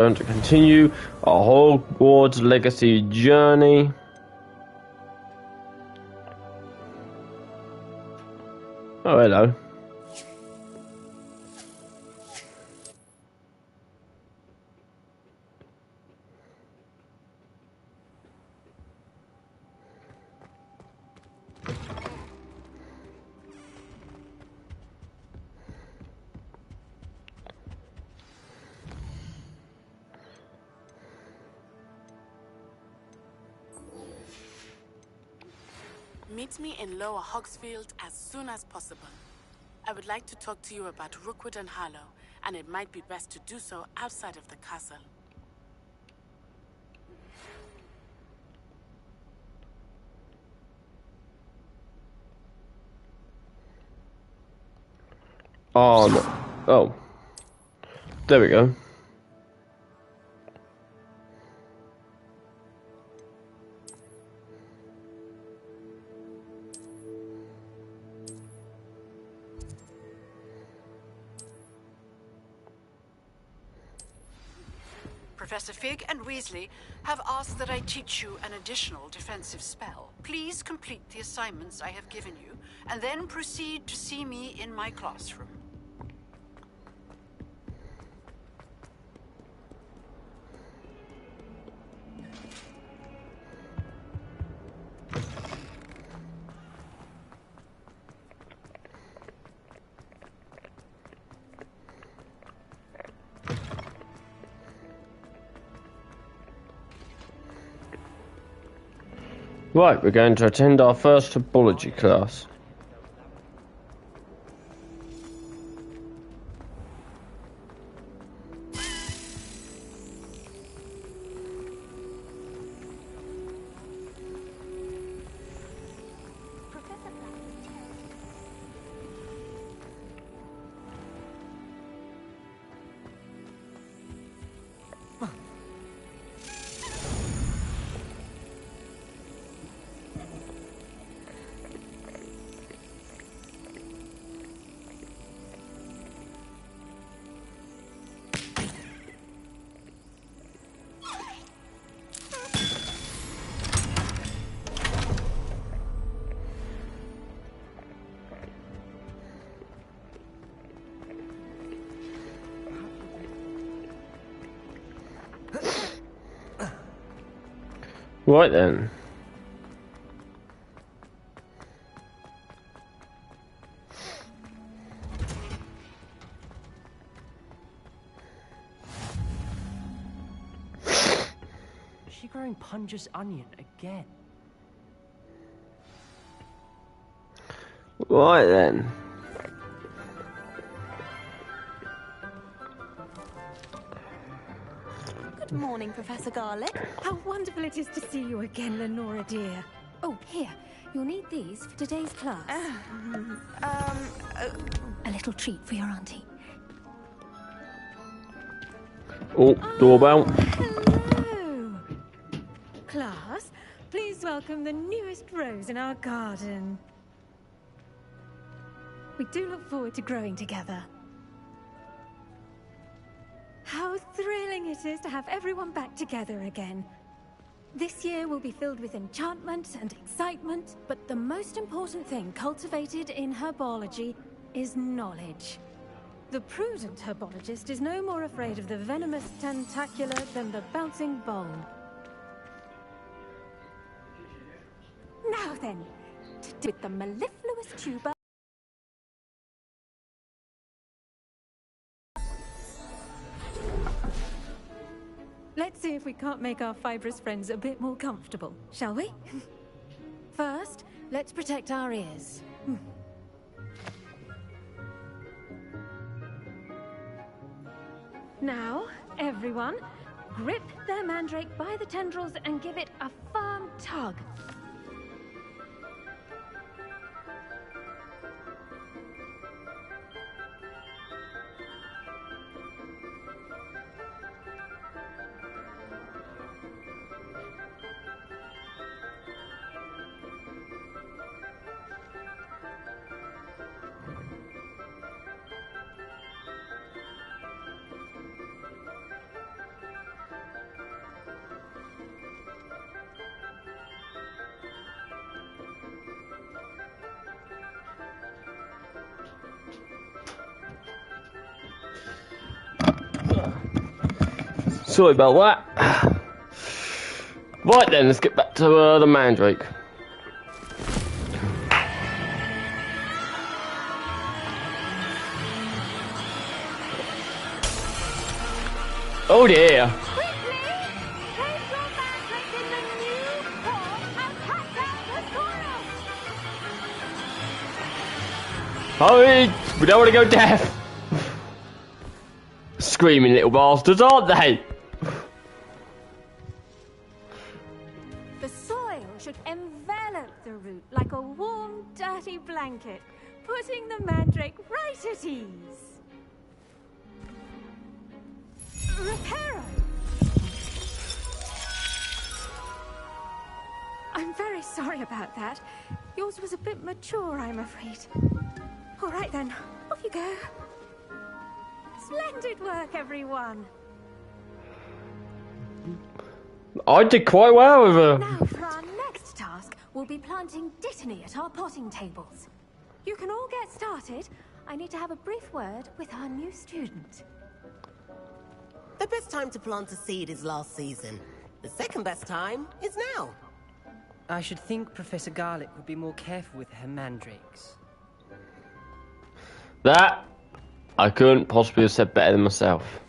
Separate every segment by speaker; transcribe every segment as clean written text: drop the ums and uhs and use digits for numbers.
Speaker 1: Going to continue our Hogwarts Legacy journey. Oh, hello.
Speaker 2: Meet me in Lower Hogsfield as soon as possible. I would like to talk to you about Rookwood and Harlow, and it might be best to do so outside of the castle.
Speaker 1: Oh, no. Oh. There we go.
Speaker 3: Professor Fig and Weasley have asked that I teach you an additional defensive spell. Please complete the assignments I have given you, and then proceed to see me in my classroom.
Speaker 1: Right, we're going to attend our first topology class. Right then.
Speaker 4: Is she growing Punja's onion again?
Speaker 1: Right then.
Speaker 5: Good morning, Professor Garlick. How wonderful it is to see you again, Lenora dear. Oh, here. You'll need these for today's class. A little treat for your auntie.
Speaker 1: Oh, doorbell.
Speaker 5: Hello. Class, please welcome the newest rose in our garden. We do look forward to growing together. How thrilling it is to have everyone back together again. This year will be filled with enchantment and excitement, but the most important thing cultivated in herbology is knowledge. The prudent herbologist is no more afraid of the venomous tentacular than the bouncing bowl. Now then, to do with the mellifluous tuber. Let's see if we can't make our fibrous friends a bit more comfortable, shall we? First, let's protect our ears. Now, everyone, grip their mandrake by the tendrils and give it a firm tug.
Speaker 1: Sorry about that. Right then, let's get back to the Mandrake. Oh dear.
Speaker 5: Quickly! Place your mandrake in the new pot and pack out the soil!
Speaker 1: Hurry! We don't want to go deaf. Screaming little bastards, aren't they?
Speaker 5: The soil should envelop the root like a warm, dirty blanket, putting the mandrake right at ease. Reparo! I'm very sorry about that. Yours was a bit mature, I'm afraid. All right then, off you go. Splendid work, everyone.
Speaker 1: I did quite well with her.
Speaker 5: Now for our next task, we'll be planting dittany at our potting tables. You can all get started. I need to have a brief word with our new student.
Speaker 6: The best time to plant a seed is last season. The second best time is now.
Speaker 4: I should think Professor Garlick would be more careful with her mandrakes.
Speaker 1: That I couldn't possibly have said better than myself.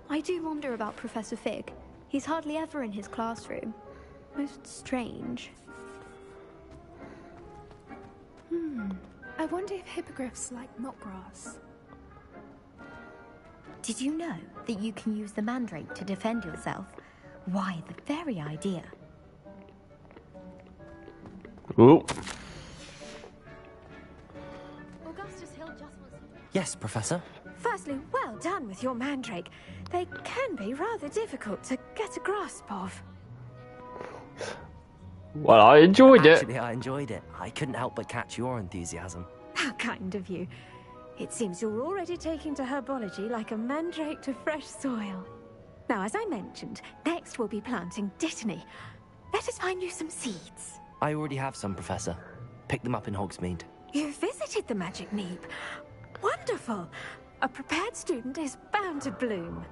Speaker 7: I do wonder about Professor Fig. He's hardly ever in his classroom. Most strange.
Speaker 8: I wonder if hippogriffs like knotgrass.
Speaker 7: Did you know that you can use the mandrake to defend yourself? Why, the very idea.
Speaker 1: Ooh.
Speaker 5: Augustus Hill just wants to...
Speaker 9: Yes, Professor.
Speaker 5: Firstly, well done with your mandrake. They can be rather difficult to get a grasp of.
Speaker 1: Well, I enjoyed it.
Speaker 9: Actually, I enjoyed it. I couldn't help but catch your enthusiasm.
Speaker 5: How kind of you. It seems you're already taking to herbology like a mandrake to fresh soil. Now, as I mentioned, next we'll be planting dittany. Let us find you some seeds.
Speaker 9: I already have some, Professor. Picked them up in Hogsmeade.
Speaker 5: You visited the Magic Neep. Wonderful. A prepared student is bound to bloom.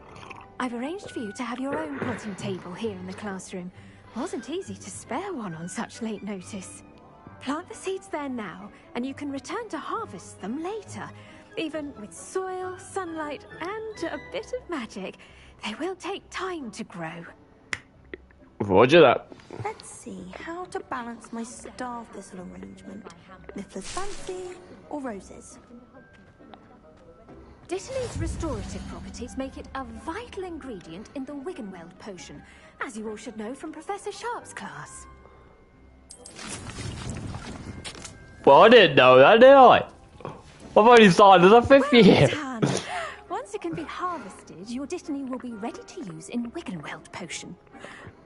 Speaker 5: I've arranged for you to have your own potting table here in the classroom. Wasn't easy to spare one on such late notice. Plant the seeds there now, and you can return to harvest them later. Even with soil, sunlight, and a bit of magic, they will take time to grow.
Speaker 1: Roger that.
Speaker 10: Let's see how to balance my star thistle arrangement. Niffler's fancy or roses?
Speaker 5: Dittany's restorative properties make it a vital ingredient in the Wiggenweld potion, as you all should know from Professor Sharp's class.
Speaker 1: Well, I didn't know that, did I? I've only started as a fifth year.
Speaker 5: Done. Once it can be harvested, your dittany will be ready to use in Wiggenweld potion.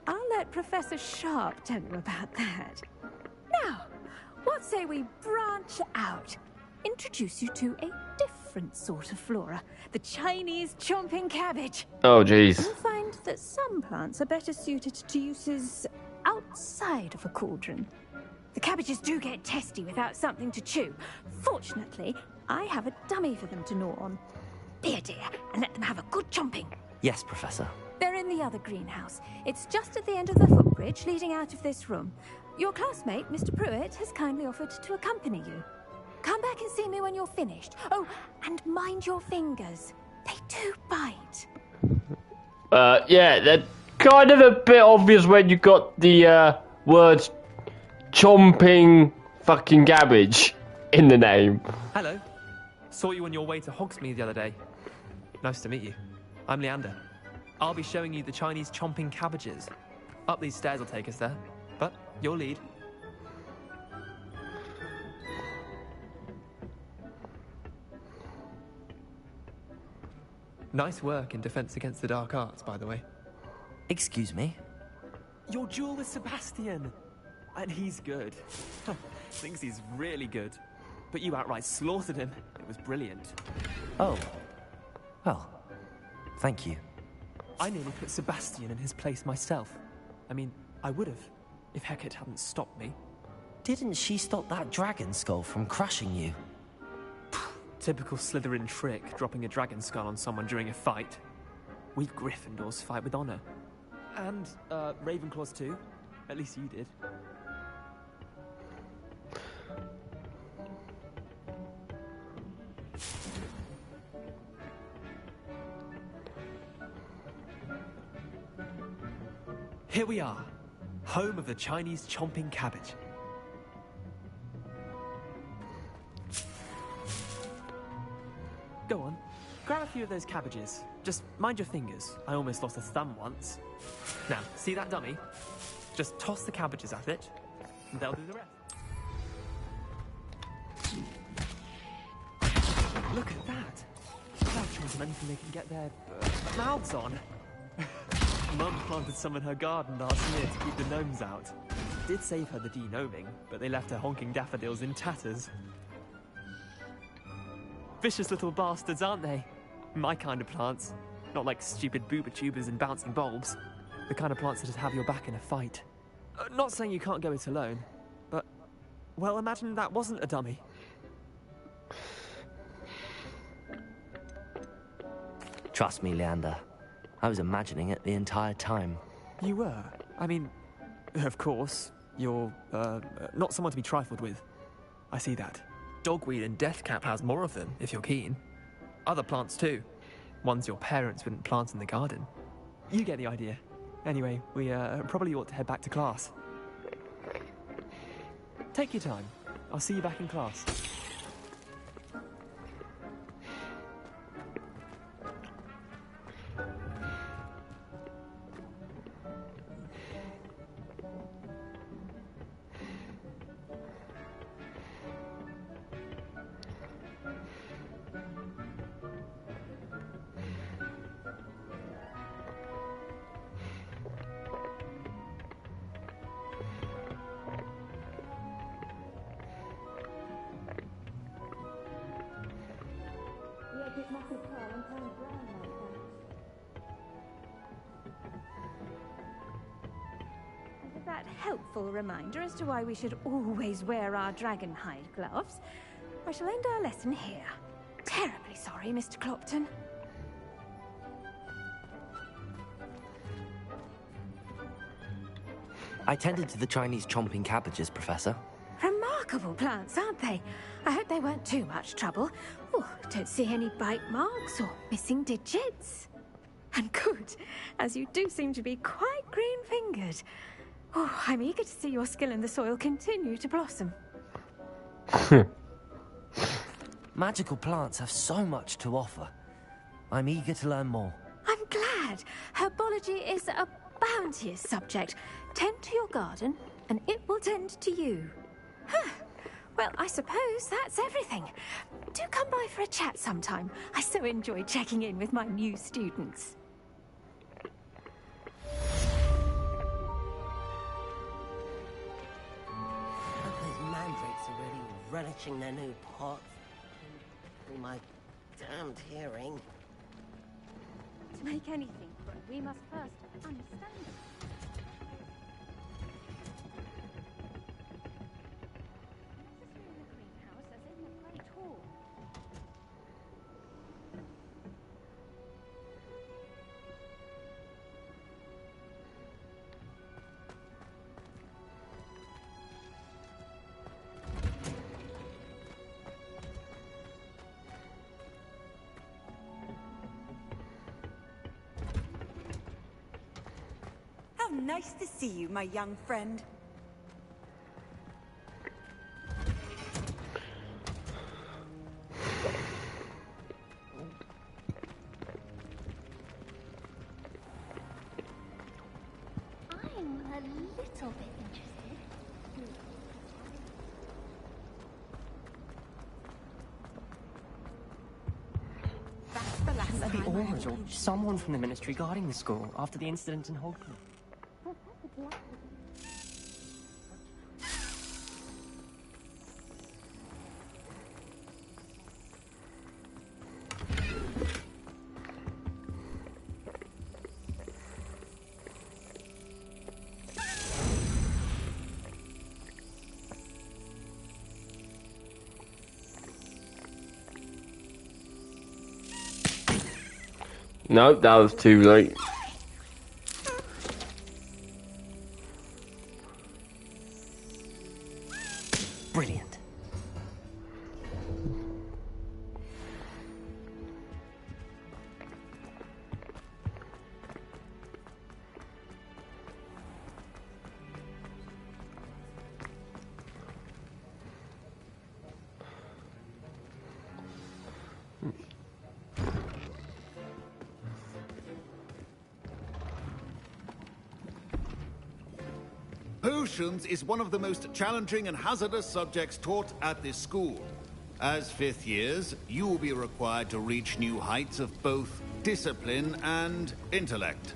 Speaker 5: I'll let Professor Sharp tell you about that. Now, what say we branch out? Introduce you to a different sort of flora, the Chinese chomping cabbage.
Speaker 1: Oh, jeez.
Speaker 5: You'll find that some plants are better suited to uses outside of a cauldron. The cabbages do get testy without something to chew. Fortunately, I have a dummy for them to gnaw on. Dear, and let them have a good chomping.
Speaker 9: Yes, Professor.
Speaker 5: They're in the other greenhouse. It's just at the end of the footbridge leading out of this room. Your classmate, Mr. Pruitt, has kindly offered to accompany you. Come back and see me when you're finished. Oh, and mind your fingers. They do bite.
Speaker 1: Yeah, they're kind of a bit obvious when you got the words chomping fucking cabbage in the name.
Speaker 11: Hello. Saw you on your way to Hogsmeade the other day. Nice to meet you. I'm Leander. I'll be showing you the Chinese chomping cabbages. Up these stairs will take us there, but you'll lead. Nice work in Defense Against the Dark Arts, by the way.
Speaker 9: Excuse me?
Speaker 11: Your duel with Sebastian! And he's good. Thinks he's really good. But you outright slaughtered him. It was brilliant.
Speaker 9: Oh. Well, thank you.
Speaker 11: I nearly put Sebastian in his place myself. I mean, I would have, if Hecate hadn't stopped me.
Speaker 9: Didn't she stop that dragon skull from crushing you?
Speaker 11: Typical Slytherin trick, dropping a dragon skull on someone during a fight. We Gryffindors fight with honor. And, Ravenclaws too. At least you did. Here we are, home of the Chinese chomping cabbage. Go on, grab a few of those cabbages. Just mind your fingers. I almost lost a thumb once. Now, see that dummy? Just toss the cabbages at it, and they'll do the rest. Look at that! That shows them anything they can get their mouths on. Mum planted some in her garden last year to keep the gnomes out. Did save her the de-gnoming, but they left her honking daffodils in tatters. Vicious little bastards, aren't they? My kind of plants. Not like stupid booba tubers and bouncing bulbs. The kind of plants that'd have your back in a fight. Not saying you can't go it alone, but, well, imagine that wasn't a dummy.
Speaker 9: Trust me, Leander. I was imagining it the entire time.
Speaker 11: You were? I mean, of course, you're, not someone to be trifled with. I see that. Dogweed and deathcap has more of them, if you're keen. Other plants too. Ones your parents wouldn't plant in the garden. You get the idea. Anyway, we probably ought to head back to class. Take your time. I'll see you back in class.
Speaker 5: That helpful reminder as to why we should always wear our dragon hide gloves. I shall end our lesson here. Terribly sorry, Mr. Clopton.
Speaker 9: I tended to the Chinese chomping cabbages, Professor.
Speaker 5: Remarkable plants, aren't they? I hope they weren't too much trouble. Oh, don't see any bite marks or missing digits. And good, as you do seem to be quite green-fingered. Oh, I'm eager to see your skill in the soil continue to blossom.
Speaker 9: Magical plants have so much to offer. I'm eager to learn more.
Speaker 5: I'm glad. Herbology is a bounteous subject. Tend to your garden, and it will tend to you. Huh. Well, I suppose that's everything. Do come by for a chat sometime. I so enjoy checking in with my new students.
Speaker 6: Relishing their new pots. Through my damned hearing.
Speaker 5: To make anything grow, we must first understand it. Necessary in the greenhouse as in the great hall.
Speaker 12: Nice to see you, my young friend.
Speaker 13: I'm a little bit interested.
Speaker 12: That's the last
Speaker 4: Maybe
Speaker 12: time I
Speaker 4: Aurors or someone from the ministry guarding the school after the incident in Hogwarts.
Speaker 1: No, that was too late.
Speaker 9: Brilliant.
Speaker 14: Potions is one of the most challenging and hazardous subjects taught at this school. As fifth years, you will be required to reach new heights of both discipline and intellect.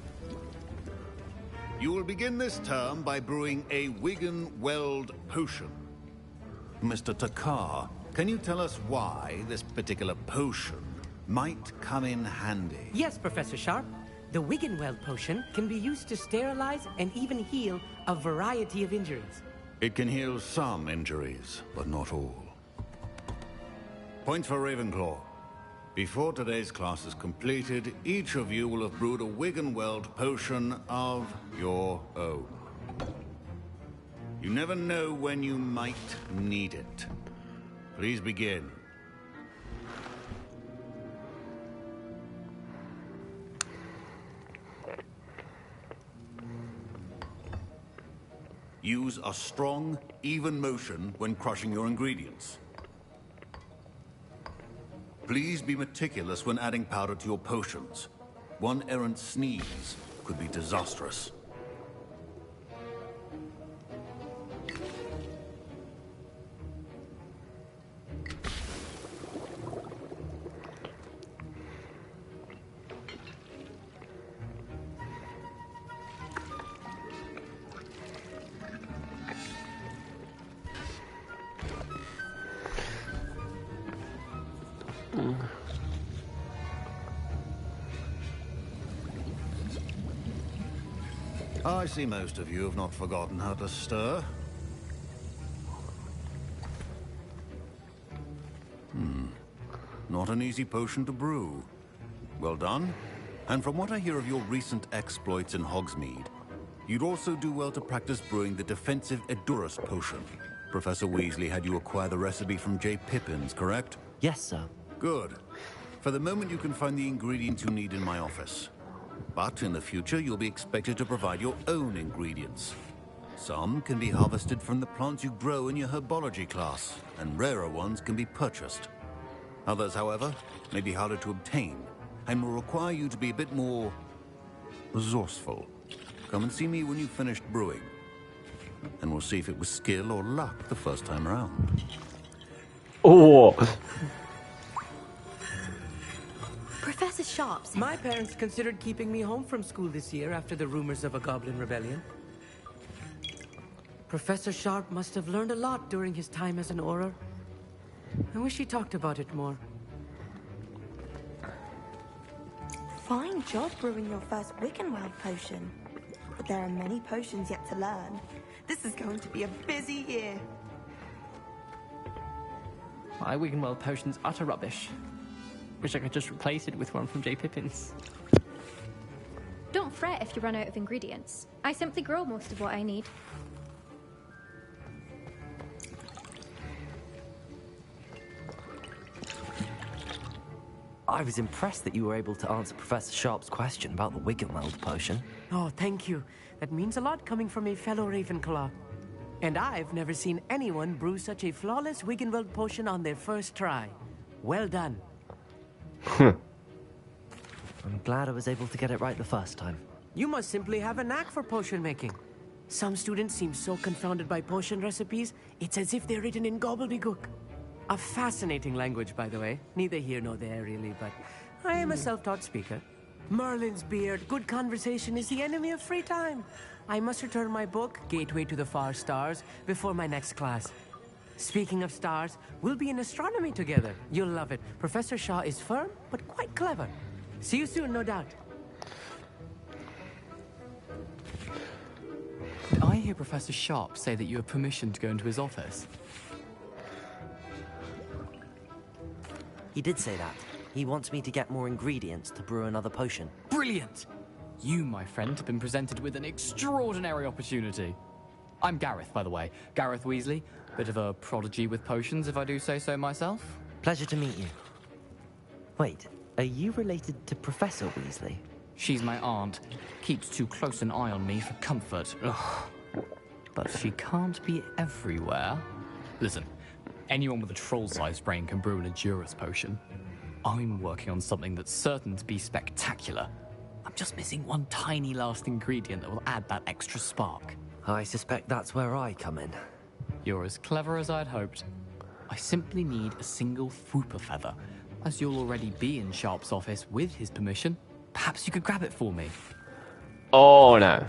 Speaker 14: You will begin this term by brewing a Wiggenweld potion. Mr. Takar, can you tell us why this particular potion might come in handy?
Speaker 15: Yes, Professor Sharp. The Wiggenweld potion can be used to sterilize and even heal a variety of injuries.
Speaker 14: It can heal some injuries, but not all. Points for Ravenclaw. Before today's class is completed, each of you will have brewed a Wiggenweld potion of your own. You never know when you might need it. Please begin. Use a strong, even motion when crushing your ingredients. Please be meticulous when adding powder to your potions. One errant sneeze could be disastrous. I see most of you have not forgotten how to stir. Not an easy potion to brew. Well done. And from what I hear of your recent exploits in Hogsmeade, you'd also do well to practice brewing the defensive Edurus potion. Professor Weasley had you acquire the recipe from J. Pippin's, correct?
Speaker 9: Yes, sir.
Speaker 14: Good. For the moment, you can find the ingredients you need in my office. But in the future, you'll be expected to provide your own ingredients. Some can be harvested from the plants you grow in your herbology class, and rarer ones can be purchased. Others, however, may be harder to obtain, and will require you to be a bit more resourceful. Come and see me when you've finished brewing, and we'll see if it was skill or luck the first time around.
Speaker 1: Oh!
Speaker 7: Professor Sharp's...
Speaker 15: My parents considered keeping me home from school this year after the rumors of a goblin rebellion. Professor Sharp must have learned a lot during his time as an Auror. I wish he talked about it more.
Speaker 10: Fine job brewing your first Wiggenweld potion. But there are many potions yet to learn. This is going to be a busy year.
Speaker 11: My Wiggenweld potion's utter rubbish. Wish I could just replace it with one from J. Pippin's.
Speaker 5: Don't fret if you run out of ingredients. I simply grow most of what I need.
Speaker 9: I was impressed that you were able to answer Professor Sharp's question about the Wiggenweld potion.
Speaker 15: Oh, thank you. That means a lot coming from a fellow Ravenclaw. And I've never seen anyone brew such a flawless Wiggenweld potion on their first try. Well done.
Speaker 9: I'm glad I was able to get it right the first time.
Speaker 15: You must simply have a knack for potion making. Some students seem so confounded by potion recipes, it's as if they're written in gobbledygook. A fascinating language, by the way. Neither here nor there, really, but I am a self-taught speaker. Merlin's beard, good conversation is the enemy of free time. I must return my book, Gateway to the Far Stars, before my next class. Speaking of stars, we'll be in astronomy together. You'll love it. Professor Shaw is firm, but quite clever. See you soon, no doubt.
Speaker 11: Did I hear Professor Sharp say that you have permission to go into his office?
Speaker 9: He did say that. He wants me to get more ingredients to brew another potion.
Speaker 16: Brilliant! You, my friend, have been presented with an extraordinary opportunity. I'm Gareth, by the way. Gareth Weasley. Bit of a prodigy with potions, if I do say so myself.
Speaker 9: Pleasure to meet you. Wait, are you related to Professor Weasley?
Speaker 16: She's my aunt. Keeps too close an eye on me for comfort. Ugh. But she can't be everywhere. Listen, anyone with a troll-sized brain can brew an Endurus potion. I'm working on something that's certain to be spectacular. I'm just missing one tiny last ingredient that will add that extra spark.
Speaker 9: I suspect that's where I come in.
Speaker 16: You're as clever as I'd hoped. I simply need a single Fwooper feather. As you'll already be in Sharp's office with his permission, perhaps you could grab it for me.
Speaker 1: Oh no.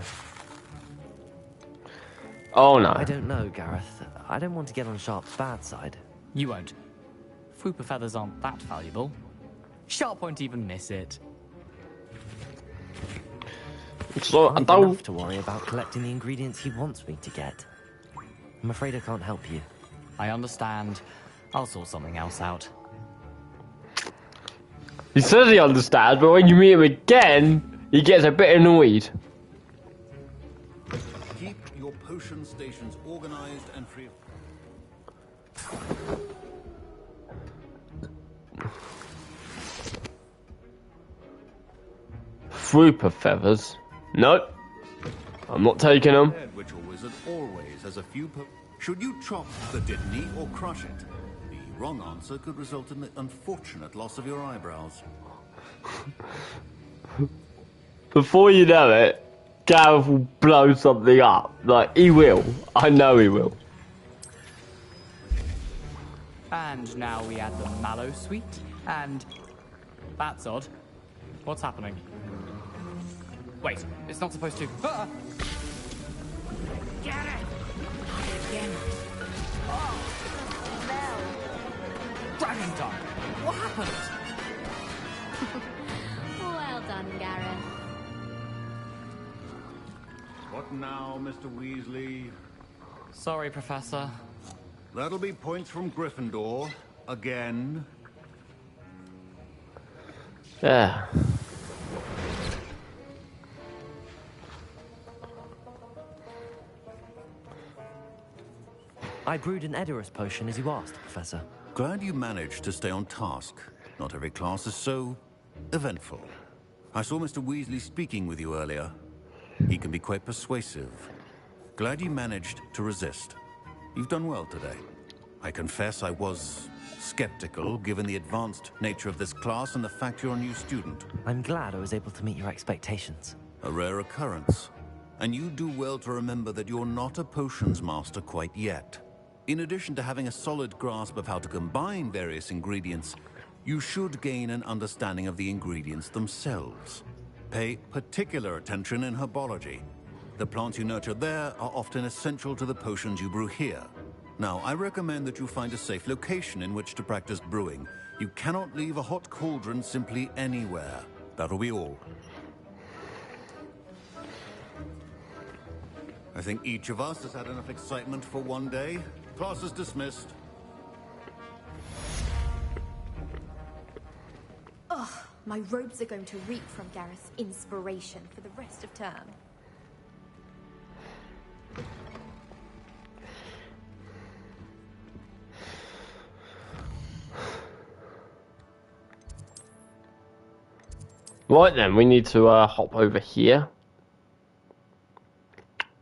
Speaker 1: Oh no.
Speaker 9: I don't know, Gareth. I don't want to get on Sharp's bad side.
Speaker 16: You won't. Fwooper feathers aren't that valuable. Sharp won't even miss it.
Speaker 1: So
Speaker 9: I don't have to worry about collecting the ingredients he wants me to get. I'm afraid I can't help you.
Speaker 16: I understand. I'll sort something else out.
Speaker 1: He says he understands, but when you meet him again, he gets a bit annoyed.
Speaker 14: Keep your potion stations organized and free.
Speaker 1: Fwooper feathers? Nope. I'm not taking them.
Speaker 14: Head witch or wizard always has a few. Should you chop the Dittany or crush it? The wrong answer could result in the unfortunate loss of your eyebrows.
Speaker 1: Before you know it, Gareth will blow something up. Like, he will. I know he will.
Speaker 16: And now we add the mallow sweet, and... That's odd. What's happening? Wait, it's not supposed to... Ah!
Speaker 12: Get it! Again. Oh, Mel.
Speaker 16: Dragon Dunk! What happened?
Speaker 13: Well done, Gareth.
Speaker 14: What now, Mr. Weasley?
Speaker 16: Sorry, Professor.
Speaker 14: That'll be points from Gryffindor. Again.
Speaker 1: Yeah.
Speaker 9: I brewed an Edurus potion as you asked, Professor.
Speaker 14: Glad you managed to stay on task. Not every class is so eventful. I saw Mr. Weasley speaking with you earlier. He can be quite persuasive. Glad you managed to resist. You've done well today. I confess I was skeptical, given the advanced nature of this class and the fact you're a new student.
Speaker 9: I'm glad I was able to meet your expectations.
Speaker 14: A rare occurrence. And you do well to remember that you're not a potions master quite yet. In addition to having a solid grasp of how to combine various ingredients, you should gain an understanding of the ingredients themselves. Pay particular attention in herbology. The plants you nurture there are often essential to the potions you brew here. Now, I recommend that you find a safe location in which to practice brewing. You cannot leave a hot cauldron simply anywhere. That'll be all. I think each of us has had enough excitement for one day. Class is dismissed.
Speaker 17: Ugh, my robes are going to reek from Gareth's inspiration for the rest of term.
Speaker 1: Right then, we need to hop over here.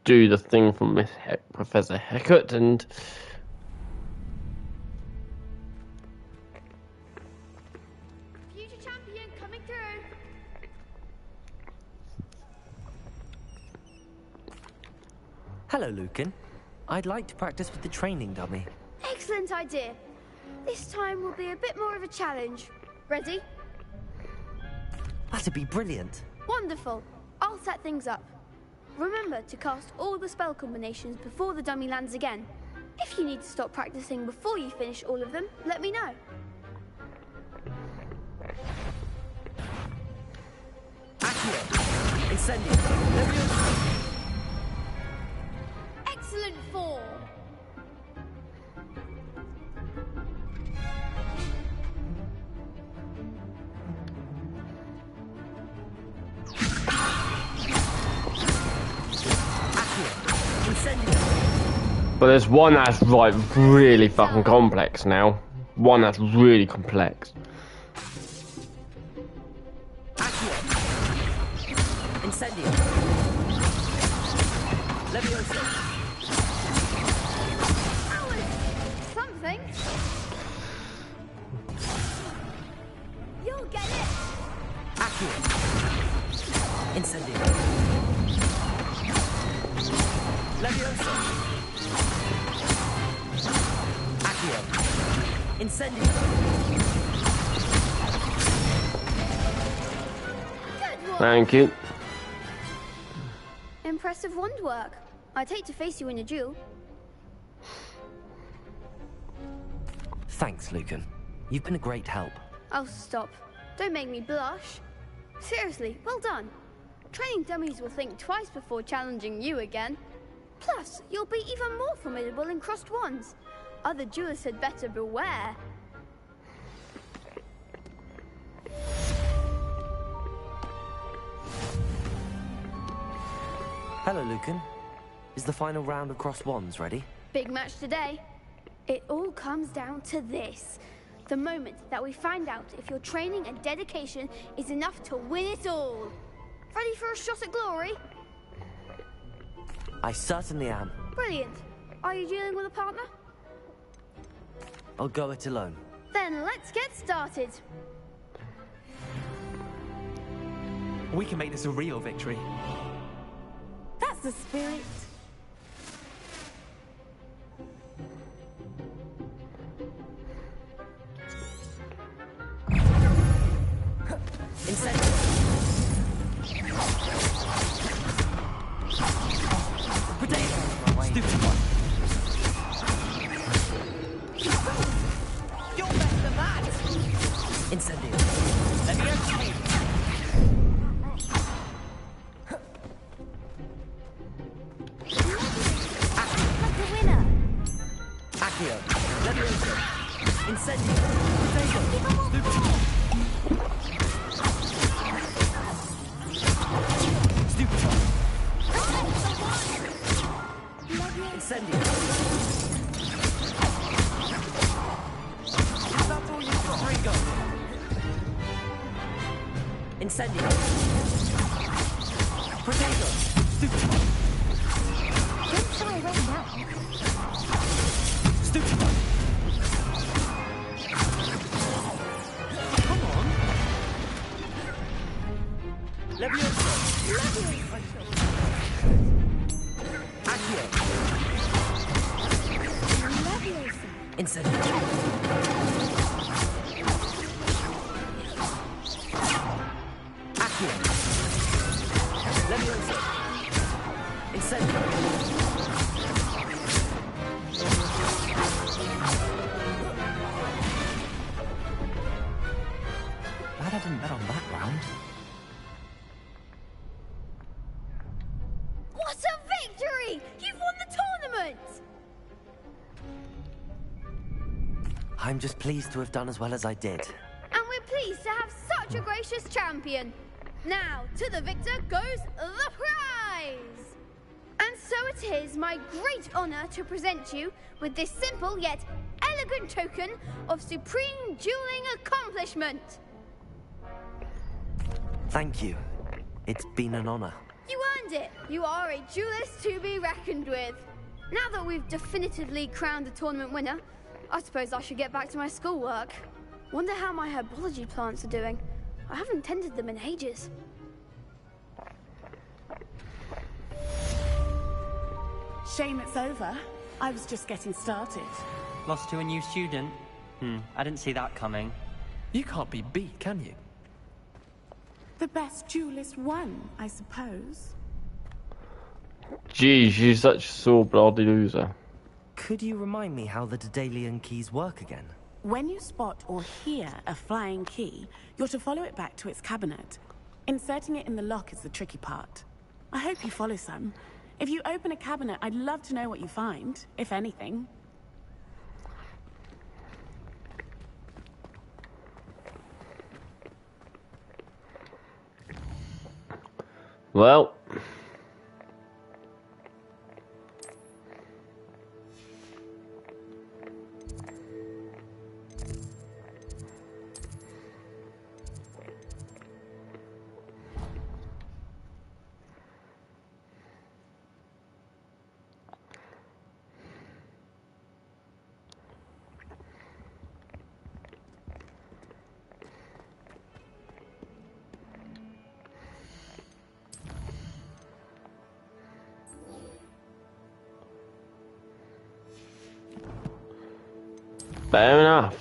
Speaker 1: Do the thing from Miss Professor Hecat and...
Speaker 17: Future champion coming through.
Speaker 9: Hello, Lucan. I'd like to practice with the training dummy.
Speaker 18: Excellent idea. This time will be a bit more of a challenge. Ready?
Speaker 9: That'd be brilliant.
Speaker 18: Wonderful. I'll set things up. Remember to cast all the spell combinations before the dummy lands again. If you need to stop practicing before you finish all of them, let me know.
Speaker 15: Accio! Incendio! Leviosa!
Speaker 18: Excellent form!
Speaker 1: But there's one that's like really fucking complex now. One that's really complex.
Speaker 9: Incendio. Leviosa.
Speaker 18: Something. You'll get it.
Speaker 9: Accio. Incendio. Leviosa. Accio. Incendio.
Speaker 18: Good work.
Speaker 1: Thank you.
Speaker 18: Impressive wand work. I'd hate to face you in a duel.
Speaker 9: Thanks, Lucan. You've been a great help.
Speaker 18: Oh, stop. Don't make me blush. Seriously, well done. Training dummies will think twice before challenging you again. Plus, you'll be even more formidable in crossed wands. Other duelists had better beware.
Speaker 9: Hello, Lucan. Is the final round of crossed wands ready?
Speaker 18: Big match today. It all comes down to this. The moment that we find out if your training and dedication is enough to win it all. Ready for a shot at glory?
Speaker 9: I certainly am.
Speaker 18: Brilliant. Are you dealing with a partner?
Speaker 9: I'll go it alone.
Speaker 18: Then let's get started.
Speaker 11: We can make this a real victory.
Speaker 2: That's the spirit.
Speaker 9: Stupid one.
Speaker 6: You're better than that!
Speaker 9: Incendio.
Speaker 6: Let me entertain.
Speaker 18: Like a winner.
Speaker 9: Accio. Leviosa. Incendio. Stupid one. Incendio.
Speaker 6: That's all you've got.
Speaker 9: Ringo. Incendio. Potato. Stupid one.
Speaker 5: Don't try right now.
Speaker 9: Stupid one. Come on. Leviosa. Accio. Incendio. Accio. Leviosa. Incendio. Glad I didn't bet on that round.
Speaker 18: What a victory! You've won the tournament!
Speaker 9: I'm just pleased to have done as well as I did.
Speaker 18: And we're pleased to have such a gracious champion. Now, to the victor goes the prize! And so it is my great honor to present you with this simple yet elegant token of supreme dueling accomplishment.
Speaker 9: Thank you. It's been an honor.
Speaker 18: You earned it. You are a duelist to be reckoned with. Now that we've definitively crowned the tournament winner, I suppose I should get back to my schoolwork. Wonder how my herbology plants are doing. I haven't tended them in ages.
Speaker 2: Shame it's over. I was just getting started.
Speaker 4: Lost to a new student? I didn't see that coming.
Speaker 11: You can't be beat, can you?
Speaker 2: The best duelist won, I suppose.
Speaker 1: Geez, she's such a sore bloody loser.
Speaker 9: Could you remind me how the Daedalian keys work again?
Speaker 2: When you spot or hear a flying key, you're to follow it back to its cabinet. Inserting it in the lock is the tricky part. I hope you follow some. If you open a cabinet, I'd love to know what you find, if anything.
Speaker 1: Well, Fair enough.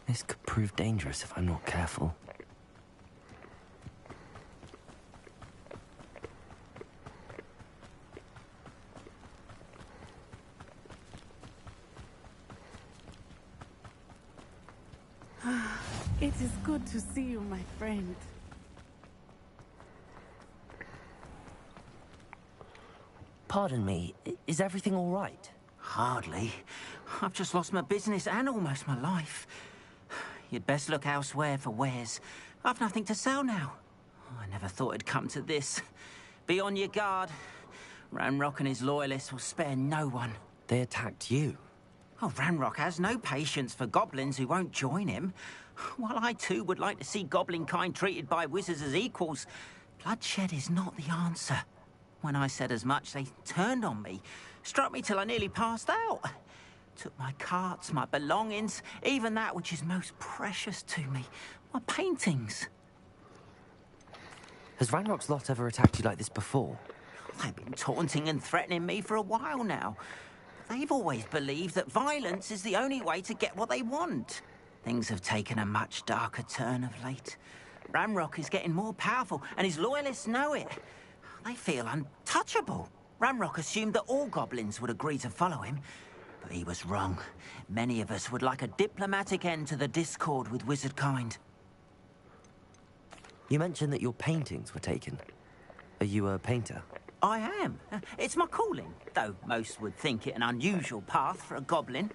Speaker 9: This could prove dangerous if I'm not careful.
Speaker 2: It is good to see you, my friend.
Speaker 9: Pardon me, is everything all right?
Speaker 19: Hardly. I've just lost my business and almost my life. You'd best look elsewhere for wares. I've nothing to sell now. I never thought it'd come to this. Be on your guard. Ranrock and his loyalists will spare no one.
Speaker 9: They attacked you?
Speaker 19: Oh, Ranrock has no patience for goblins who won't join him. While I too would like to see goblin kind treated by wizards as equals, bloodshed is not the answer. When I said as much, they turned on me, struck me till I nearly passed out. Took my carts, my belongings, even that which is most precious to me, my paintings.
Speaker 9: Has Ranrock's lot ever attacked you like this before?
Speaker 19: They've been taunting and threatening me for a while now. They've always believed that violence is the only way to get what they want. Things have taken a much darker turn of late. Ranrock is getting more powerful, and his loyalists know it. They feel untouchable. Ranrock assumed that all goblins would agree to follow him. But he was wrong. Many of us would like a diplomatic end to the discord with wizard kind.
Speaker 9: You mentioned that your paintings were taken. Are you a painter?
Speaker 19: I am. It's my calling, though most would think it an unusual path for a goblin.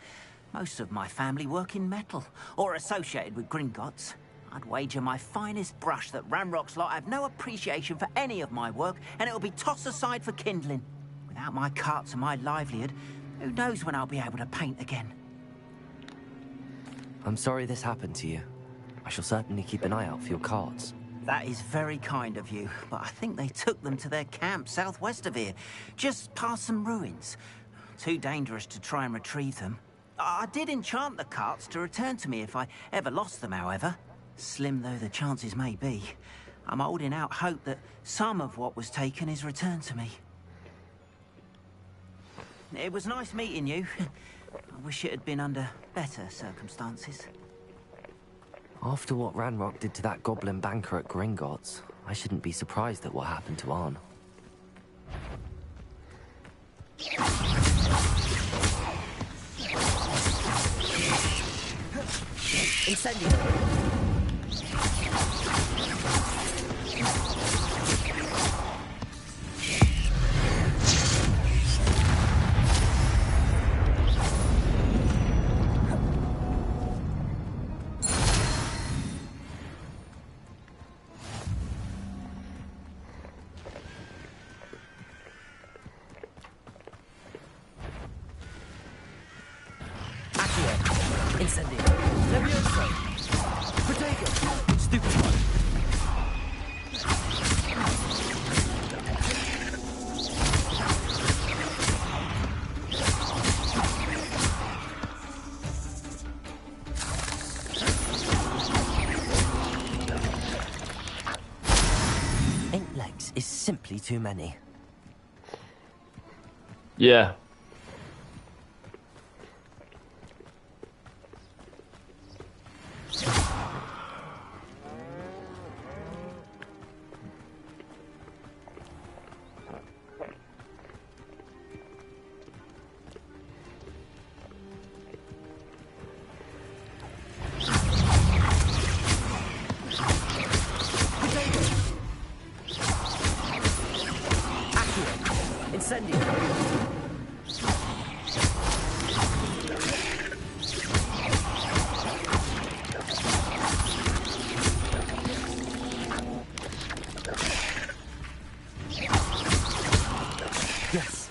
Speaker 19: Most of my family work in metal, or associated with Gringotts. I'd wager my finest brush that Ranrock's lot have no appreciation for any of my work, and it'll be tossed aside for kindling. Without my carts and my livelihood, who knows when I'll be able to paint again?
Speaker 9: I'm sorry this happened to you. I shall certainly keep an eye out for your cards.
Speaker 19: That is very kind of you, but I think they took them to their camp southwest of here, just past some ruins. Too dangerous to try and retrieve them. I did enchant the carts to return to me if I ever lost them, however. Slim though the chances may be, I'm holding out hope that some of what was taken is returned to me. It was nice meeting you. I wish it had been under better circumstances.
Speaker 9: After what Ranrock did to that goblin banker at Gringotts, I shouldn't be surprised at what happened to Arn.
Speaker 15: Incendio!
Speaker 9: legs is simply too many.
Speaker 1: Yeah.
Speaker 9: Yes.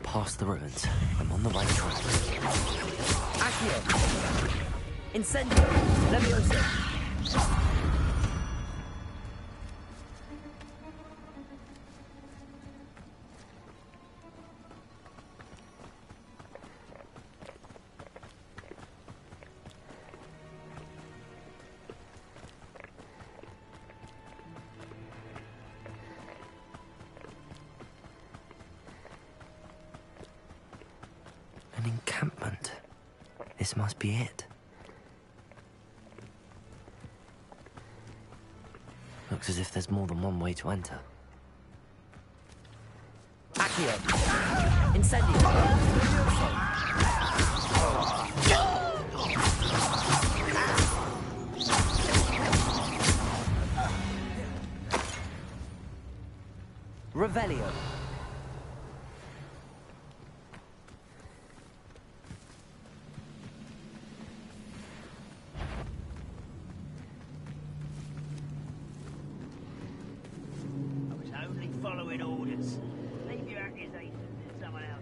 Speaker 9: Past the ruins. I'm on the right track.
Speaker 15: Accio! Incendio! Levioso!
Speaker 9: An encampment. This must be it. Looks as if there's more than one way to enter.
Speaker 15: Accio! Incendio! Revelio.
Speaker 20: Following orders. Leave your accusations to someone else.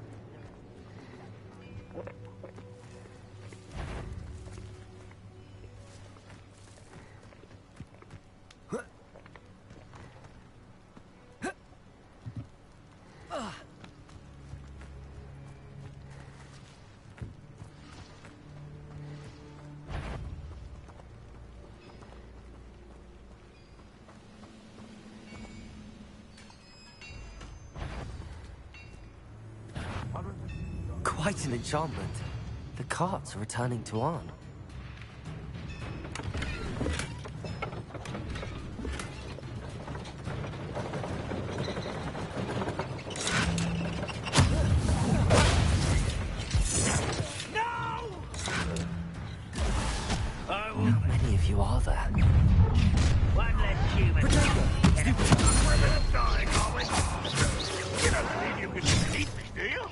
Speaker 9: Quite an enchantment. The carts are returning to Arn. How many of you are there?
Speaker 20: One less human. We're dying, are we? You don't believe you can eat me, do you?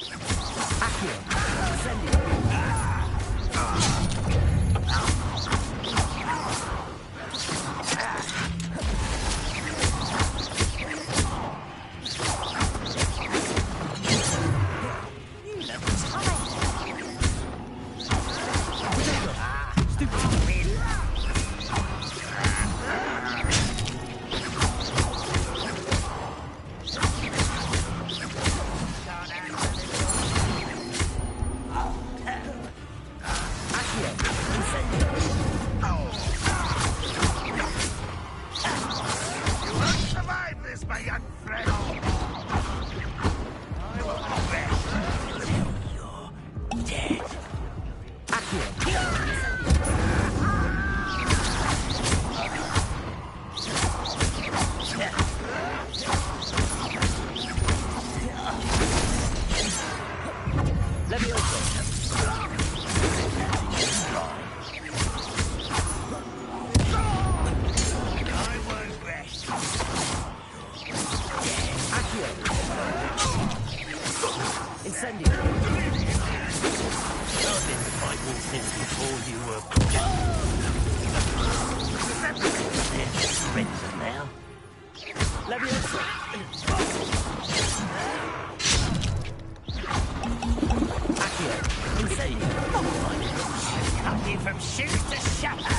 Speaker 20: From shoes to shatter.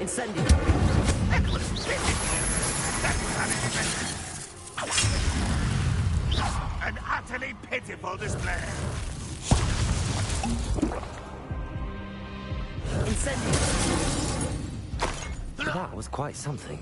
Speaker 15: Incendio.
Speaker 20: An utterly pitiful display.
Speaker 15: Incendio.
Speaker 9: That was quite something.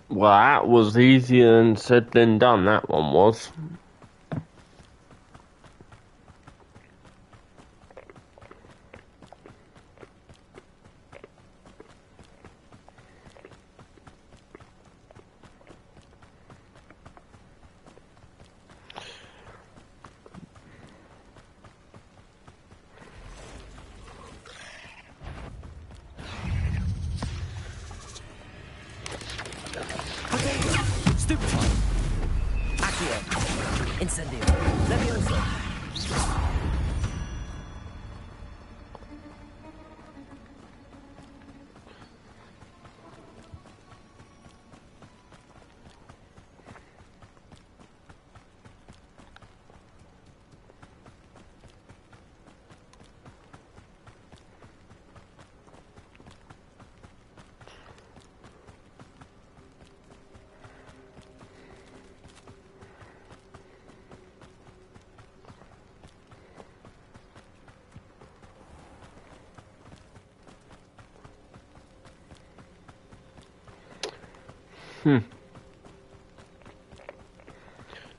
Speaker 1: Well, that was easier than said than done, that one was.
Speaker 15: Stupefy. Accio. Incendio. Levioso.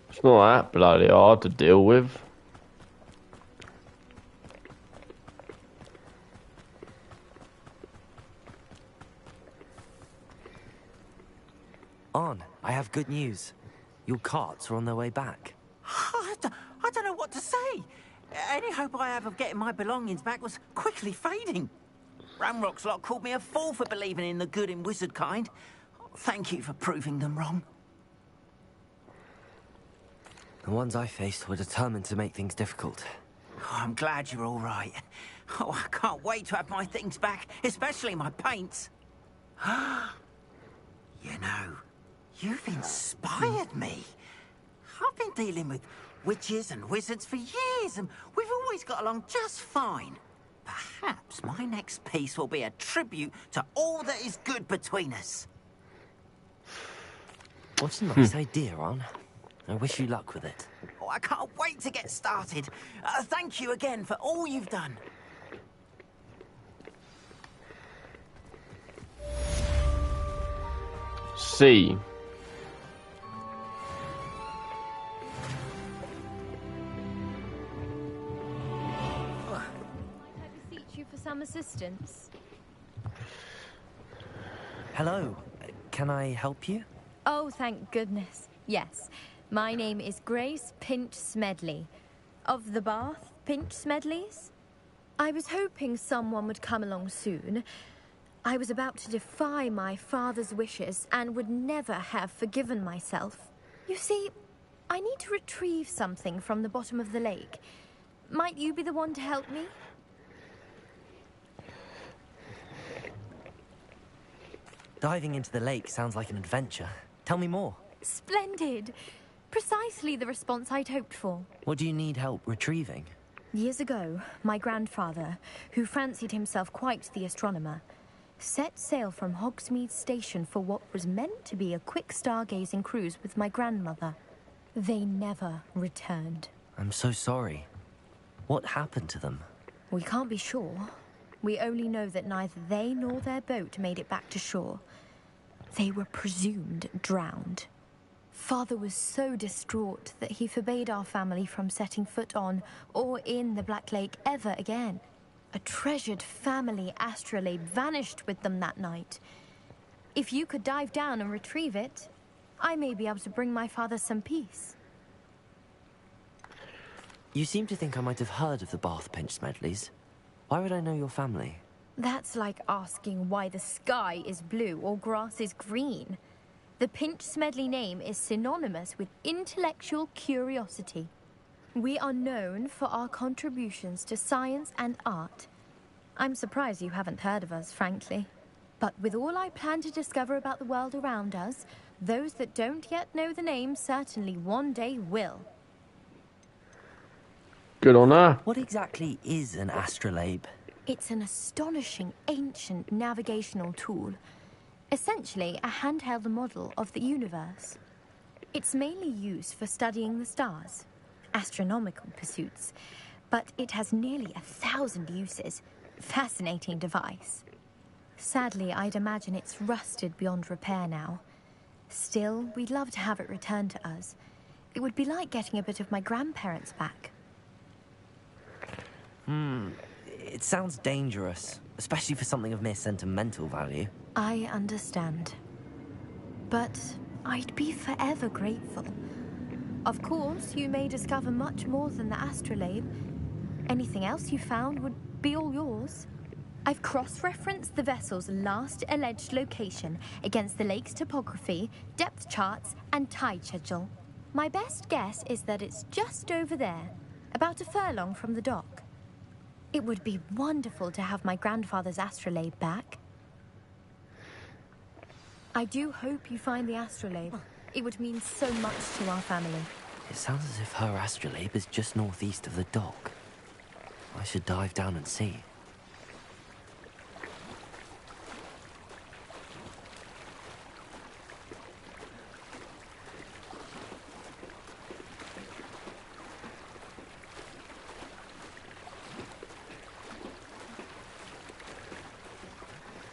Speaker 1: It's not that bloody hard to deal with.
Speaker 9: On, I have good news. Your carts are on their way back.
Speaker 19: I don't know what to say. Any hope I have of getting my belongings back was quickly fading. Ramrock's lot called me a fool for believing in the good in wizard kind. Thank you for proving them wrong.
Speaker 9: The ones I faced were determined to make things difficult.
Speaker 19: Oh, I'm glad you're all right. Oh, I can't wait to have my things back, especially my paints. You know, you've inspired me. I've been dealing with witches and wizards for years, and we've always got along just fine. Perhaps my next piece will be a tribute to all that is good between us.
Speaker 9: What a nice idea, Ron. I wish you luck with it.
Speaker 19: Oh, I can't wait to get started. Thank you again for all you've done.
Speaker 1: C.
Speaker 13: I beseech you for some assistance.
Speaker 9: Hello. Can I help you?
Speaker 13: Oh, thank goodness. Yes. My name is Grace Pinch Smedley. Of the Bath Pinch Smedleys? I was hoping someone would come along soon. I was about to defy my father's wishes and would never have forgiven myself. You see, I need to retrieve something from the bottom of the lake. Might you be the one to help me?
Speaker 9: Diving into the lake sounds like an adventure. Tell me more.
Speaker 13: Splendid. Precisely the response I'd hoped for.
Speaker 9: What do you need help retrieving?
Speaker 13: Years ago, my grandfather, who fancied himself quite the astronomer, set sail from Hogsmeade Station for what was meant to be a quick stargazing cruise with my grandmother. They never returned.
Speaker 9: I'm so sorry. What happened to them?
Speaker 13: We can't be sure. We only know that neither they nor their boat made it back to shore. They were presumed drowned. Father was so distraught that he forbade our family from setting foot on or in the Black Lake ever again. A treasured family astrolabe vanished with them that night. If you could dive down and retrieve it, I may be able to bring my father some peace.
Speaker 9: You seem to think I might have heard of the Bath Pinch Smedleys. Why would I know your family?
Speaker 13: That's like asking why the sky is blue or grass is green. The Pinch Smedley name is synonymous with intellectual curiosity. We are known for our contributions to science and art. I'm surprised you haven't heard of us, frankly. But with all I plan to discover about the world around us, those that don't yet know the name certainly one day will.
Speaker 1: Good on her.
Speaker 9: What exactly is an astrolabe?
Speaker 13: It's an astonishing ancient navigational tool. Essentially, a handheld model of the universe. It's mainly used for studying the stars, astronomical pursuits, but it has nearly 1,000 uses. Fascinating device. Sadly, I'd imagine it's rusted beyond repair now. Still, we'd love to have it returned to us. It would be like getting a bit of my grandparents back.
Speaker 9: It sounds dangerous, especially for something of mere sentimental value.
Speaker 13: I understand. But I'd be forever grateful. Of course, you may discover much more than the astrolabe. Anything else you found would be all yours. I've cross-referenced the vessel's last alleged location against the lake's topography, depth charts, and tide schedule. My best guess is that it's just over there, about a furlong from the dock. It would be wonderful to have my grandfather's astrolabe back. I do hope you find the astrolabe. It would mean so much to our family.
Speaker 9: It sounds as if her astrolabe is just northeast of the dock. I should dive down and see.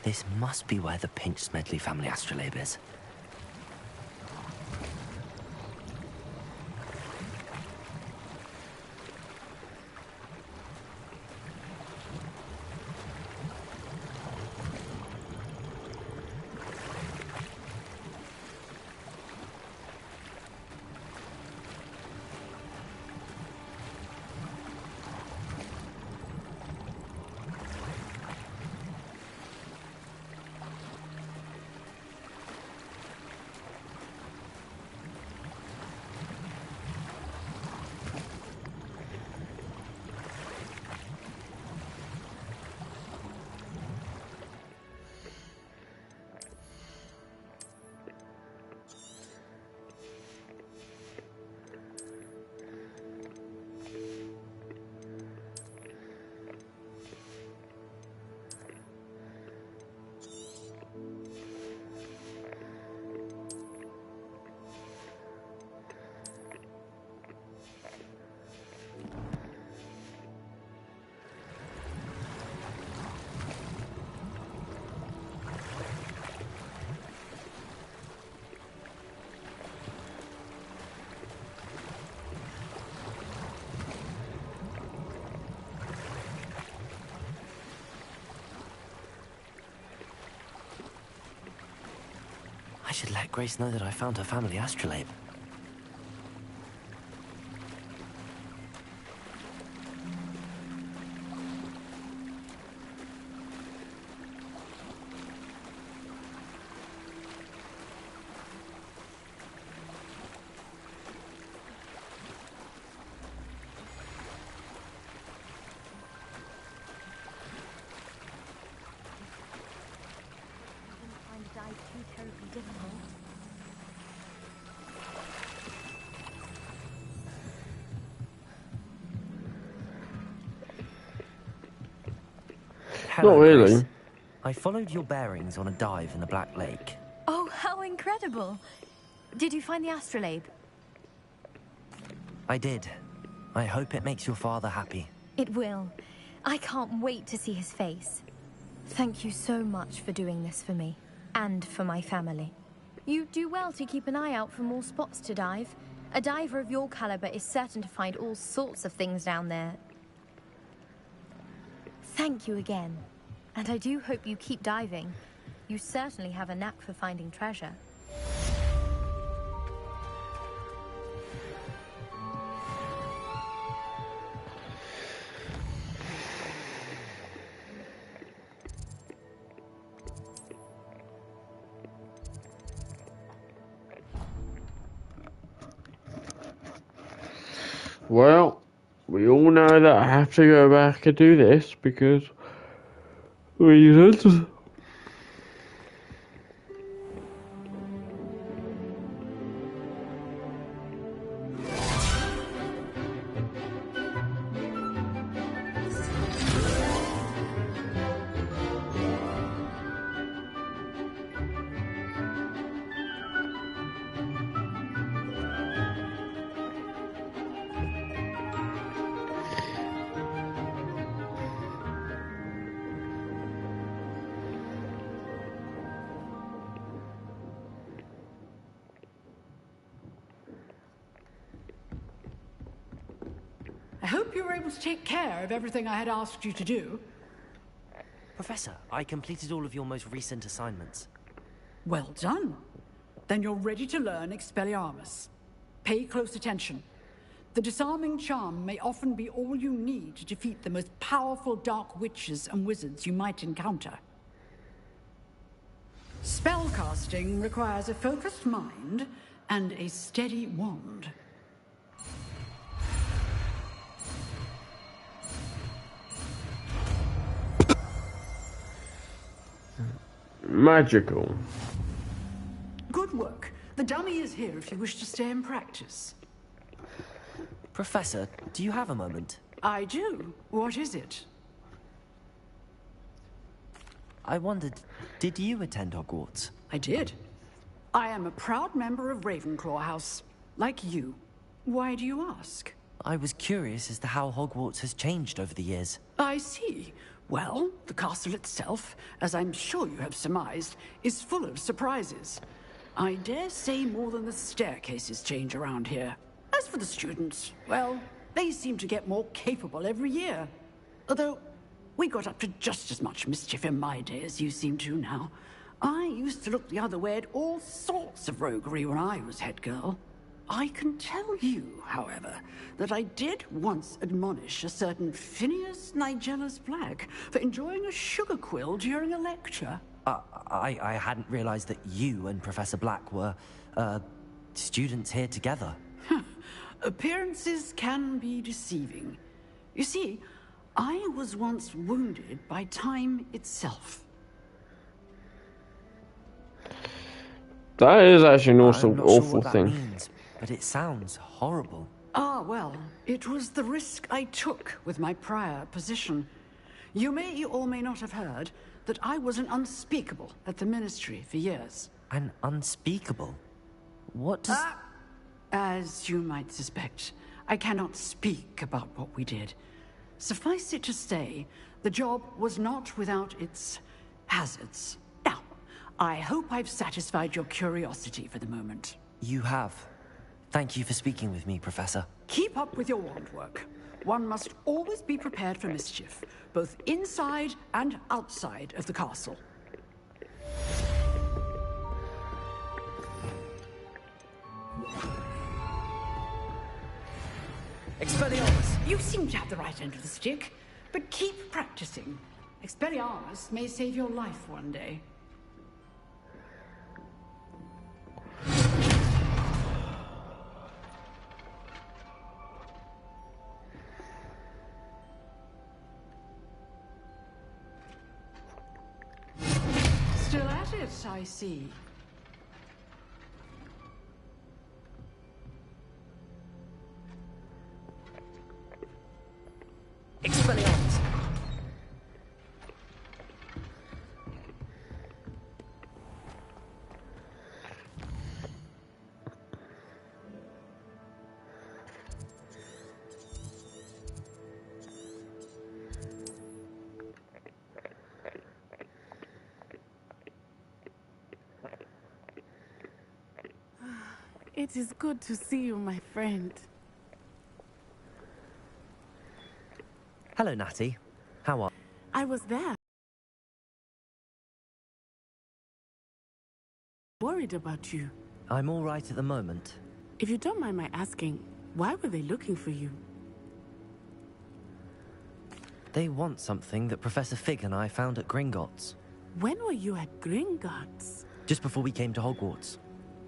Speaker 9: This must be where the Pinch-Smedley family astrolabe is. I should let Grace know that I found her family astrolabe.
Speaker 1: Not really.
Speaker 9: Grace. I followed your bearings on a dive in the Black Lake.
Speaker 13: Oh, how incredible! Did you find the astrolabe?
Speaker 9: I did. I hope it makes your father happy.
Speaker 13: It will. I can't wait to see his face. Thank you so much for doing this for me, and for my family. You do well to keep an eye out for more spots to dive. A diver of your caliber is certain to find all sorts of things down there. Thank you again. And I do hope you keep diving. You certainly have a knack for finding treasure.
Speaker 1: Well, we all know that I have to go back and do this because reasons.
Speaker 3: I hope you were able to take care of everything I had asked you to do.
Speaker 9: Professor, I completed all of your most recent assignments.
Speaker 3: Well done. Then you're ready to learn Expelliarmus. Pay close attention. The disarming charm may often be all you need to defeat the most powerful dark witches and wizards you might encounter. Spellcasting requires a focused mind and a steady wand.
Speaker 1: Magical.
Speaker 3: Good work. The dummy is here if you wish to stay and practice.
Speaker 9: Professor, do you have a moment?
Speaker 3: I do. What is it?
Speaker 9: I wondered, did you attend Hogwarts?
Speaker 3: I did. I am a proud member of Ravenclaw House, like you. Why do you ask?
Speaker 9: I was curious as to how Hogwarts has changed over the years.
Speaker 3: I see. Well, the castle itself, as I'm sure you have surmised, is full of surprises. I dare say more than the staircases change around here. As for the students, well, they seem to get more capable every year. Although, we got up to just as much mischief in my day as you seem to now. I used to look the other way at all sorts of roguery when I was head girl. I can tell you, however, that I did once admonish a certain Phineas Nigellus Black for enjoying a sugar quill during a lecture.
Speaker 9: I hadn't realized that you and Professor Black were, students here together.
Speaker 3: Appearances can be deceiving. You see, I was once wounded by time itself.
Speaker 1: That is actually an
Speaker 9: I'm not
Speaker 1: awful
Speaker 9: sure what
Speaker 1: thing.
Speaker 9: that means, but it sounds horrible.
Speaker 3: Ah, well, it was the risk I took with my prior position. You may or may not have heard that I was an unspeakable at the Ministry for years.
Speaker 9: An unspeakable? What does...
Speaker 3: As you might suspect, I cannot speak about what we did. Suffice it to say, the job was not without its hazards. Now, I hope I've satisfied your curiosity for the moment.
Speaker 9: You have. Thank you for speaking with me, Professor.
Speaker 3: Keep up with your wand work. One must always be prepared for mischief, both inside and outside of the castle.
Speaker 9: Expelliarmus!
Speaker 3: You seem to have the right end of the stick, but keep practicing. Expelliarmus may save your life one day. Still at it, I see.
Speaker 9: Expelliarmus!
Speaker 2: It is good to see you, my friend.
Speaker 9: Hello, Natty. How are...
Speaker 2: I was there. Worried about you.
Speaker 9: I'm all right at the moment.
Speaker 2: If you don't mind my asking, why were they looking for you?
Speaker 9: They want something that Professor Fig and I found at Gringotts.
Speaker 2: When were you at Gringotts?
Speaker 9: Just before we came to Hogwarts.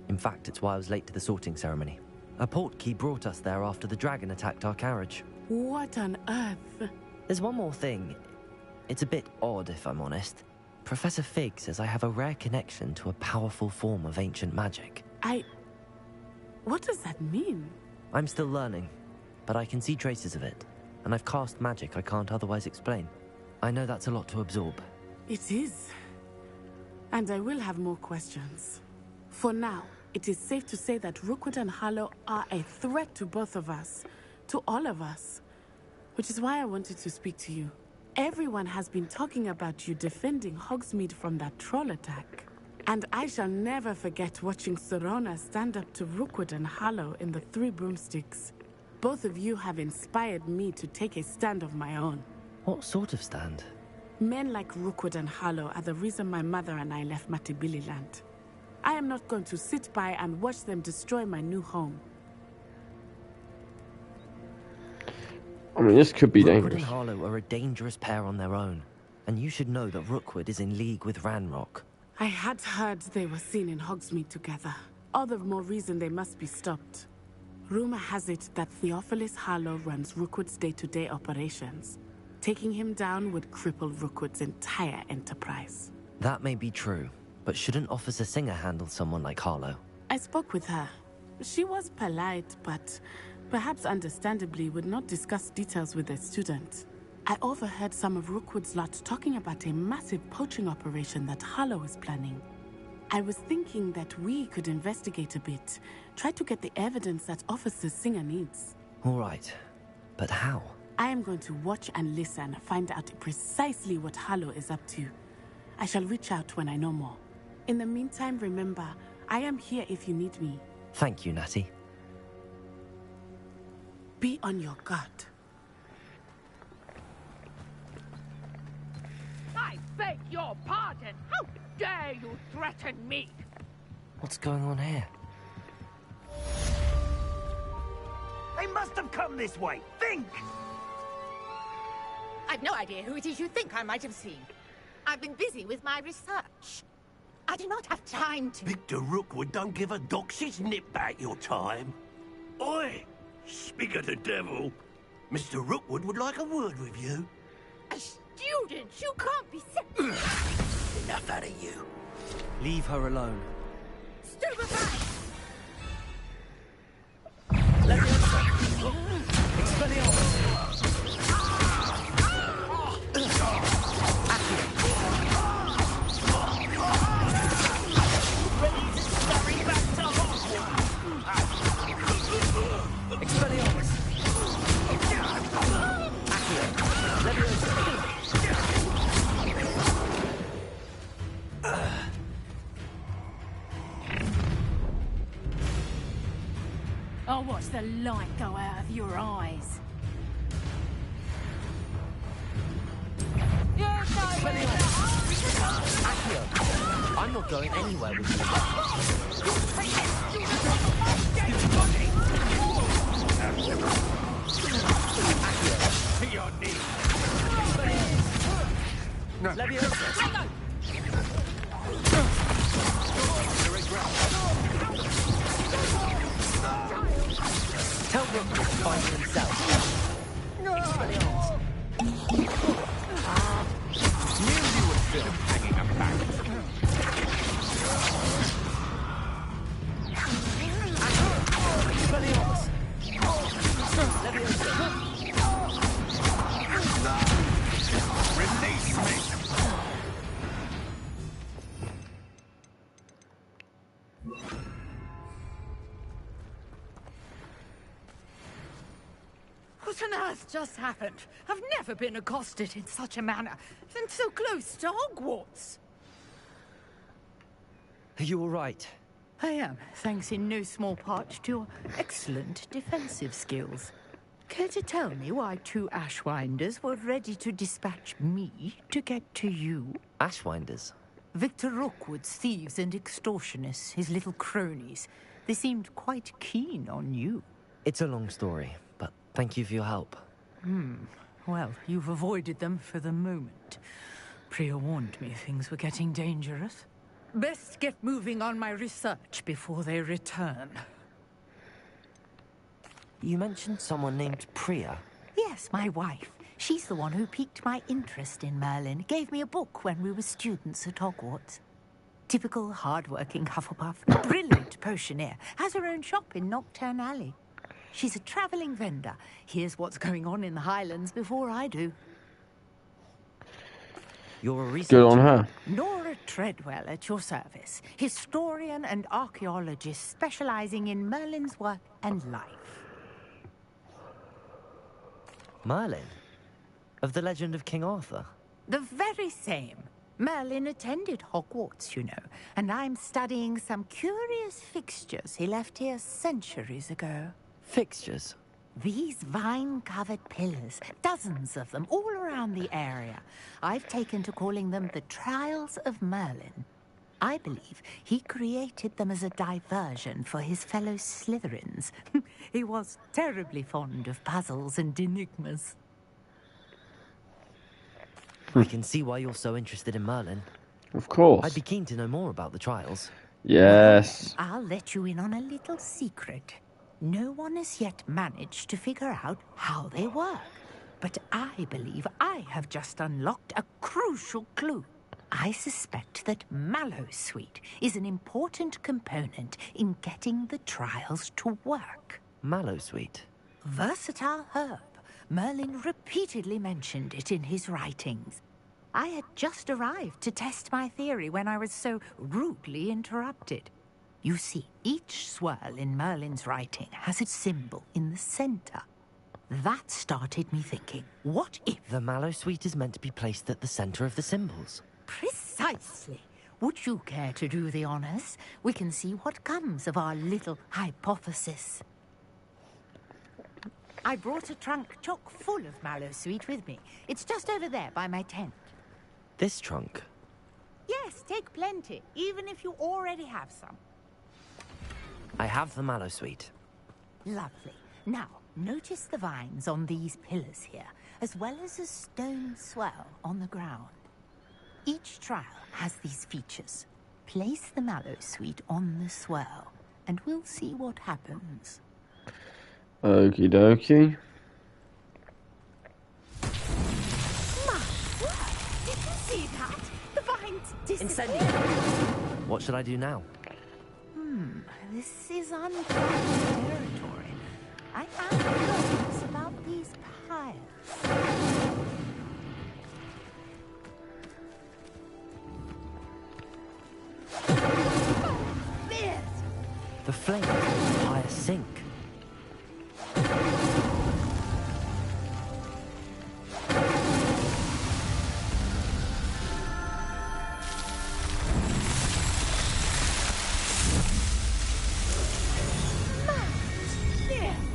Speaker 9: In fact, it's why I was late to the sorting ceremony. A portkey brought us there after the dragon attacked our carriage.
Speaker 2: What on earth?
Speaker 9: There's one more thing. It's a bit odd, if I'm honest. Professor Fig says I have a rare connection to a powerful form of ancient magic.
Speaker 2: What does that mean?
Speaker 9: I'm still learning, but I can see traces of it, and I've cast magic I can't otherwise explain. I know that's a lot to absorb.
Speaker 2: It is. And I will have more questions. For now, it is safe to say that Rookwood and Harlow are a threat to both of us, to all of us. Which is why I wanted to speak to you. Everyone has been talking about you defending Hogsmeade from that troll attack. And I shall never forget watching Serona stand up to Rookwood and Harlow in the Three Broomsticks. Both of you have inspired me to take a stand of my own.
Speaker 9: What sort of stand?
Speaker 2: Men like Rookwood and Harlow are the reason my mother and I left Matibili land. I am not going to sit by and watch them destroy my new home.
Speaker 1: I mean, this could be
Speaker 9: Rookwood
Speaker 1: dangerous.
Speaker 9: and Harlow are a dangerous pair on their own, and you should know that Rookwood is in league with Ranrock.
Speaker 2: I had heard they were seen in Hogsmeade together. All the more reason they must be stopped. Rumor has it that Theophilus Harlow runs Rookwood's day-to-day operations. Taking him down would cripple Rookwood's entire enterprise.
Speaker 9: That may be true, but shouldn't Officer Singer handle someone like Harlow?
Speaker 2: I spoke with her. She was polite, but perhaps understandably would not discuss details with a student. I overheard some of Rookwood's lot talking about a massive poaching operation that Harlow is planning. I was thinking that we could investigate a bit, try to get the evidence that Officer Singer needs.
Speaker 9: All right, but how?
Speaker 2: I am going to watch and listen, find out precisely what Harlow is up to. I shall reach out when I know more. In the meantime, remember, I am here if you need me.
Speaker 9: Thank you, Natty.
Speaker 2: Be on your guard.
Speaker 20: I beg your pardon. How dare you threaten me?
Speaker 9: What's going on here?
Speaker 20: They must have come this way. Think!
Speaker 12: I've no idea who it is you think I might have seen. I've been busy with my research. I do not have time to...
Speaker 20: Victor Rookwood don't give a doxy's nip back your time. Oi! Speak of the devil. Mr. Rookwood would like a word with you.
Speaker 12: A student? You can't be...
Speaker 20: Enough out of you.
Speaker 15: Leave her alone.
Speaker 12: Stupefy!
Speaker 15: Let me answer. Expelliarmus.
Speaker 12: I'll watch the light go out of your eyes.
Speaker 9: I'm not going anywhere with you.
Speaker 20: To your knees.
Speaker 9: Tell Rookwood to find himself.
Speaker 20: Knew you would feel hanging about. Release me!
Speaker 3: What on earth just happened? I've never been accosted in such a manner, and so close to Hogwarts.
Speaker 9: Are you all right?
Speaker 3: I am, thanks in no small part to your excellent defensive skills. Care to tell me why two Ashwinders were ready to dispatch me to get to you?
Speaker 9: Ashwinders?
Speaker 3: Victor Rookwood's thieves and extortionists, his little cronies. They seemed quite keen on you.
Speaker 9: It's a long story, but thank you for your help.
Speaker 3: Well, you've avoided them for the moment. Priya warned me things were getting dangerous. Best get moving on my research before they return.
Speaker 9: You mentioned someone named Priya.
Speaker 3: Yes, my wife.
Speaker 21: She's the one who piqued my interest in Merlin, gave me a book when we were students at Hogwarts. Typical hard-working Hufflepuff, brilliant potioneer, has her own shop in Nocturne Alley. She's a travelling vendor, hears what's going on in the Highlands before I do.
Speaker 9: You're a researcher.
Speaker 1: Good on her.
Speaker 21: Nora Treadwell at your service, historian and archaeologist specialising in Merlin's work and life.
Speaker 9: Merlin? Of the legend of King Arthur?
Speaker 21: The very same. Merlin attended Hogwarts, you know, and I'm studying some curious fixtures he left here centuries ago.
Speaker 9: Fixtures?
Speaker 21: These vine-covered pillars, dozens of them, all around the area. I've taken to calling them the Trials of Merlin. I believe he created them as a diversion for his fellow Slytherins. He was terribly fond of puzzles and enigmas.
Speaker 9: I can see why you're so interested in Merlin.
Speaker 1: Of course.
Speaker 9: I'd be keen to know more about the trials.
Speaker 1: Yes.
Speaker 21: I'll let you in on a little secret. No one has yet managed to figure out how they work. But I believe I have just unlocked a crucial clue. I suspect that Mallowsweet is an important component in getting the trials to work.
Speaker 9: Mallowsweet?
Speaker 21: Versatile herb. Merlin repeatedly mentioned it in his writings. I had just arrived to test my theory when I was so rudely interrupted. You see, each swirl in Merlin's writing has a symbol in the center. That started me thinking, what if...
Speaker 9: The Mallowsweet is meant to be placed at the center of the symbols.
Speaker 21: Precisely. Would you care to do the honors? We can see what comes of our little hypothesis. I brought a trunk chock full of Mallowsweet with me. It's just over there by my tent.
Speaker 9: This trunk?
Speaker 21: Yes, take plenty, even if you already have some.
Speaker 9: I have the Mallowsweet.
Speaker 21: Lovely. Now, notice the vines on these pillars here, as well as a stone swell on the ground. Each trial has these features. Place the Mallowsweet on the swell, and we'll see what happens.
Speaker 1: Okie dokie.
Speaker 21: Did you see that? The vines disappeared.
Speaker 9: What should I do now?
Speaker 21: This is uncharted territory. I found notes about these piles.
Speaker 9: The flame of the fire sink.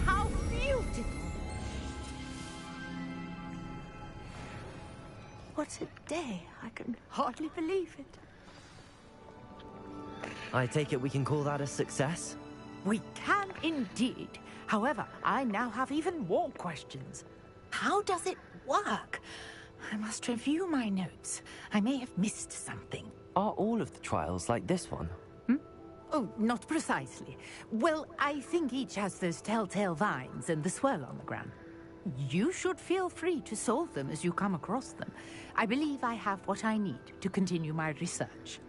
Speaker 21: How beautiful! What a day. I can hardly believe it.
Speaker 9: I take it we can call that a success?
Speaker 21: We can indeed. However, I now have even more questions. How does it work? I must review my notes. I may have missed something.
Speaker 9: Are all of the trials like this one?
Speaker 21: Oh, not precisely. Well, I think each has those telltale vines and the swirl on the ground. You should feel free to solve them as you come across them. I believe I have what I need to continue my research.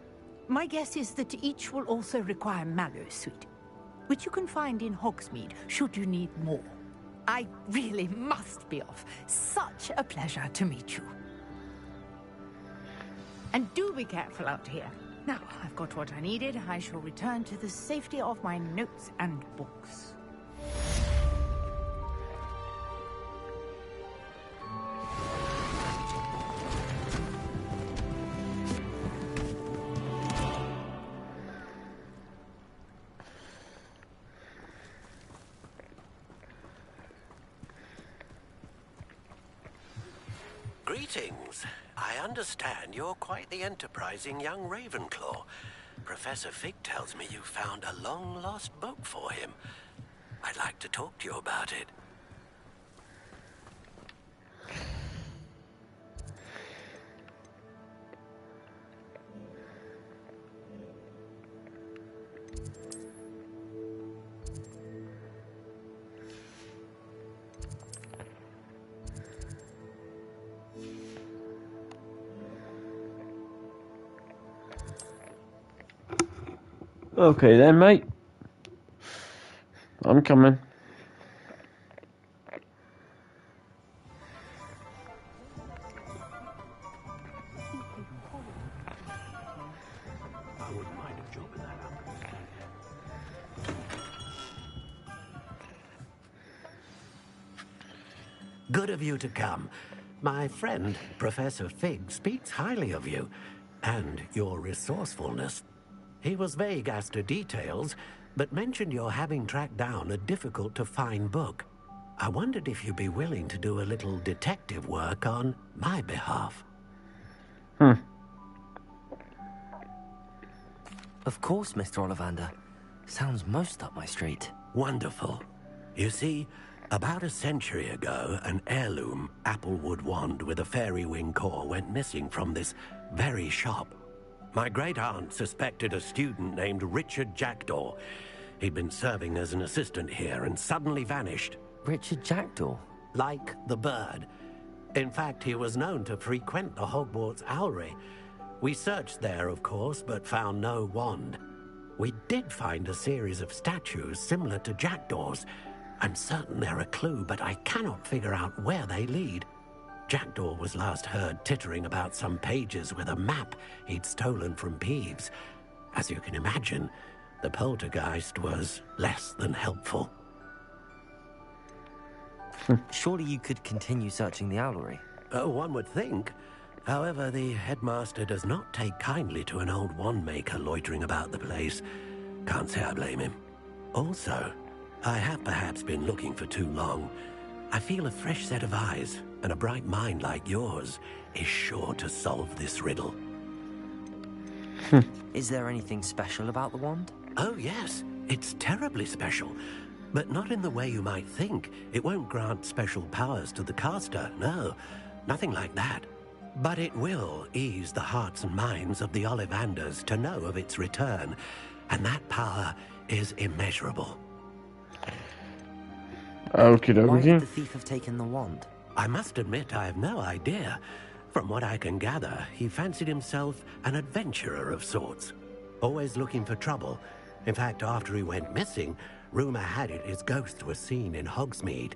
Speaker 21: My guess is that each will also require Mallowsweet, which you can find in Hogsmeade should you need more. I really must be off. Such a pleasure to meet you. And do be careful out here. Now, I've got what I needed. I shall return to the safety of my notes and books.
Speaker 20: Greetings. I understand you're quite the enterprising young Ravenclaw. Professor Fig tells me you found a long-lost book for him. I'd like to talk to you about it.
Speaker 1: Okay then, mate. I'm coming.
Speaker 20: I wouldn't mind a job in that up. Good of you to come. My friend, Professor Fig, speaks highly of you and your resourcefulness. He was vague as to details, but mentioned your having tracked down a difficult-to-find book. I wondered if you'd be willing to do a little detective work on my behalf.
Speaker 9: Of course, Mr. Ollivander. Sounds most up my street.
Speaker 20: Wonderful. You see, about a century ago, an heirloom applewood wand with a fairy wing core went missing from this very shop. My great-aunt suspected a student named Richard Jackdaw. He'd been serving as an assistant here and suddenly vanished.
Speaker 9: Richard Jackdaw?
Speaker 20: Like the bird. In fact, he was known to frequent the Hogwarts Owlery. We searched there, of course, but found no wand. We did find a series of statues similar to Jackdaw's. I'm certain they're a clue, but I cannot figure out where they lead. Jackdaw was last heard tittering about some pages with a map he'd stolen from Peeves. As you can imagine, the poltergeist was less than helpful.
Speaker 9: Surely you could continue searching the owlery.
Speaker 20: Oh, one would think. However, the headmaster does not take kindly to an old wand-maker loitering about the place. Can't say I blame him. Also, I have perhaps been looking for too long. I feel a fresh set of eyes, and a bright mind like yours is sure to solve this riddle.
Speaker 9: Is there anything special about the wand?
Speaker 20: Oh, yes. It's terribly special. But not in the way you might think. It won't grant special powers to the caster, no. Nothing like that. But it will ease the hearts and minds of the Ollivanders to know of its return. And that power is immeasurable.
Speaker 1: Okie dokie.
Speaker 9: Why would the thief have taken the wand?
Speaker 20: I must admit I have no idea. From what I can gather, he fancied himself an adventurer of sorts. Always looking for trouble. In fact, after he went missing, rumor had it his ghost was seen in Hogsmeade.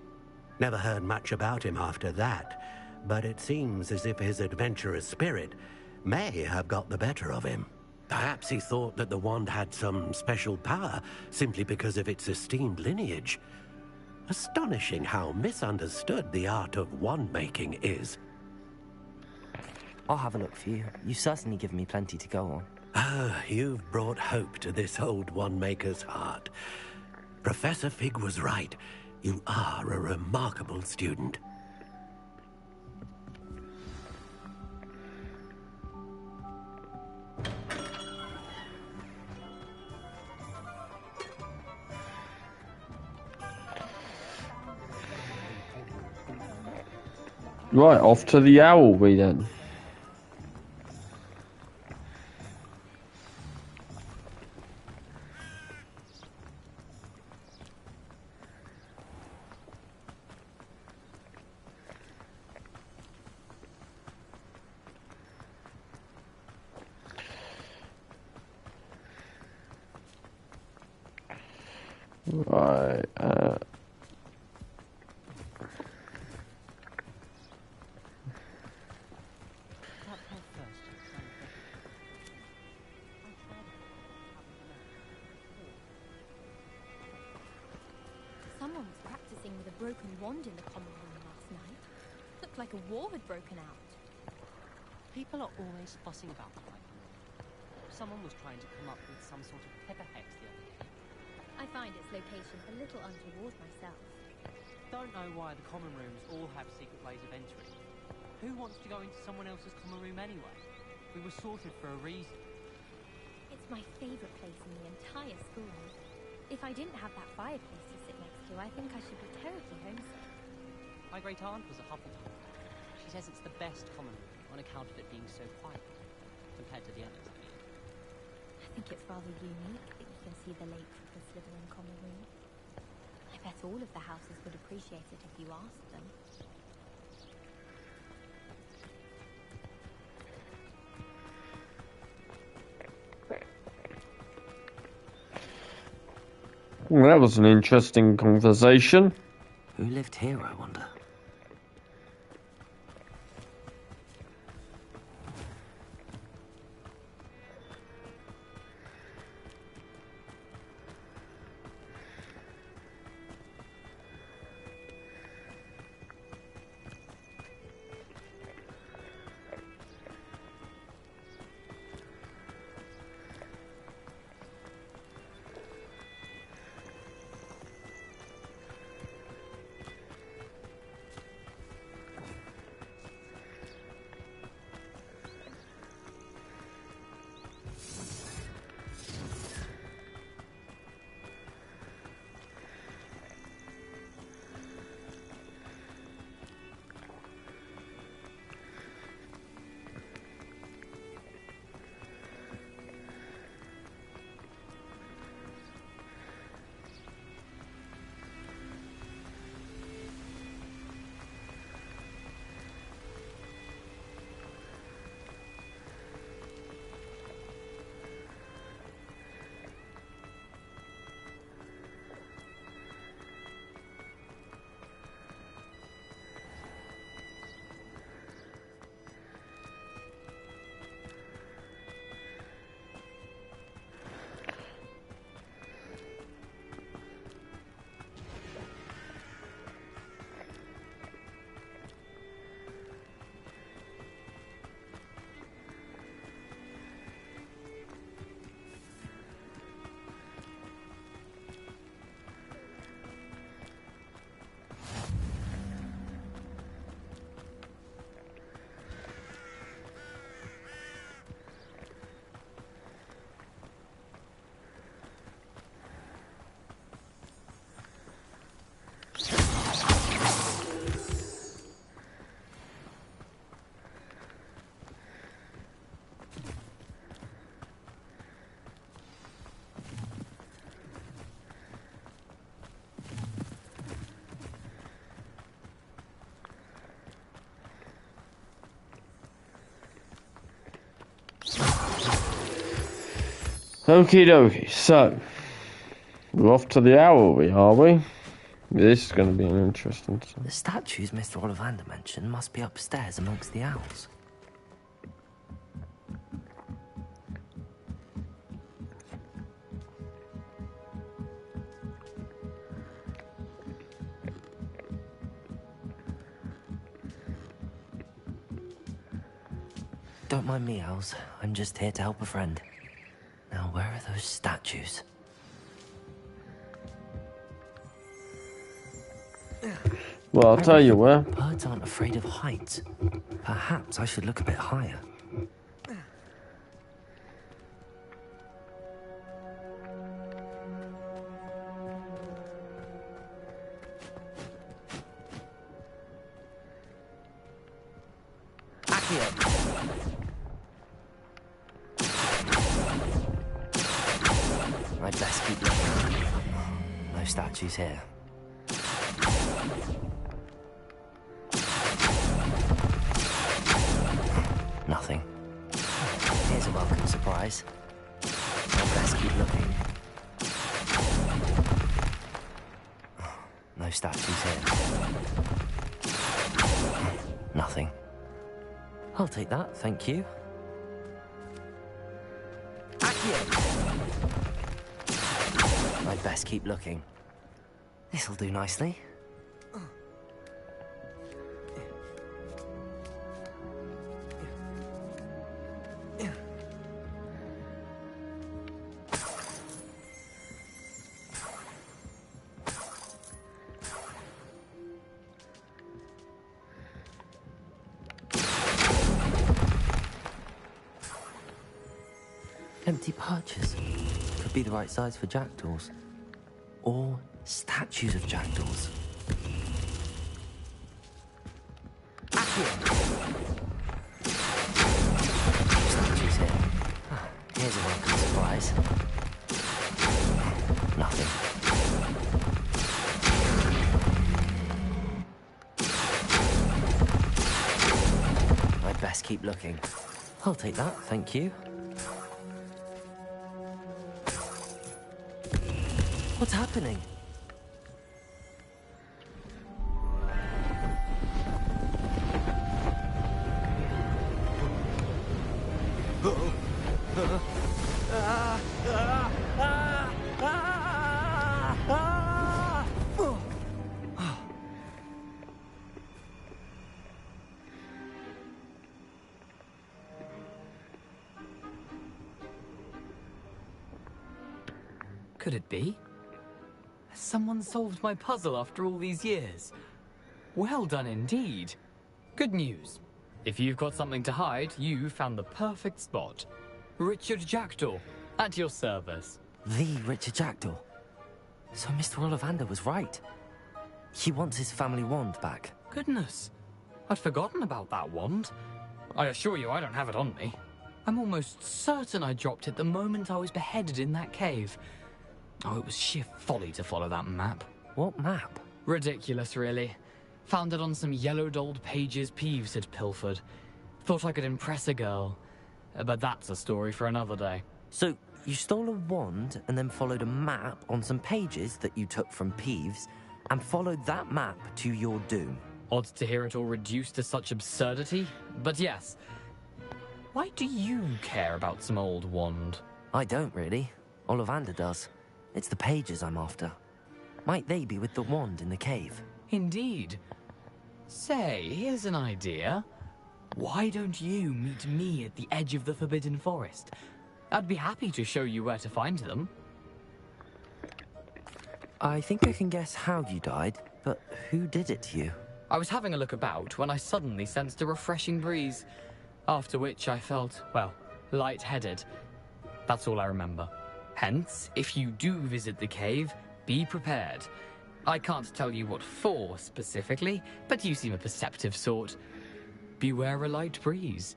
Speaker 20: Never heard much about him after that, but it seems as if his adventurous spirit may have got the better of him. Perhaps he thought that the wand had some special power simply because of its esteemed lineage. Astonishing how misunderstood the art of wand-making is.
Speaker 9: I'll have a look for you. You've certainly given me plenty to go on.
Speaker 20: Ah, you've brought hope to this old wand-maker's heart. Professor Fig was right. You are a remarkable student.
Speaker 1: Right, off to the Owlery then. Right,
Speaker 13: Someone was practicing with a broken wand in the common room last night. Looked like a war had broken out.
Speaker 8: People are always fussing about the right. Someone was trying to come up with some sort of pepper hex the other day.
Speaker 13: I find its location a little untoward myself.
Speaker 8: Don't know why the common rooms all have secret ways of entering. Who wants to go into someone else's common room anyway? We were sorted for a reason.
Speaker 13: It's my favorite place in the entire school. If I didn't have that fireplace to sit next to, I think I should be terribly homesick.
Speaker 8: My great aunt was a Hufflepuff. She says it's the best common room on account of it being so quiet, compared to the others.
Speaker 13: I think it's rather unique that you can see the lake from the Slytherin common room. I bet all of the houses would appreciate it if you asked them.
Speaker 1: Well, that was an interesting conversation.
Speaker 9: Who lived here, I wonder?
Speaker 1: Okie dokie, so we're off to the owlery, are we? This is going to be an interesting thing.
Speaker 9: The statues Mr. Ollivander mentioned must be upstairs amongst the owls. Don't mind me, owls. I'm just here to help a friend. Now, where are those statues?
Speaker 1: Well, I'll tell you where.
Speaker 9: Birds aren't afraid of heights. Perhaps I should look a bit higher. I'd best keep looking. No statues here. Nothing. Here's a welcome surprise. I'd best keep looking. No statues here. Nothing. I'll take that, thank you. I'd best keep looking. This'll do nicely. Empty perches. Could be the right size for jackdaws. Or statues of jackdaws. Statues here. Here's a welcome surprise. Nothing. I'd best keep looking. I'll take that, thank you. What's happening?
Speaker 16: Could it be? Has someone solved my puzzle after all these years? Well done indeed. Good news. If you've got something to hide, you found the perfect spot. Richard Jackdaw, at your service.
Speaker 9: The Richard Jackdaw. So Mr. Ollivander was right. He wants his family wand back.
Speaker 16: Goodness, I'd forgotten about that wand. I assure you I don't have it on me. I'm almost certain I dropped it the moment I was beheaded in that cave. Oh, it was sheer folly to follow that map.
Speaker 9: What map?
Speaker 16: Ridiculous, really. Found it on some yellowed old pages Peeves had pilfered. Thought I could impress a girl. But that's a story for another day.
Speaker 9: So, you stole a wand and then followed a map on some pages that you took from Peeves and followed that map to your doom.
Speaker 16: Odd to hear it all reduced to such absurdity, but yes. Why do you care about some old wand?
Speaker 9: I don't really. Ollivander does. It's the pages I'm after. Might they be with the wand in the cave?
Speaker 16: Indeed. Say, here's an idea. Why don't you meet me at the edge of the Forbidden Forest? I'd be happy to show you where to find them.
Speaker 9: I think I can guess how you died, but who did it to you?
Speaker 16: I was having a look about when I suddenly sensed a refreshing breeze, after which I felt, well, lightheaded. That's all I remember. Hence, if you do visit the cave, be prepared. I can't tell you what for specifically, but you seem a perceptive sort. Beware a light breeze.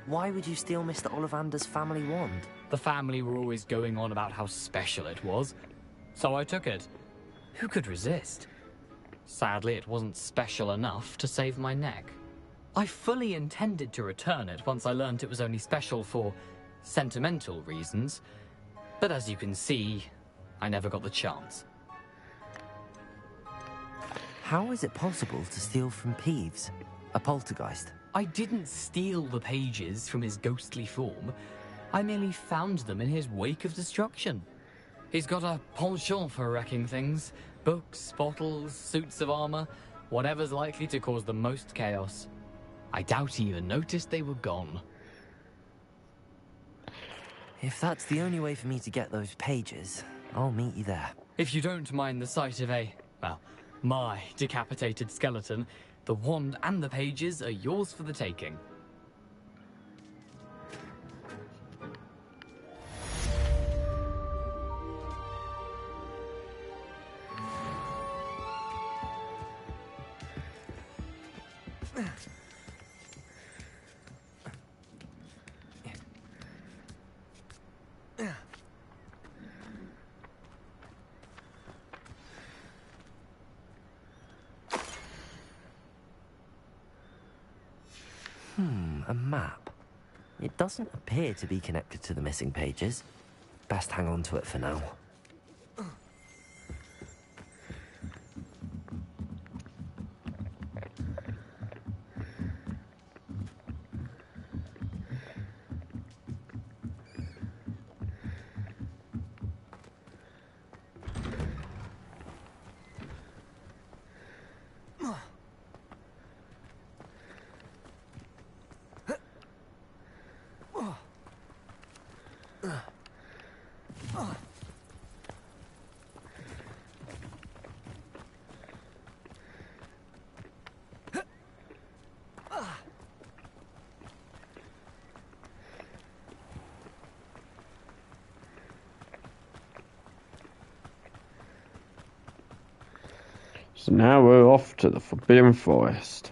Speaker 9: Why would you steal Mr. Ollivander's family wand?
Speaker 16: The family were always going on about how special it was, so I took it. Who could resist? Sadly, it wasn't special enough to save my neck. I fully intended to return it once I learned it was only special for sentimental reasons, but as you can see, I never got the chance.
Speaker 9: How is it possible to steal from Peeves, a poltergeist?
Speaker 16: I didn't steal the pages from his ghostly form. I merely found them in his wake of destruction. He's got a penchant for wrecking things. Books, bottles, suits of armor, whatever's likely to cause the most chaos. I doubt he even noticed they were gone.
Speaker 9: If that's the only way for me to get those pages, I'll meet you there.
Speaker 16: If you don't mind the sight of my decapitated skeleton, the wand and the pages are yours for the taking.
Speaker 9: A map. It doesn't appear to be connected to the missing pages. Best hang on to it for now.
Speaker 1: So now we're off to the Forbidden Forest.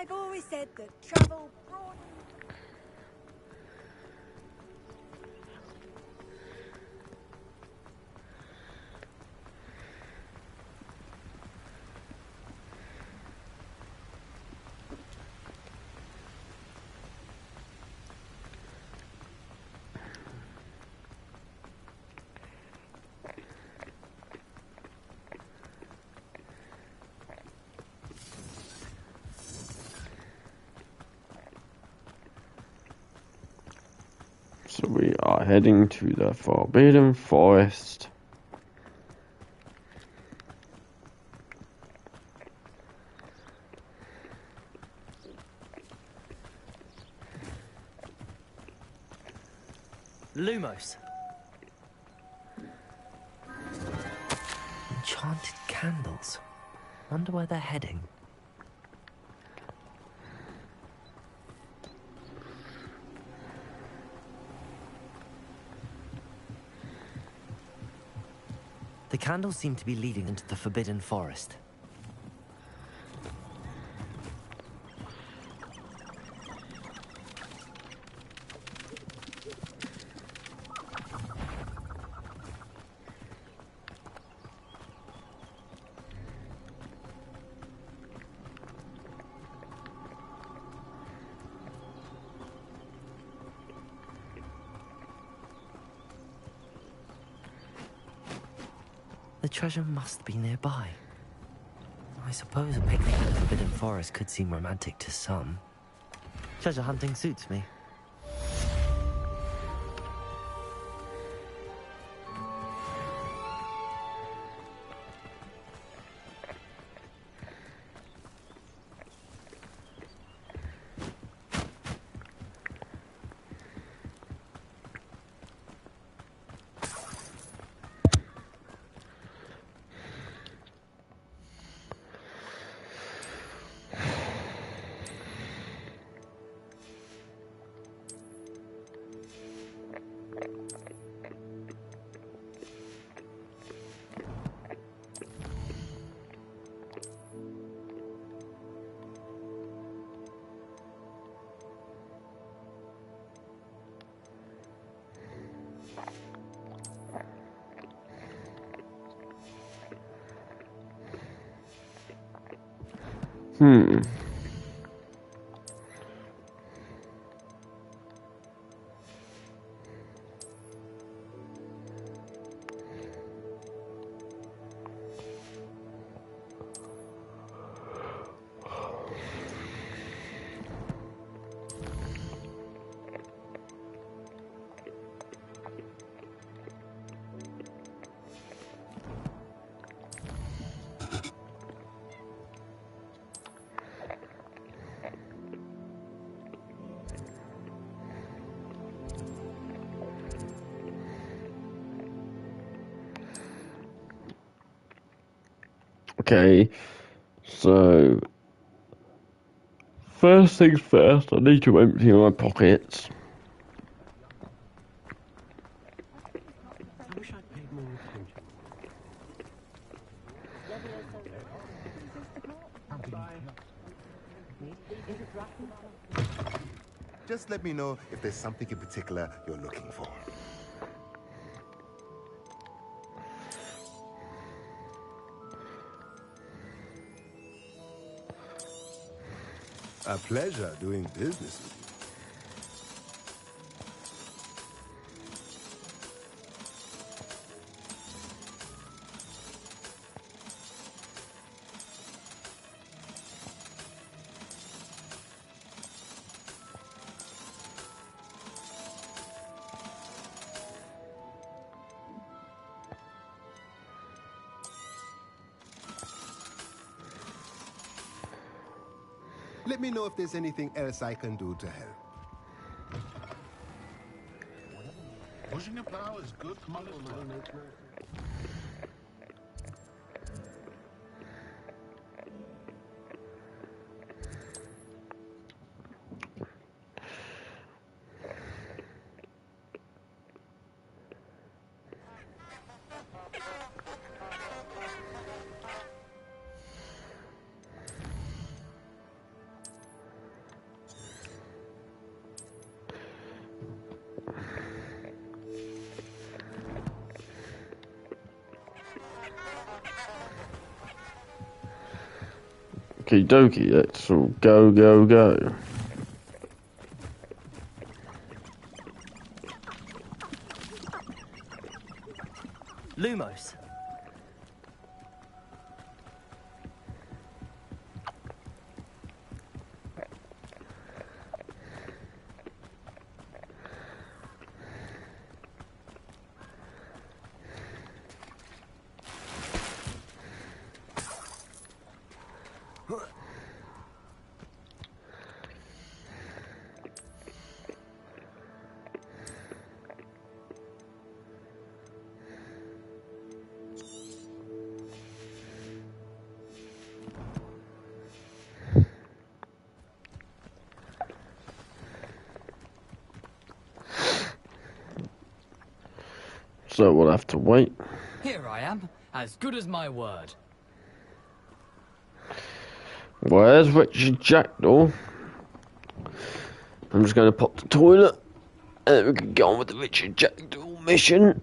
Speaker 7: I've always said that travel broadens.
Speaker 1: So we are heading to the Forbidden Forest.
Speaker 9: Lumos. Enchanted candles. Wonder where they're heading. The candles seem to be leading into the Forbidden Forest. The treasure must be nearby. I suppose a picnic in the Forbidden Forest could seem romantic to some. Treasure hunting suits me.
Speaker 1: Okay, so first things first, I need to empty my pockets.
Speaker 20: I wish I'd paid more attention.
Speaker 22: Just let me know if there's something in particular you're looking for. A pleasure doing business with you. Let me know if there's anything else I can do to help.
Speaker 23: Pushing a plow is good honest work.
Speaker 1: Okie dokie, let's all go, go, go.
Speaker 10: Lumos.
Speaker 1: So we'll have to wait.
Speaker 14: Here I am, as good as my word.
Speaker 1: Where's Richard Jackdaw? I'm just going to pop the toilet, and then we can get on with the Richard Jackdaw mission.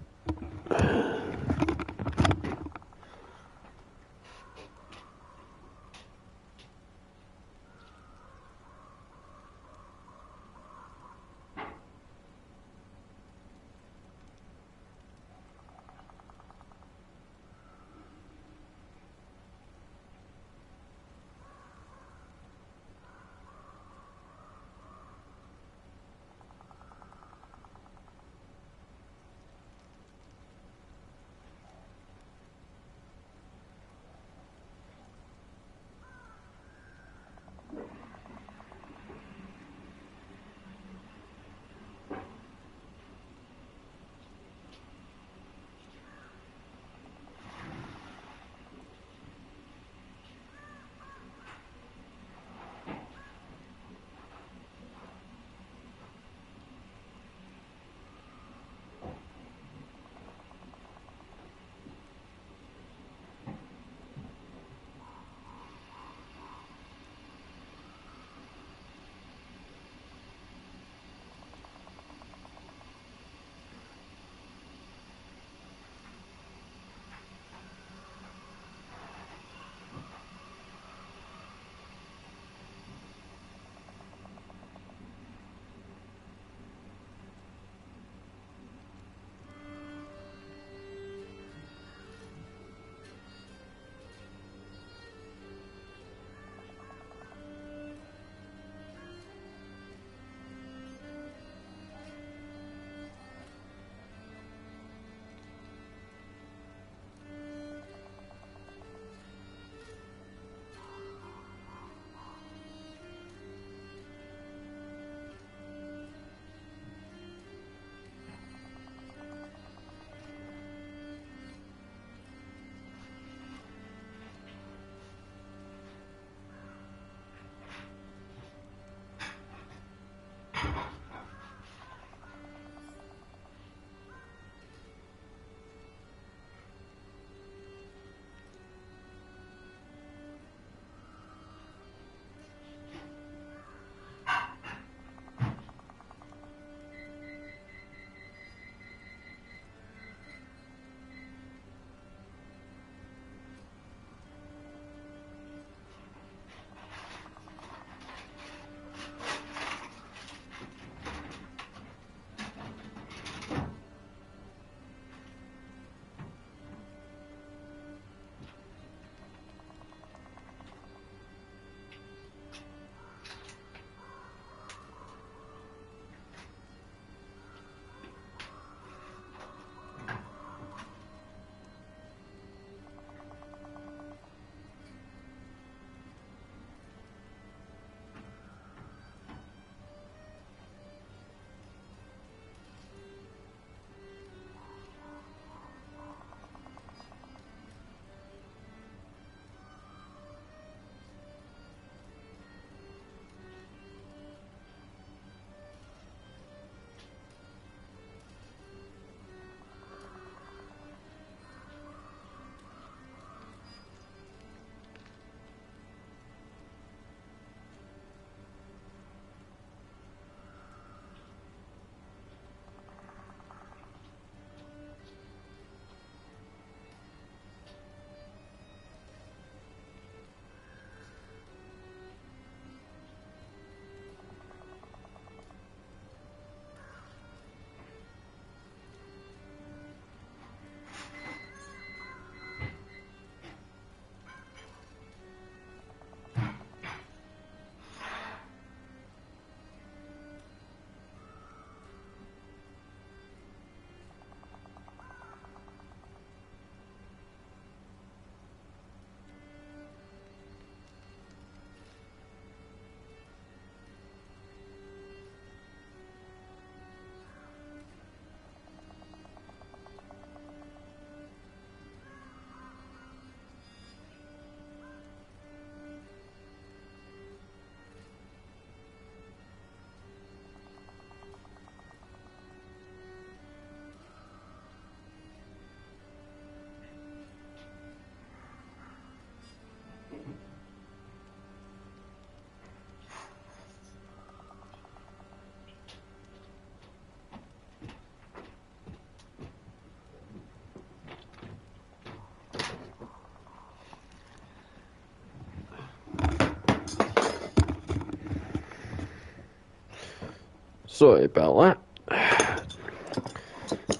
Speaker 1: sorry about that.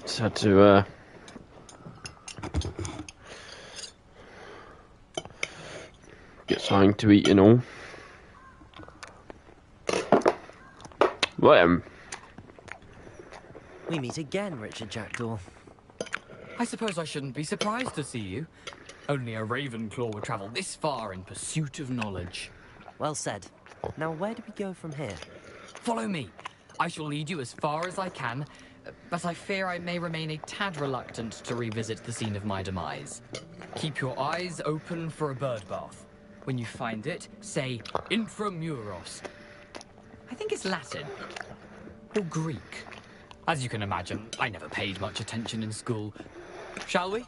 Speaker 1: Just had to get something to eat and all. Well,
Speaker 9: We meet again, Richard Jackdaw.
Speaker 14: I suppose I shouldn't be surprised to see you. Only a Ravenclaw would travel this far in pursuit of knowledge.
Speaker 9: Well said. Now, where do we go from here?
Speaker 14: Follow me. I shall lead you as far as I can, but I fear I may remain a tad reluctant to revisit the scene of my demise. Keep your eyes open for a bird bath. When you find it, say intramuros. I think it's Latin. Or Greek. As you can imagine, I never paid much attention in school. Shall we?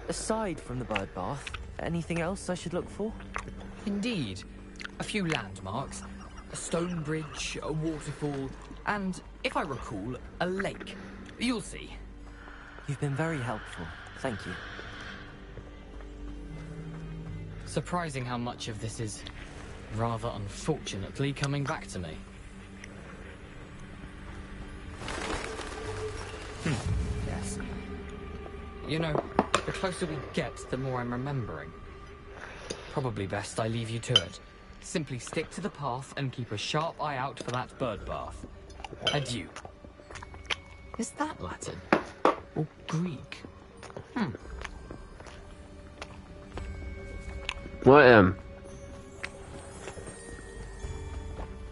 Speaker 9: Aside from the bird bath, anything else I should look for?
Speaker 14: Indeed. A few landmarks, a stone bridge, a waterfall, and, if I recall, a lake. You'll see.
Speaker 9: You've been very helpful. Thank you.
Speaker 14: Surprising how much of this is, rather unfortunately, coming back to me. Yes. You know, the closer we get, the more I'm remembering. Probably best I leave you to it. Simply stick to the path and keep a sharp eye out for that bird bath. Adieu. Is that Latin? Or Greek?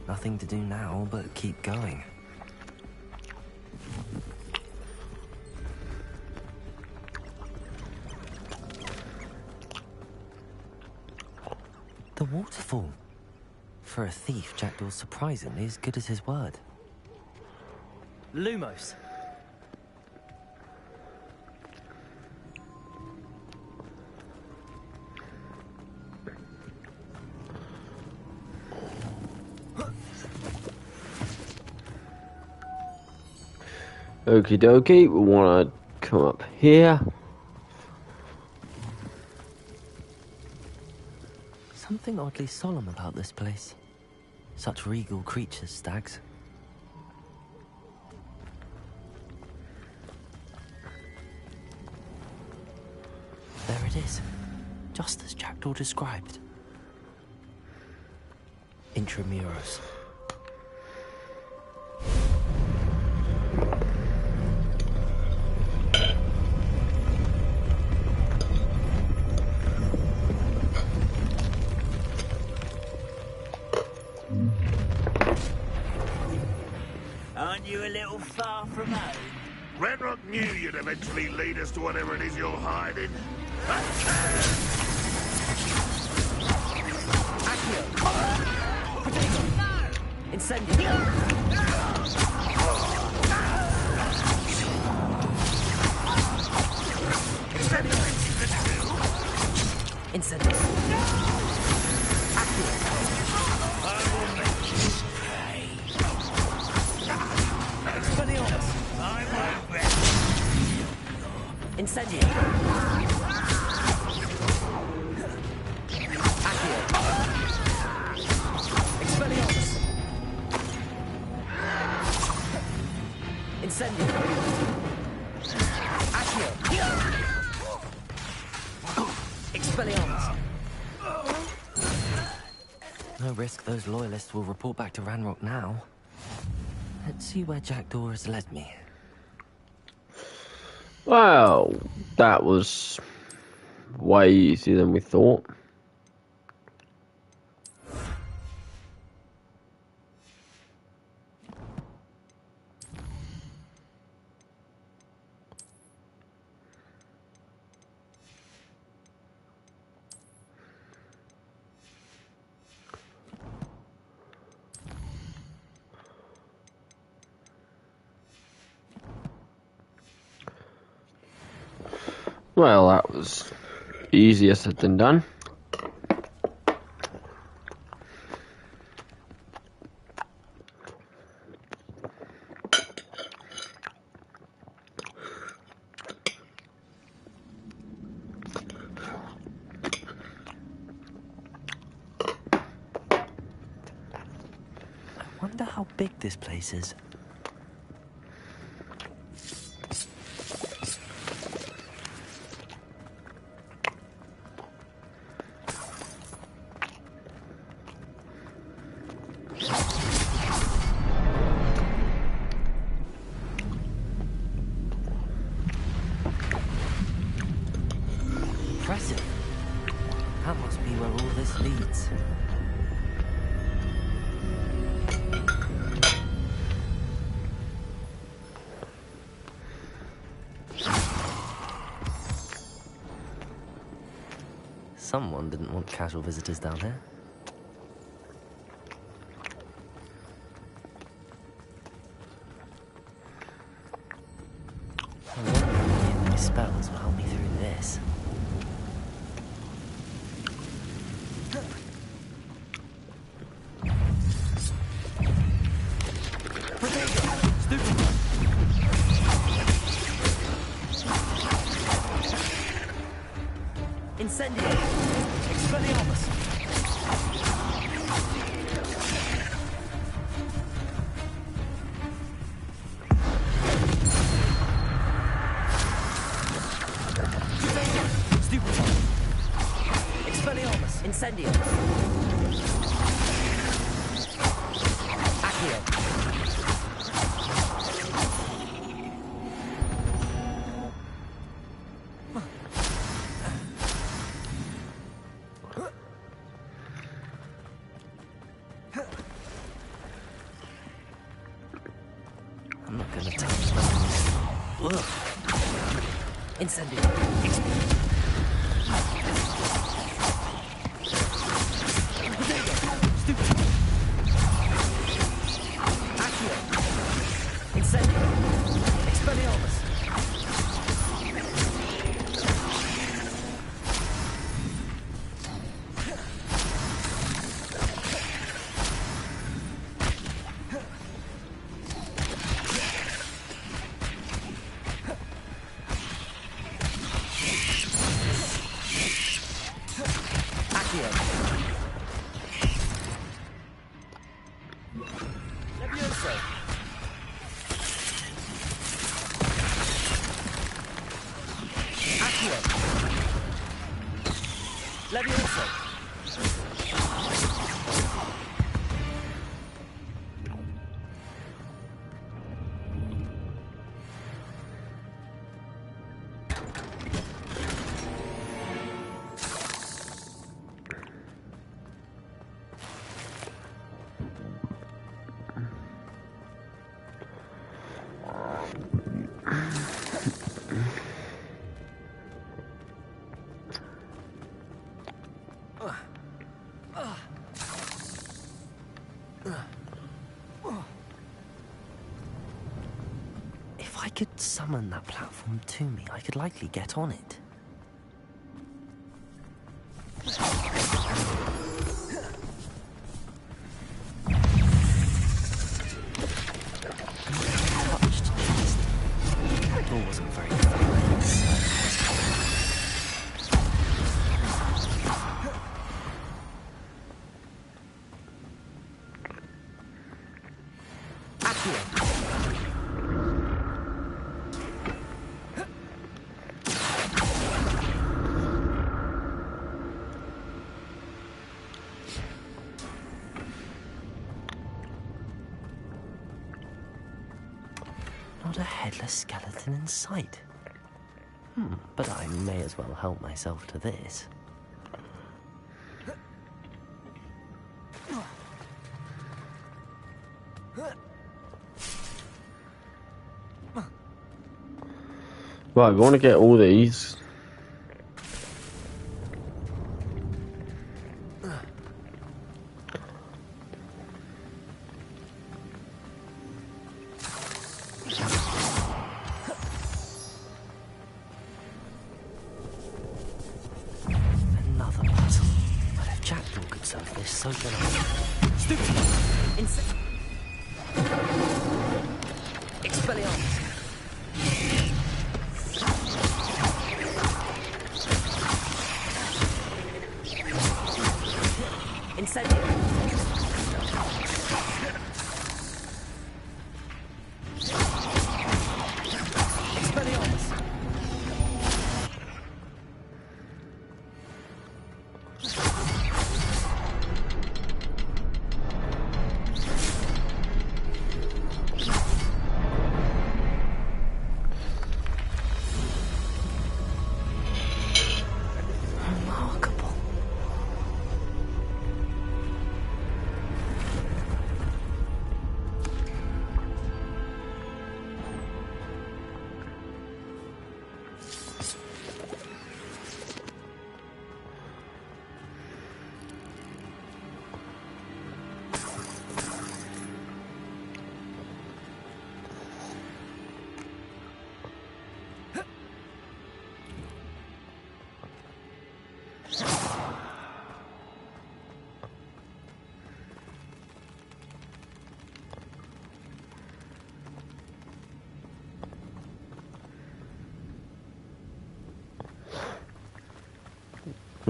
Speaker 9: Nothing to do now but keep going. The waterfall. For a thief, Jackdaw's surprisingly as good as his word.
Speaker 10: Lumos.
Speaker 1: Okie dokie, we want to come up here.
Speaker 9: Something oddly solemn about this place. Such regal creatures, stags. There it is, just as Jackdaw described. Intramuros.
Speaker 19: Aren't you a little far from home?
Speaker 23: Ranrock knew you'd eventually lead us to whatever it is you're hiding.
Speaker 9: No risk those loyalists will report back to Ranrock now. Let's see where Jackdaw has led me.
Speaker 1: Well, that was way easier than we thought. Well, that was easier said than done.
Speaker 9: Wonder how big this place is. Impressive. That must be where all this leads. Someone didn't want casual visitors down here. I wonder if my spells will help me through this.
Speaker 10: Incendio! Expelliarmus! Stupefy! Expelliarmus! Incendio! Accio!
Speaker 9: I'm not gonna tell you.
Speaker 10: Incendio! Accio! Incendio! Expelliarmus! Accio! Levioso! Accio! Levioso!
Speaker 9: If I could summon that platform to me, I could likely get on it. Touched chest. That door wasn't very fine.
Speaker 10: Accio!
Speaker 9: Not a headless skeleton in sight. But I may as well help myself to this.
Speaker 1: Right, we want to get all these.
Speaker 9: Another puzzle. But if Jackdaw could solve this, so can I.
Speaker 10: Stupid! Expelliarmus! Incendio!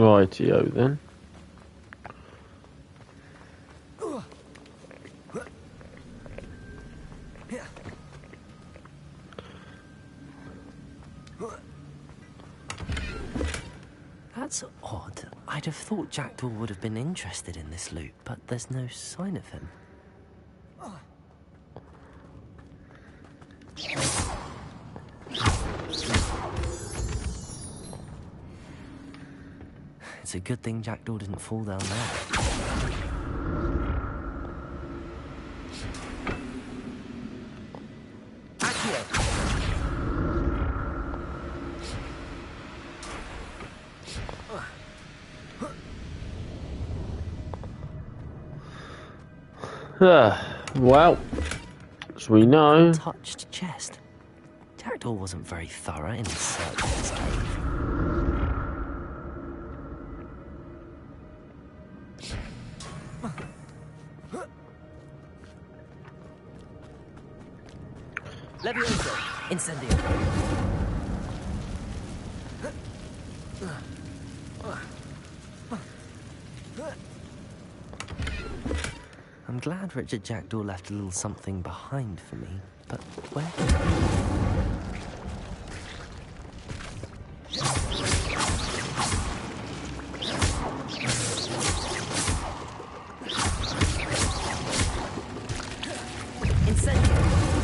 Speaker 1: Rightio then.
Speaker 9: That's odd. I'd have thought Jackdaw would have been interested in this loot, but there's no sign of him. It's a good thing Jackdaw didn't fall down there.
Speaker 1: Well, as we know...
Speaker 9: Touched chest. Jackdaw wasn't very thorough in his search for this cave.
Speaker 10: Levioso.
Speaker 9: Incendio. I'm glad Richard Jackdaw left a little something behind for me, but where?
Speaker 10: Incendio.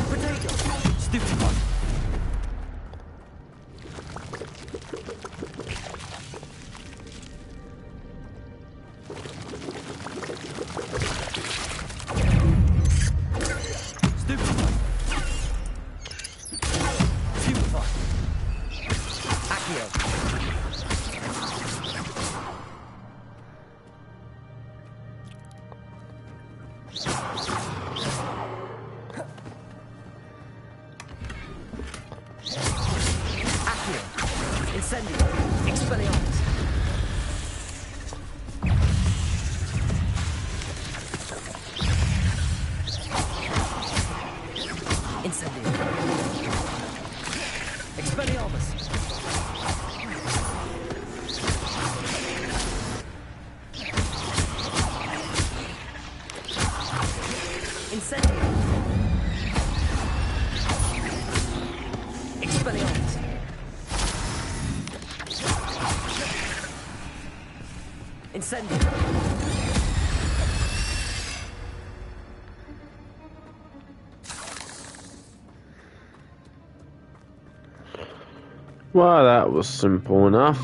Speaker 10: Potato. Stupid one.
Speaker 1: Well, that was simple enough.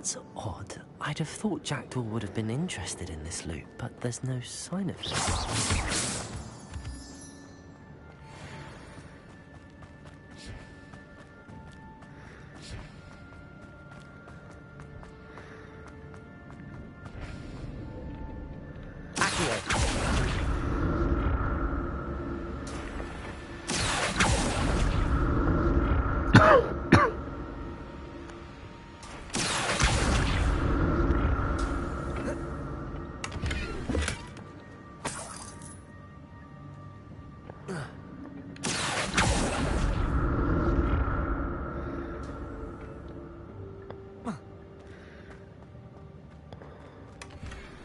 Speaker 9: That's odd. I'd have thought Jackdaw would have been interested in this loot, but there's no sign of him.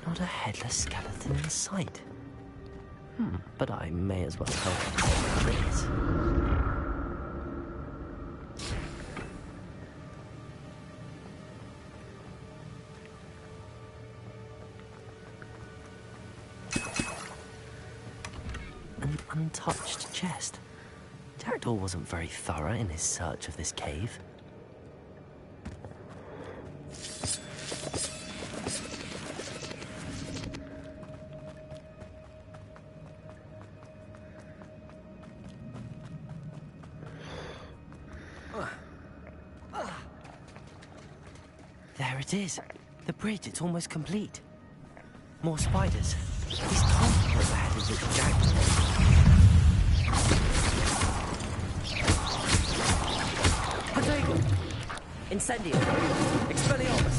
Speaker 9: Not a headless skeleton in sight. But I may as well tell this. An untouched chest. Jackdaw wasn't very thorough in his search of this cave. There it is. The bridge, it's almost complete. More spiders. These can't be the head of the Jackdaw. Potato! Incendio! Expelliarmus!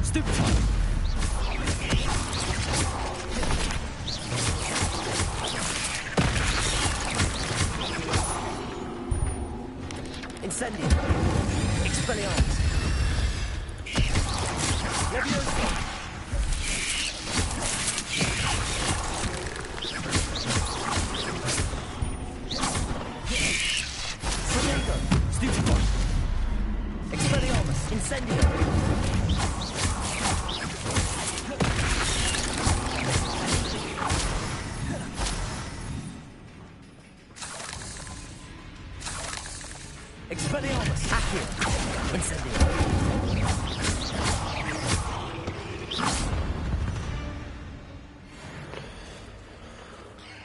Speaker 9: Stupefy! Incendio! Expelliarmus! Levioso!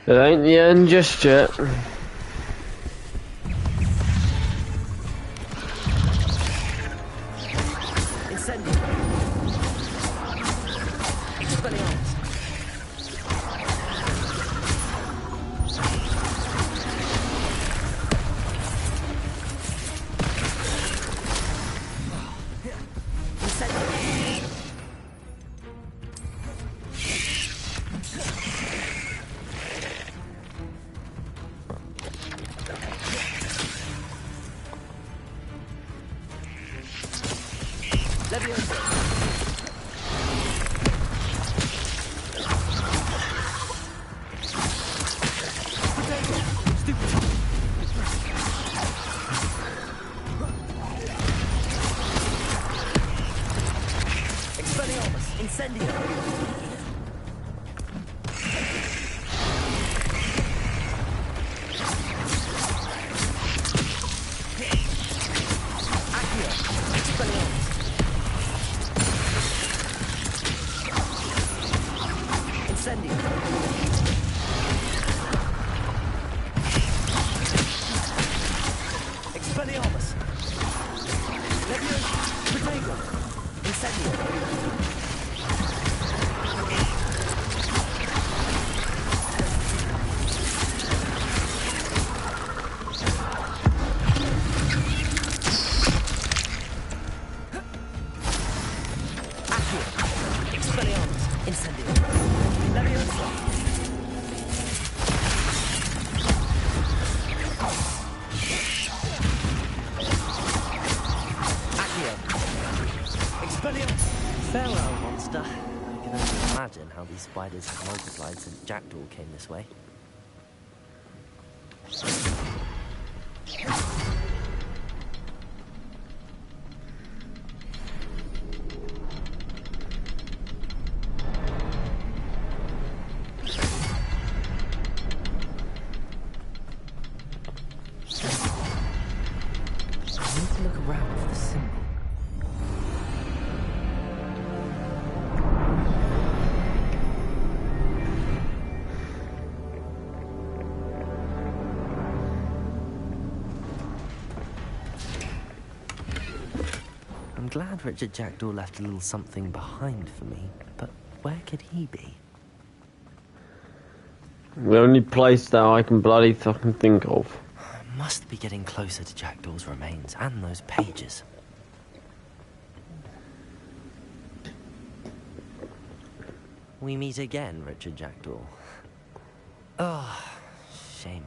Speaker 1: It ain't the end just yet. These spiders have multiplied since Jackdaw came this way. I need to look around for the symbol. I'm glad Richard Jackdaw left a little something behind for me, but where could he be? The only place that I can bloody fucking think of.
Speaker 9: I must be getting closer to Jackdaw's remains and those pages. We meet again, Richard Jackdaw. Oh, shame.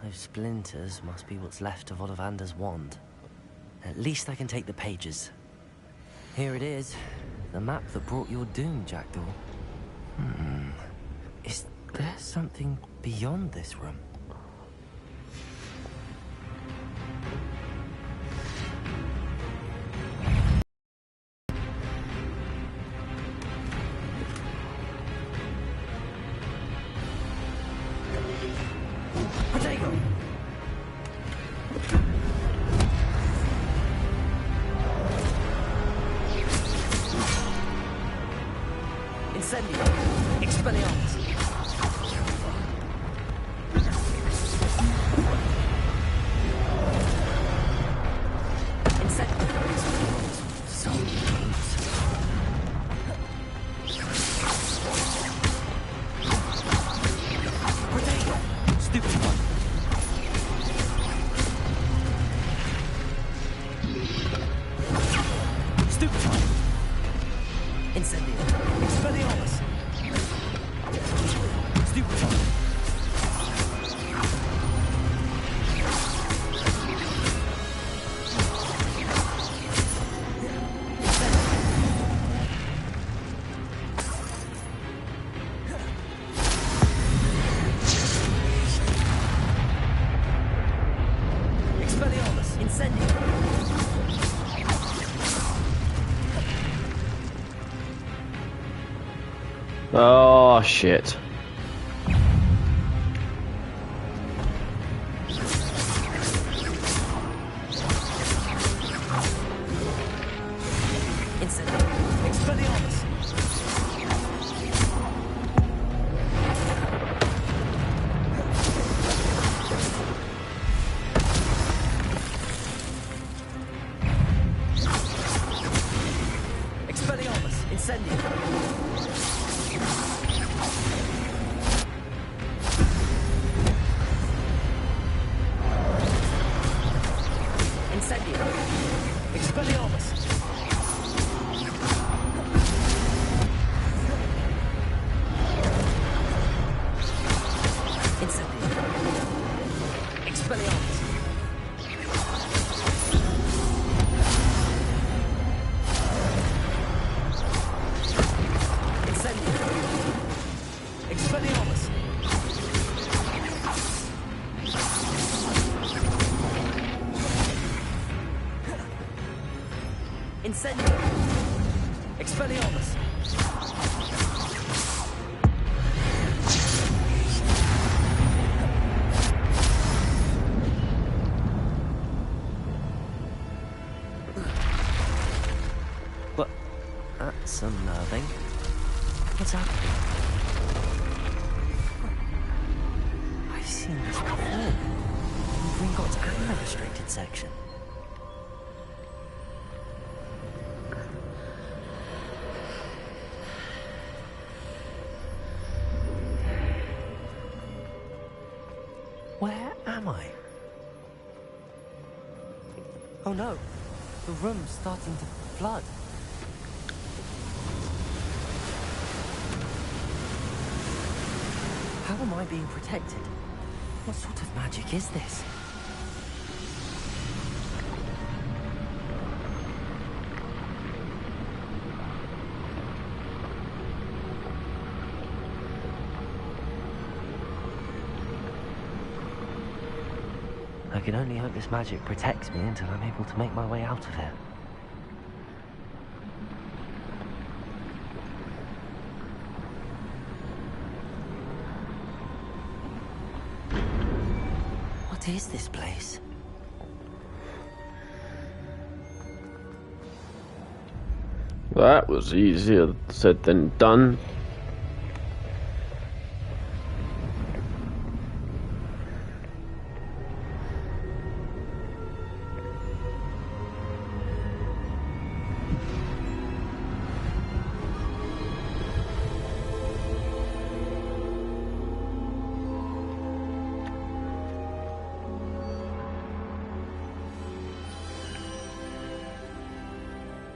Speaker 9: Those splinters must be what's left of Ollivander's wand. At least I can take the pages. Here it is. The map that brought your doom, Jackdaw. Is there something beyond this room?
Speaker 10: Potato! Incendio! Expelliarmus!
Speaker 1: Oh shit.
Speaker 9: But that's unnerving. What's happening? I've seen this before. In Gringotts and the restricted section. Where am I? Oh no, the room's starting to flood. How am I being protected? What sort of magic is this? I can only hope this magic protects me until I'm able to make my way out of here. What is this place?
Speaker 1: That was easier said than done.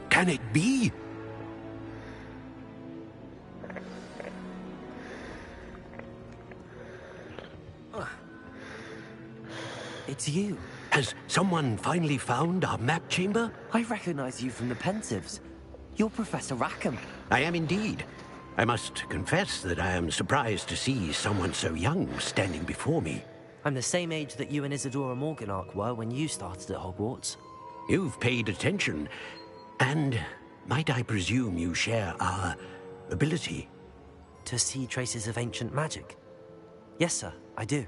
Speaker 20: Can it be?
Speaker 9: It's you.
Speaker 20: Has someone finally found our map chamber?
Speaker 9: I recognize you from the Pensives. You're Professor Rackham.
Speaker 20: I am indeed. I must confess that I am surprised to see someone so young standing before me.
Speaker 9: I'm the same age that you and Isadora Morganach were when you started at Hogwarts.
Speaker 20: You've paid attention, and might I presume you share our ability?
Speaker 9: To see traces of ancient magic? Yes, sir, I do.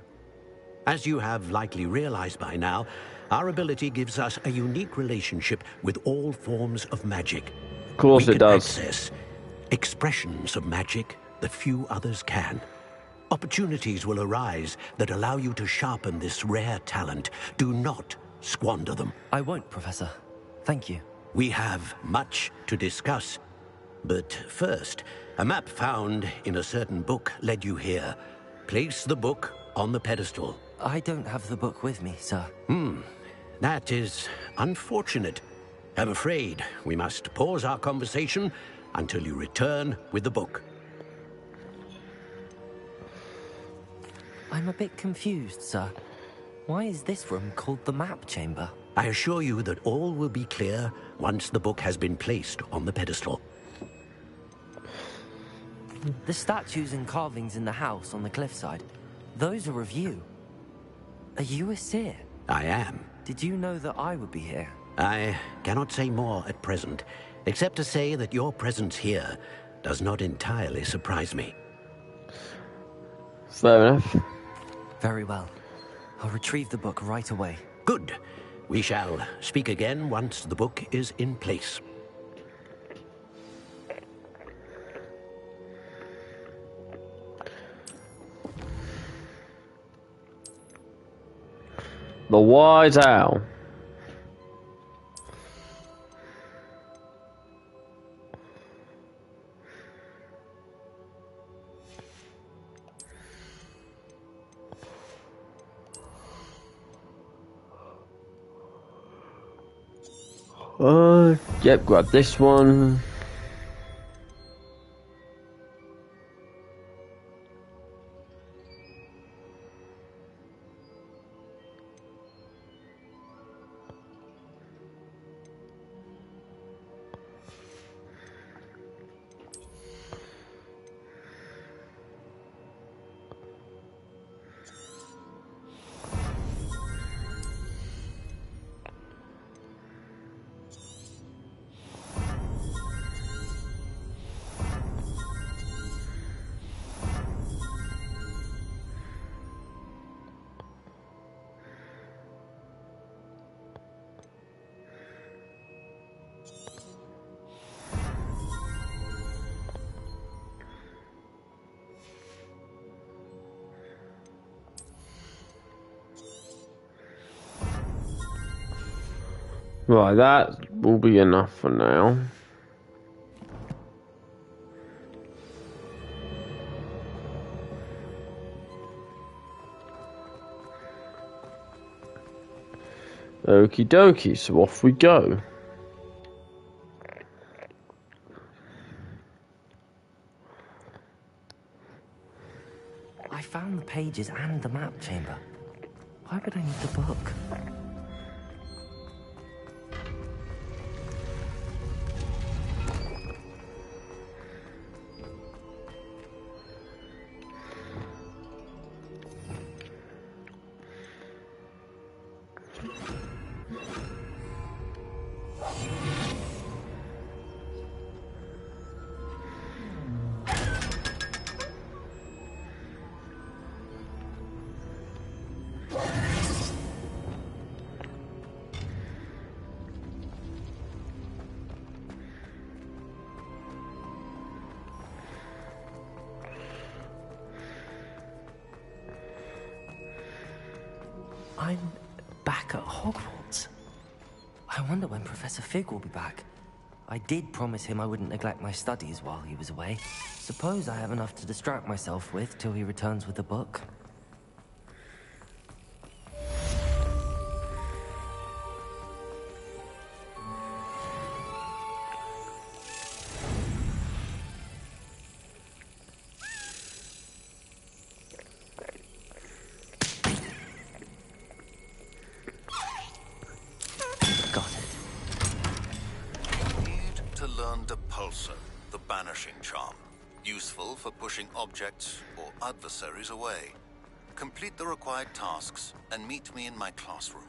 Speaker 20: As you have likely realized by now, our ability gives us a unique relationship with all forms of magic.
Speaker 1: Of course it does.
Speaker 20: Access expressions of magic that few others can. Opportunities will arise that allow you to sharpen this rare talent. Do not squander them.
Speaker 9: I won't, Professor. Thank you.
Speaker 20: We have much to discuss. But first, a map found in a certain book led you here. Place the book on the pedestal.
Speaker 9: I don't have the book with me, sir.
Speaker 20: That is unfortunate. I'm afraid we must pause our conversation until you return with the book.
Speaker 9: I'm a bit confused, sir. Why is this room called the map chamber?
Speaker 20: I assure you that all will be clear once the book has been placed on the pedestal.
Speaker 9: The statues and carvings in the house on the cliffside, those are of you. Are you a seer?
Speaker 20: I am.
Speaker 9: Did you know that I would be here?
Speaker 20: I cannot say more at present, except to say that your presence here does not entirely surprise me.
Speaker 1: Fair enough.
Speaker 9: Very well. I'll retrieve the book right away.
Speaker 20: Good. We shall speak again once the book is in place.
Speaker 1: The Wise Owl. Yep, grab this one. Right, that will be enough for now. Okie dokie, so off we go.
Speaker 9: I found the pages and the map chamber. Why would I need the book? I'm back at Hogwarts. I wonder when Professor Fig will be back. I did promise him I wouldn't neglect my studies while he was away. Suppose I have enough to distract myself with till he returns with the book.
Speaker 5: and a pulsar, the banishing charm. Useful for pushing objects or adversaries away. Complete the required tasks and meet me in my classroom.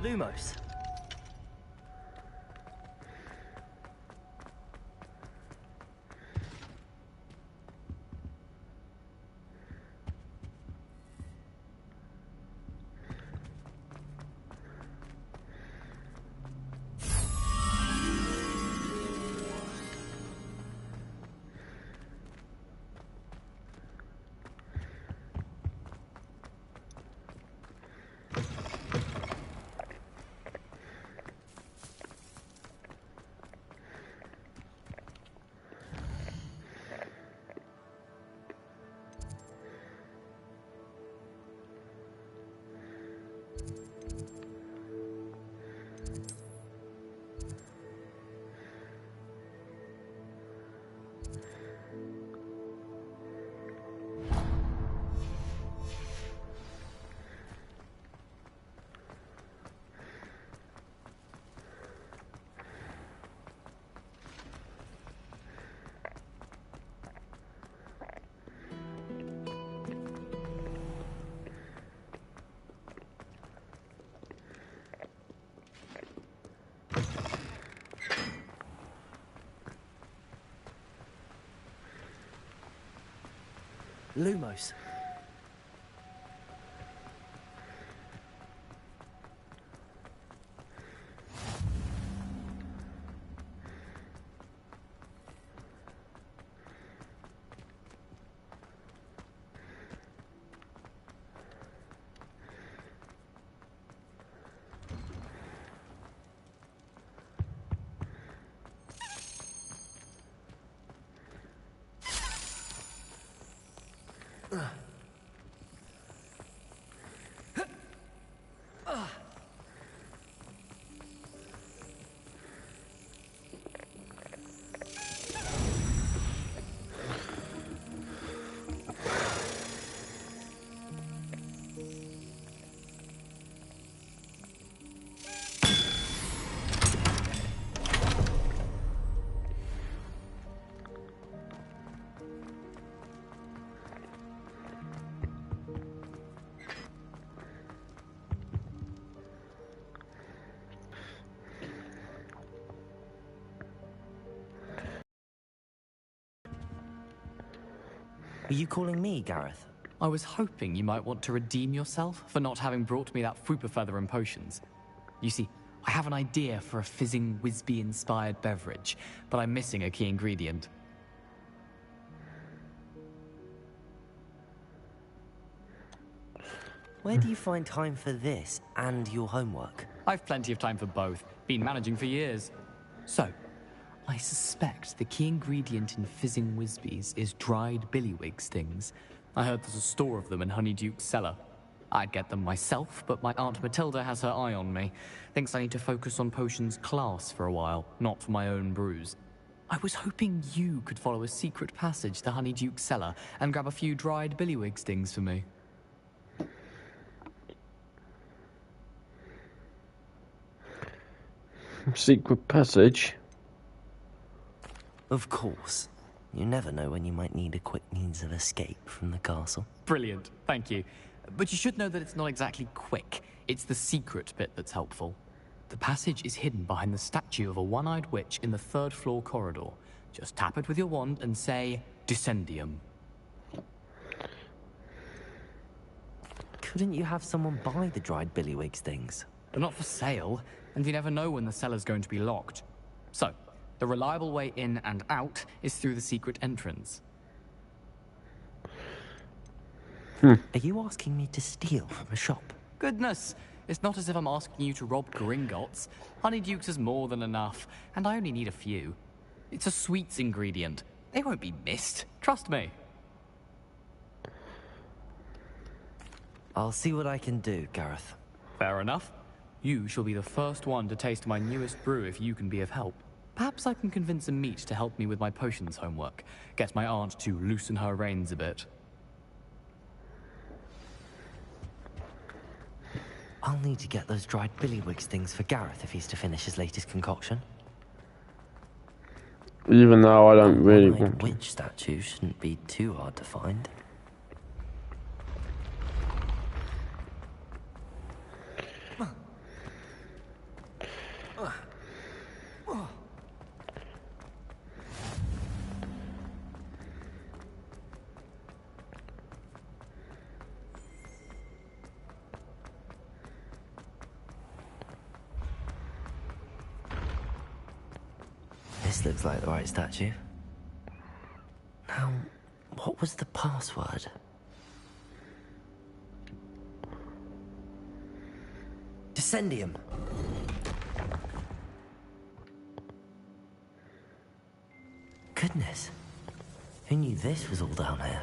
Speaker 9: Lumos. Lumos. Are you calling me, Gareth?
Speaker 14: I was hoping you might want to redeem yourself for not having brought me that Fupa feather and potions. You see, I have an idea for a fizzing Wisby-inspired beverage, but I'm missing a key ingredient.
Speaker 9: Where do you find time for this and your homework?
Speaker 16: I've plenty of time for both. Been managing for years. So, I suspect the key ingredient in fizzing Whizbees is dried billywig stings. I heard there's a store of them in Honeyduke's cellar. I'd get them myself, but my Aunt Matilda has her eye on me. Thinks I need to focus on potions class for a while, not for my own brews. I was hoping you could follow a secret passage to Honeyduke's cellar and grab a few dried billywig stings for me.
Speaker 1: Secret passage?
Speaker 9: Of course. You never know when you might need a quick means of escape from the castle.
Speaker 16: Brilliant, thank you. But you should know that it's not exactly quick. It's the secret bit that's helpful. The passage is hidden behind the statue of a one-eyed witch in the third-floor corridor. Just tap it with your wand and say, Descendium.
Speaker 9: Couldn't you have someone buy the dried billywig stings?
Speaker 16: They're not for sale, and you never know when the cellar's going to be locked. So, the reliable way in and out is through the secret entrance.
Speaker 9: Are you asking me to steal from a shop?
Speaker 16: Goodness, it's not as if I'm asking you to rob Gringotts. Honeyduke's is more than enough, and I only need a few. It's a sweets ingredient. They won't be missed, trust me.
Speaker 9: I'll see what I can do, Gareth.
Speaker 16: Fair enough. You shall be the first one to taste my newest brew if you can be of help. Perhaps I can convince a meat to help me with my potions homework. Get my aunt to loosen her reins a bit.
Speaker 9: I'll need to get those dried billywig stings for Gareth if he's to finish his latest concoction.
Speaker 1: Even though I don't really want to.
Speaker 9: Witch statue shouldn't be too hard to find. This looks like the right statue. Now, what was the password? Descendium. Goodness. Who knew this was all down here?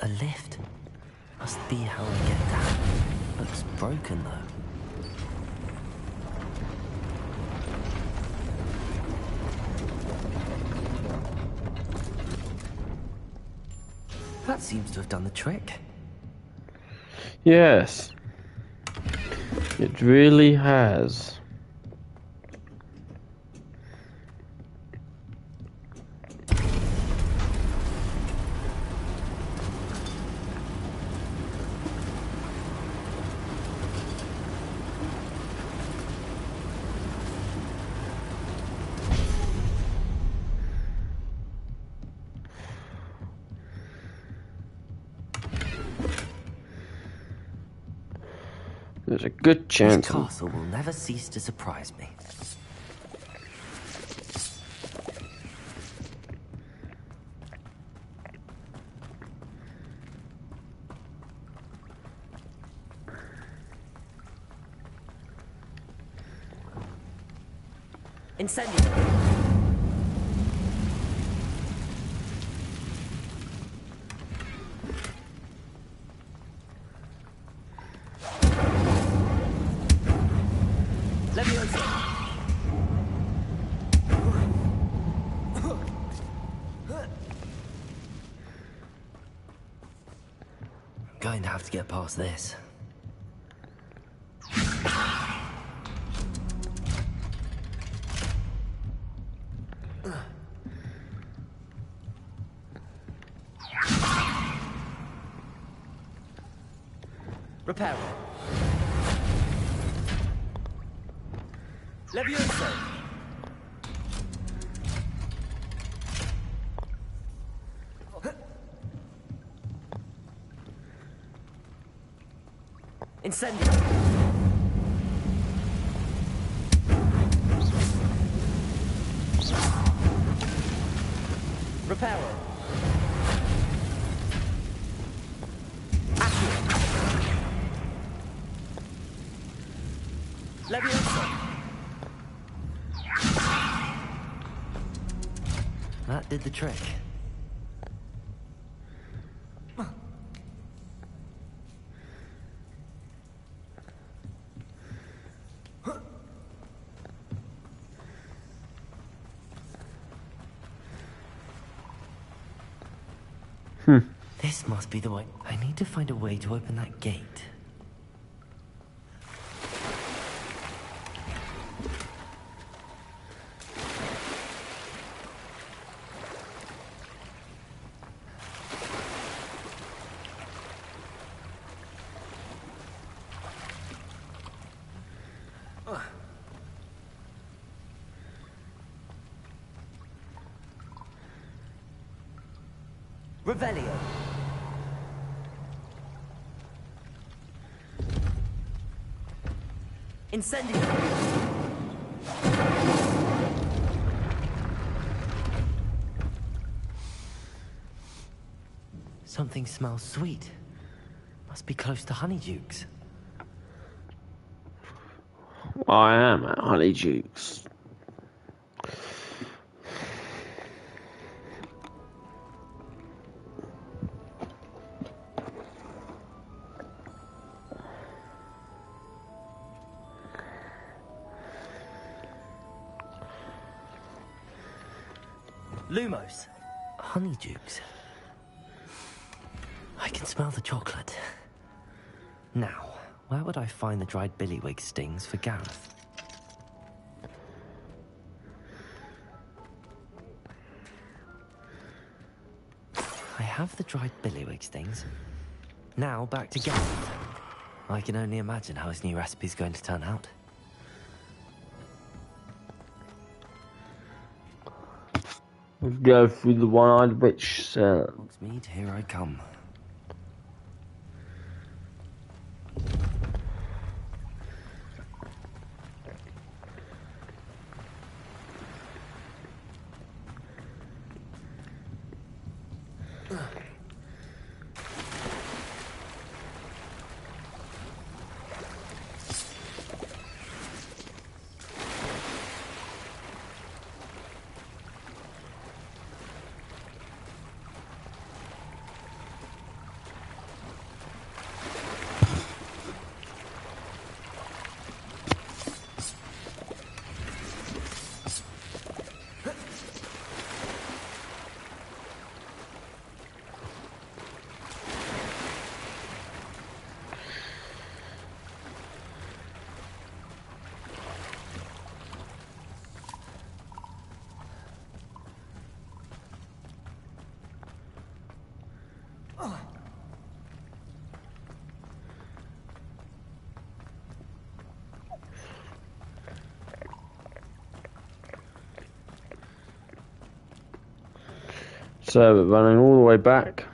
Speaker 9: A lift. Must be how I get down. Looks broken though. That seems to have done the trick.
Speaker 1: Yes. It really has. There's a good chance.
Speaker 9: This castle will never cease to surprise me. Incendio. Going to have to get past this. Repair. Levioso.
Speaker 10: Incendio. Reparo. Leviosa.
Speaker 9: That did the trick. This must be the way. I need to find a way to open that gate.
Speaker 10: Revelio. Incendio.
Speaker 9: Something smells sweet. Must be close to Honeydukes.
Speaker 1: I am at Honeydukes.
Speaker 10: Lumos.
Speaker 9: Honeydukes. I can smell the chocolate. Now, where would I find the dried billywig stings for Gareth? I have the dried billywig stings. Now back to Gareth. I can only imagine how his new recipe's going to turn out.
Speaker 1: Let's go through the one-eyed witch cellar.
Speaker 9: Hogsmeade, here I come.
Speaker 1: So we're running all the way back.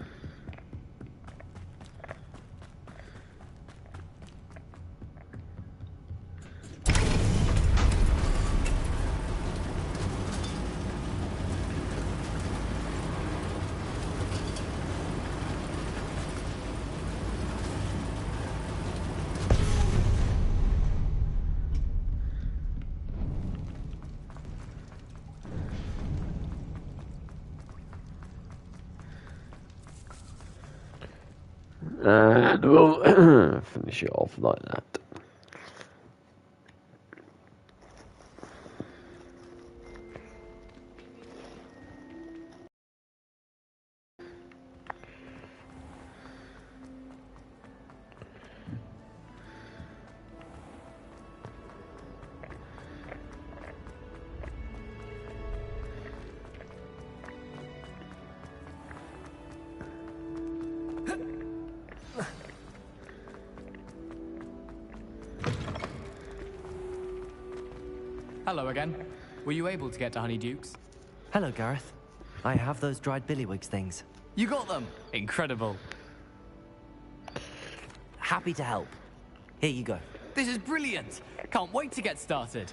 Speaker 1: And we'll finish it off like that.
Speaker 16: Hello again. Were you able to get to Honeydukes?
Speaker 9: Hello, Gareth. I have those dried billywig things.
Speaker 16: You got them! Incredible.
Speaker 9: Happy to help. Here you go.
Speaker 14: This is brilliant. Can't wait to get started.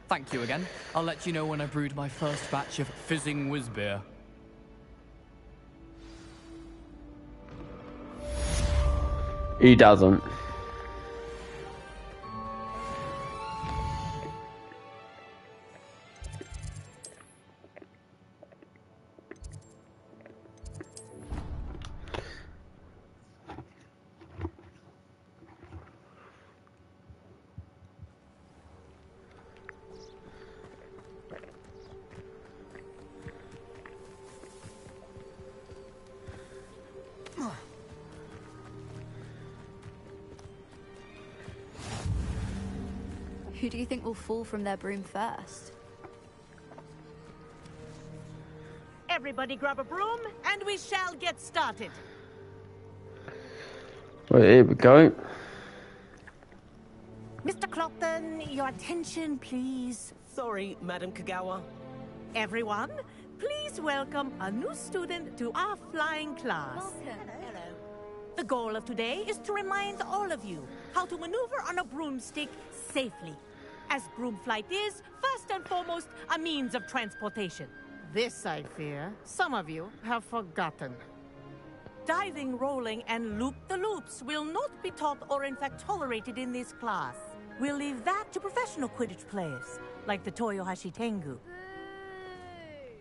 Speaker 14: Thank you again. I'll let you know when I brewed my first batch of fizzing whiz beer.
Speaker 1: He doesn't.
Speaker 6: Who do you think will fall from their broom first?
Speaker 12: Everybody grab a broom, and we shall get started.
Speaker 1: Well, here we go.
Speaker 12: Mr. Clopton, your attention, please.
Speaker 15: Sorry, Madam Kagawa.
Speaker 12: Everyone, please welcome a new student to our flying class.
Speaker 6: Welcome.
Speaker 12: Hello. The goal of today is to remind all of you how to maneuver on a broomstick safely. As broom flight is, first and foremost, a means of transportation.
Speaker 3: This, I fear, some of you have forgotten.
Speaker 12: Diving, rolling, and loop-the-loops will not be taught or in fact tolerated in this class. We'll leave that to professional Quidditch players, like the Toyohashi Tengu.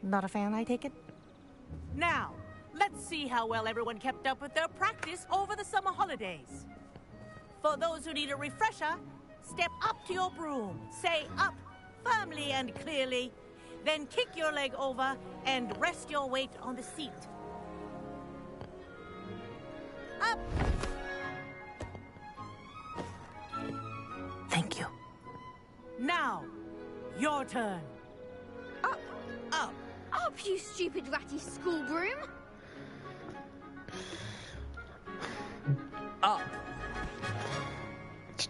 Speaker 12: Not a fan, I take it? Now, let's see how well everyone kept up with their practice over the summer holidays. For those who need a refresher, step up to your broom, say up firmly and clearly, then kick your leg over and rest your weight on the seat. Up!
Speaker 15: Thank you.
Speaker 12: Now, your turn.
Speaker 6: Up!
Speaker 12: Up!
Speaker 6: Up, you stupid ratty school broom!
Speaker 14: Up!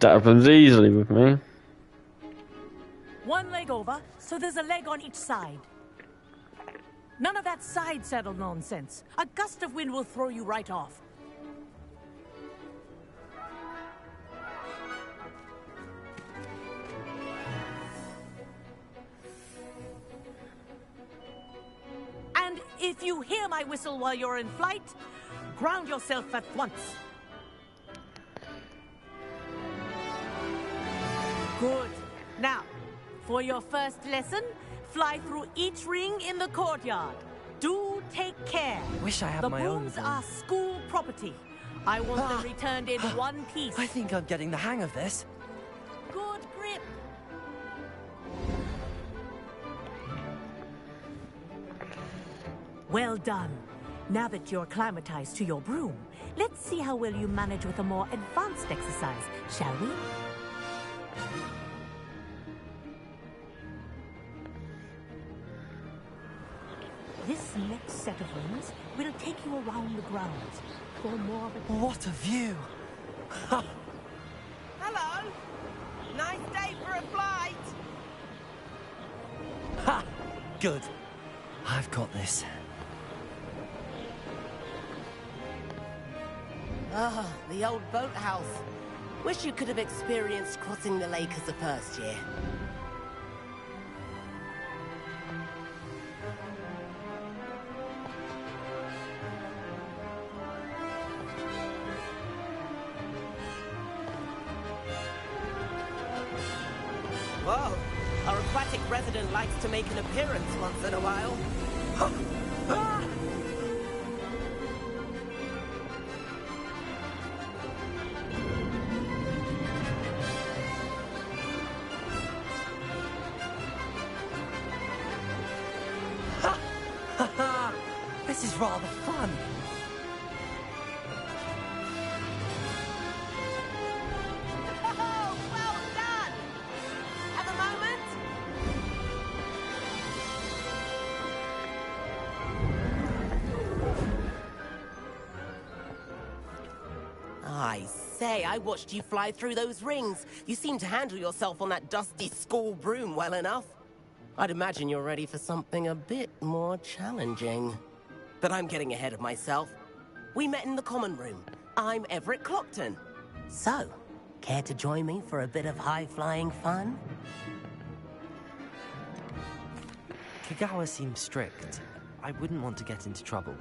Speaker 1: That happens easily with me.
Speaker 12: One leg over, so there's a leg on each side. None of that side saddle nonsense. A gust of wind will throw you right off. And if you hear my whistle while you're in flight, ground yourself at once. Good. Now, for your first lesson, fly through each ring in the courtyard. Do take care.
Speaker 9: Wish I had
Speaker 12: the
Speaker 9: my own
Speaker 12: brooms
Speaker 9: broom.
Speaker 12: are school property. I want them returned in one piece.
Speaker 9: I think I'm getting the hang of this.
Speaker 12: Good grip. Well done. Now that you're acclimatized to your broom, let's see how well you manage with a more advanced exercise, shall we? This next set of rings will take you around the grounds for more of a...
Speaker 9: What a view!
Speaker 15: Hello! Nice day for a flight!
Speaker 9: Ha! Good. I've got this.
Speaker 15: Ah, the old boathouse. Wish you could have experienced crossing the lake as a first year. Whoa! Our aquatic resident likes to make an appearance once in a while. Ah!
Speaker 9: This is rather fun.
Speaker 12: Oh, well done! Have a moment?
Speaker 15: I say, I watched you fly through those rings. You seem to handle yourself on that dusty school broom well enough. I'd imagine you're ready for something a bit more challenging. But I'm getting ahead of myself. We met in the common room. I'm Everett Clopton. So,
Speaker 4: Care to join me for a bit of high-flying fun?
Speaker 9: Kagawa seems strict. I wouldn't want to get into trouble.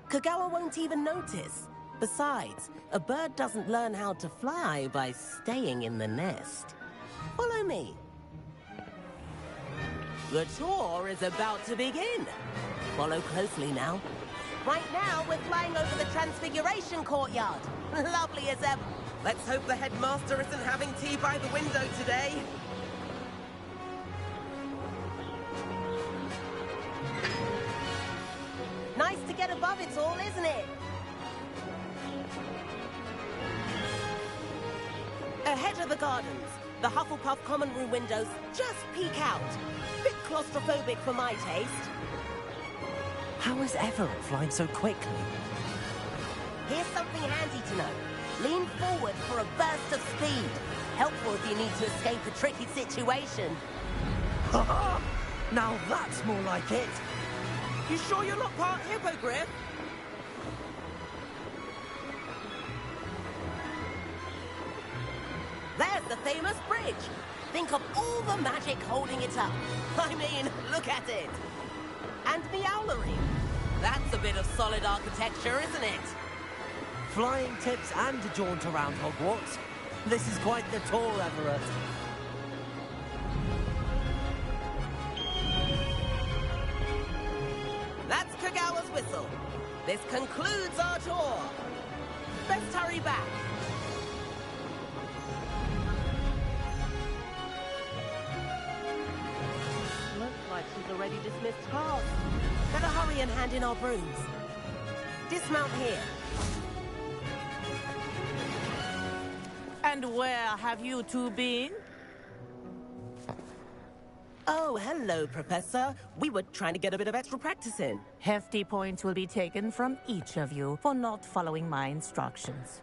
Speaker 4: Kagawa won't even notice. Besides, a bird doesn't learn how to fly by staying in the nest. Follow me. The tour is about to begin. Follow closely now. Right now, we're flying over the Transfiguration Courtyard. Lovely as ever. Let's hope the headmaster isn't having tea by the window today. Nice to get above it all, isn't it? Ahead of the gardens, the Hufflepuff common room windows just peek out. Bit claustrophobic for my taste.
Speaker 9: How is Everett flying so quickly?
Speaker 4: Here's something handy to know. Lean forward for a burst of speed. Helpful if you need to escape a tricky situation.
Speaker 9: Now that's more like it.
Speaker 4: You sure you're not part hippogriff? There's the famous bridge. Think of all the magic holding it up. I mean, look at it. And Meowlery. That's a bit of solid architecture, isn't it?
Speaker 9: Flying tips and a jaunt around Hogwarts. This is quite the tour, Everett.
Speaker 4: That's Kagawa's whistle. This concludes our tour. Best hurry back. Looks like she's already dismissed class. Better hurry and hand in our brooms. Dismount here.
Speaker 12: And where have you two been?
Speaker 4: Oh, hello, Professor. We were trying to get a bit of extra practice in.
Speaker 12: Hefty points will be taken from each of you for not following my instructions.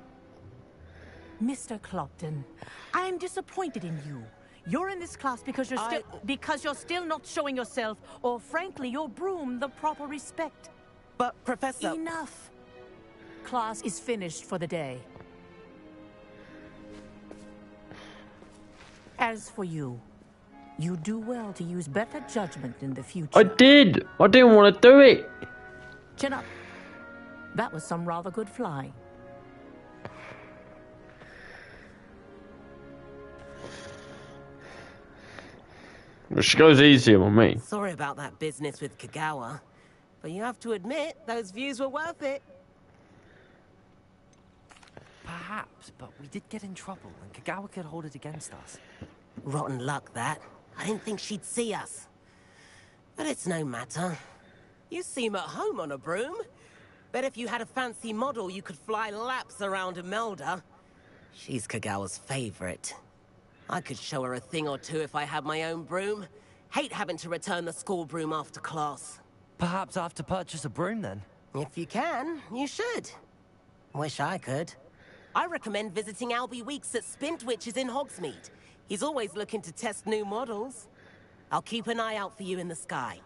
Speaker 12: Mr. Clopton, I am disappointed in you. You're in this class because you're still not showing yourself, or frankly, your broom the proper respect.
Speaker 4: But, Professor...
Speaker 12: Enough. Class is finished for the day. As for you, you do well to use better judgment in the future.
Speaker 1: I did! I didn't want to do it!
Speaker 12: Chin up. That was some rather good flying.
Speaker 1: She goes easier on me.
Speaker 4: Sorry about that business with Kagawa. But you have to admit, those views were worth it.
Speaker 9: Perhaps, but we did get in trouble, and Kagawa could hold it against us.
Speaker 4: Rotten luck, that. I didn't think she'd see us. But it's no matter. You seem at home on a broom. Bet if you had a fancy model, you could fly laps around Imelda. She's Kagawa's favorite. I could show her a thing or two if I had my own broom. Hate having to return the school broom after class.
Speaker 9: Perhaps I have to purchase a broom, then?
Speaker 4: If you can, you should. Wish I could. I recommend visiting Albie Weeks at Spintwitches in Hogsmeade. He's always looking to test new models. I'll keep an eye out for you in the sky.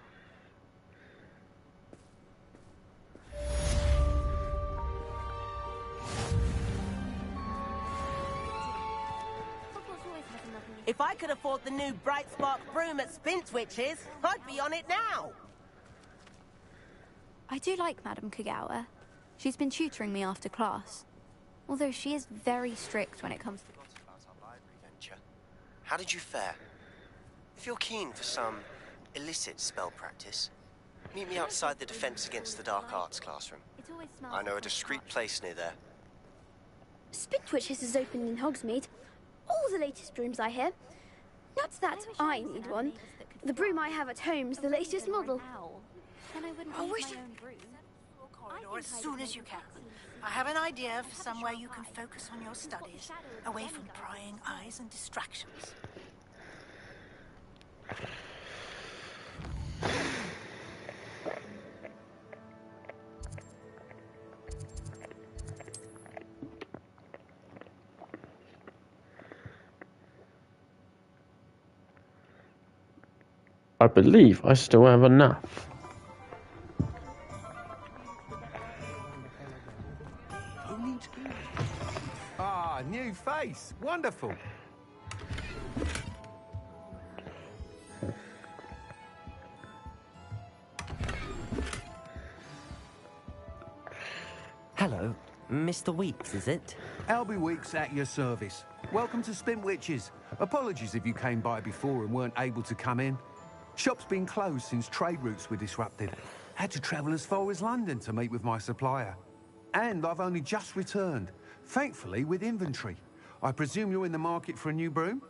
Speaker 4: If I could afford the new Bright Spark broom at Spintwitches, I'd be on it now.
Speaker 6: I do like Madame Kagawa. She's been tutoring me after class. Although she is very strict when it comes to...
Speaker 17: How did you fare? If you're keen for some illicit spell practice, meet me outside the Defense Against the Dark Arts classroom. I know a discreet place near there.
Speaker 18: Spintwitches is open in Hogsmeade. All the latest brooms, I hear. Not that I need one. The broom I have at home's the latest model.
Speaker 7: I wish as soon as you can. I have an idea for somewhere you can focus on your studies, away from prying eyes and distractions.
Speaker 1: I believe I still have enough.
Speaker 23: Ah, new face.
Speaker 2: place. Wonderful.
Speaker 9: Hello, Mr. Weeks, is it?
Speaker 2: Albie Weeks at your service. Welcome to Spintwitches. Apologies if you came by before and weren't able to come in. Shop's been closed since trade routes were disrupted. Had to travel as far as London to meet with my supplier. And I've only just returned, thankfully with inventory. I presume you're in the market for a new broom?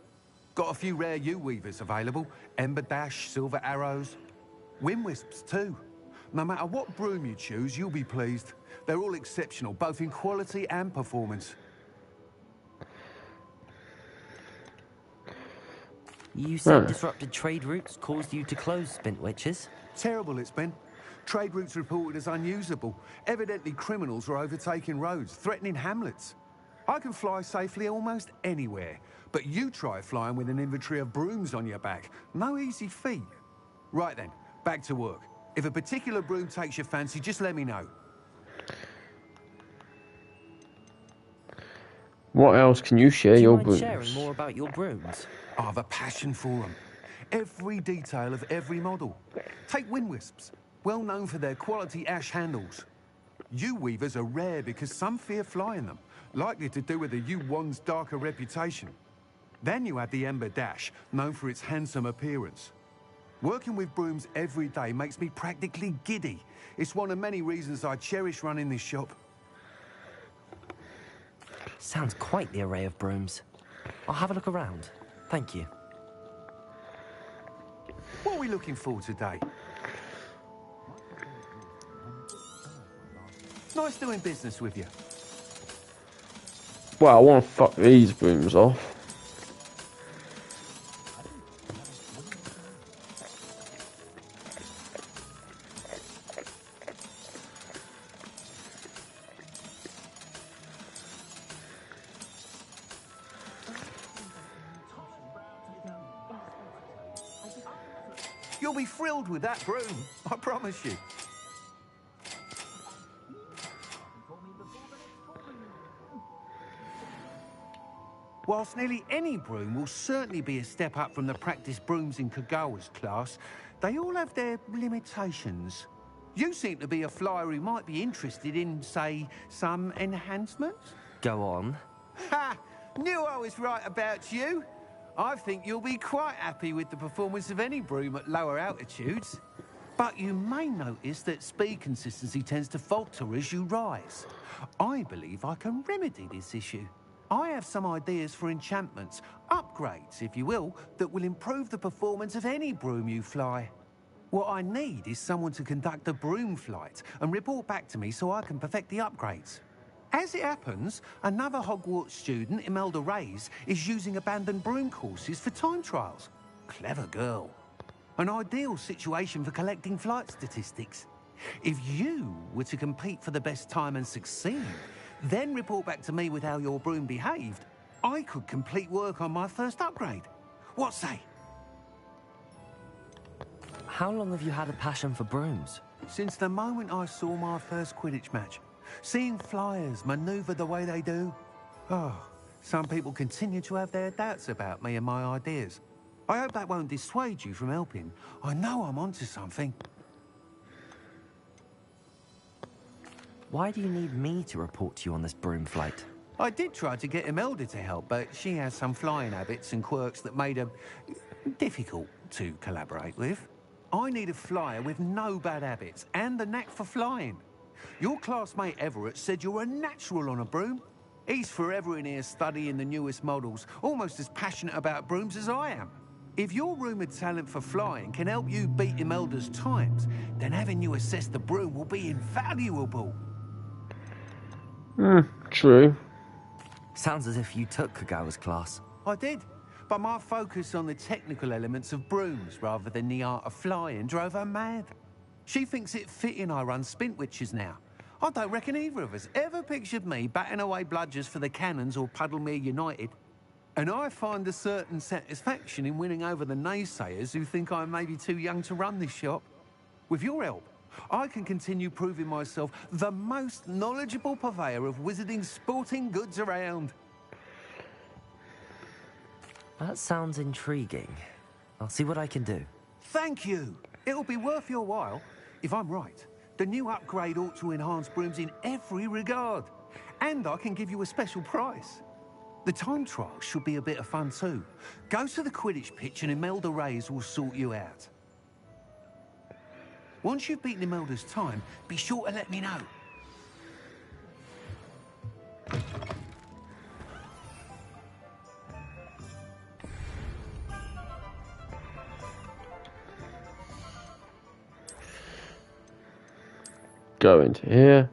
Speaker 2: Got a few rare U-weavers available. Ember Dash, Silver Arrows. Wind Wisps too. No matter what broom you choose, you'll be pleased. They're all exceptional, both in quality and performance.
Speaker 9: You said disrupted trade routes caused you to close Spintwitches?
Speaker 2: Terrible it's been. Trade routes reported as unusable. Evidently criminals were overtaking roads, threatening hamlets. I can fly safely almost anywhere, but you try flying with an inventory of brooms on your back. No easy feat. Right then, back to work. If a particular broom takes your fancy, just let me know.
Speaker 1: What else can you share
Speaker 9: Do you
Speaker 1: your
Speaker 9: mind
Speaker 1: brooms?
Speaker 9: sharing more about your brooms?
Speaker 2: I have a passion for them. Every detail of every model. Take Wind Wisps, well known for their quality ash handles. U-weavers are rare because some fear flying them, likely to do with the U-Wand's darker reputation. Then you have the Ember Dash, known for its handsome appearance. Working with brooms every day makes me practically giddy. It's one of many reasons I cherish running this shop.
Speaker 9: Sounds quite the array of brooms. I'll have a look around. Thank you.
Speaker 2: What are we looking for today? Nice doing business with you.
Speaker 1: Well, I want to fuck these brooms off.
Speaker 2: You'll be thrilled with that broom, I promise you. Whilst nearly any broom will certainly be a step up from the practice brooms in Kagawa's class, they all have their limitations. You seem to be a flyer who might be interested in, say, some enhancements?
Speaker 9: Go on.
Speaker 2: Ha! Knew I was right about you. I think you'll be quite happy with the performance of any broom at lower altitudes. But you may notice that speed consistency tends to falter as you rise. I believe I can remedy this issue. I have some ideas for enchantments, upgrades, if you will, that will improve the performance of any broom you fly. What I need is someone to conduct a broom flight and report back to me so I can perfect the upgrades. As it happens, another Hogwarts student, Imelda Reyes, is using abandoned broom courses for time trials. Clever girl. An ideal situation for collecting flight statistics. If you were to compete for the best time and succeed, then report back to me with how your broom behaved, I could complete work on my first upgrade. What say?
Speaker 9: How long have you had a passion for brooms?
Speaker 2: Since the moment I saw my first Quidditch match. Seeing flyers maneuver the way they do. Oh, some people continue to have their doubts about me and my ideas. I hope that won't dissuade you from helping. I know I'm onto something.
Speaker 9: Why do you need me to report to you on this broom flight?
Speaker 2: I did try to get Imelda to help, but she has some flying habits and quirks that made her difficult to collaborate with. I need a flyer with no bad habits and the knack for flying. Your classmate Everett said you're a natural on a broom. He's forever in here studying the newest models, almost as passionate about brooms as I am. If your rumoured talent for flying can help you beat Imelda's times, then having you assess the broom will be invaluable.
Speaker 1: True.
Speaker 9: Sounds as if you took Kagawa's class.
Speaker 2: I did, but my focus on the technical elements of brooms rather than the art of flying drove her mad. She thinks it fitting I run Spintwitches now. I don't reckon either of us ever pictured me batting away bludgers for the Cannons or Puddlemere United. And I find a certain satisfaction in winning over the naysayers who think I may be too young to run this shop. With your help, I can continue proving myself the most knowledgeable purveyor of wizarding sporting goods around.
Speaker 9: That sounds intriguing. I'll see what I can do.
Speaker 2: Thank you. It'll be worth your while. If I'm right, the new upgrade ought to enhance brooms in every regard. And I can give you a special price. The time trial should be a bit of fun too. Go to the Quidditch pitch and Imelda Reyes will sort you out. Once you've beaten Imelda's time, be sure to let me know.
Speaker 1: Go into here.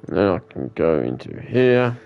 Speaker 1: And then I can go into here.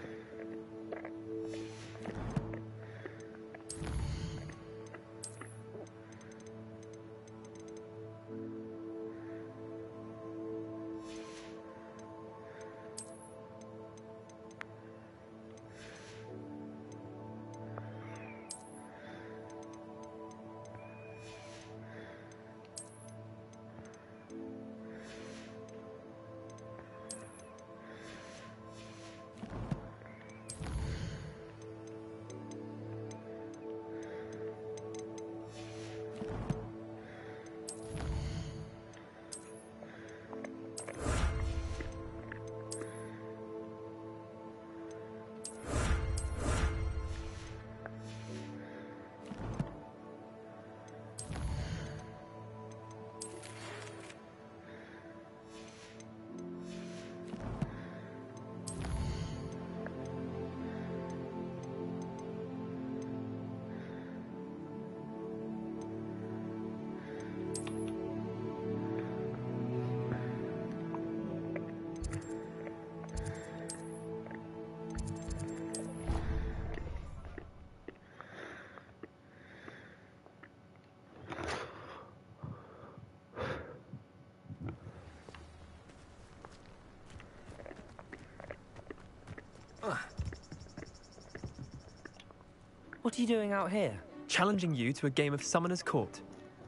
Speaker 8: What are you doing out here? Challenging you to a game of Summoner's Court.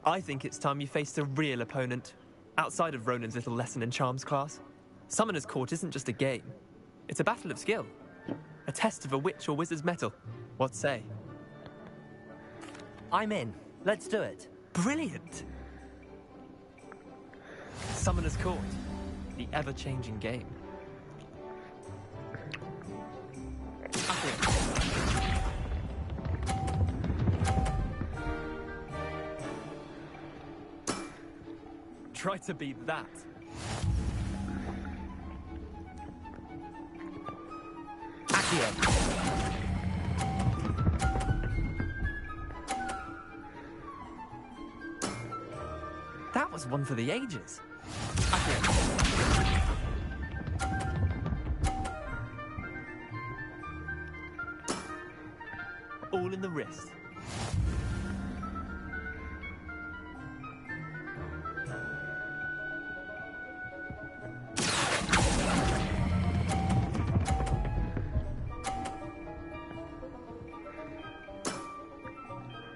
Speaker 8: I think it's time you faced a real opponent, outside of Ronan's little lesson in charms class. Summoner's Court isn't just a game. It's a battle of skill. A test of a witch or wizard's mettle. What say?
Speaker 10: I'm in. Let's do it.
Speaker 8: Brilliant! Summoner's Court. The ever-changing game. Try to beat that.
Speaker 10: Accio.
Speaker 8: That was one for the ages. All in the wrist.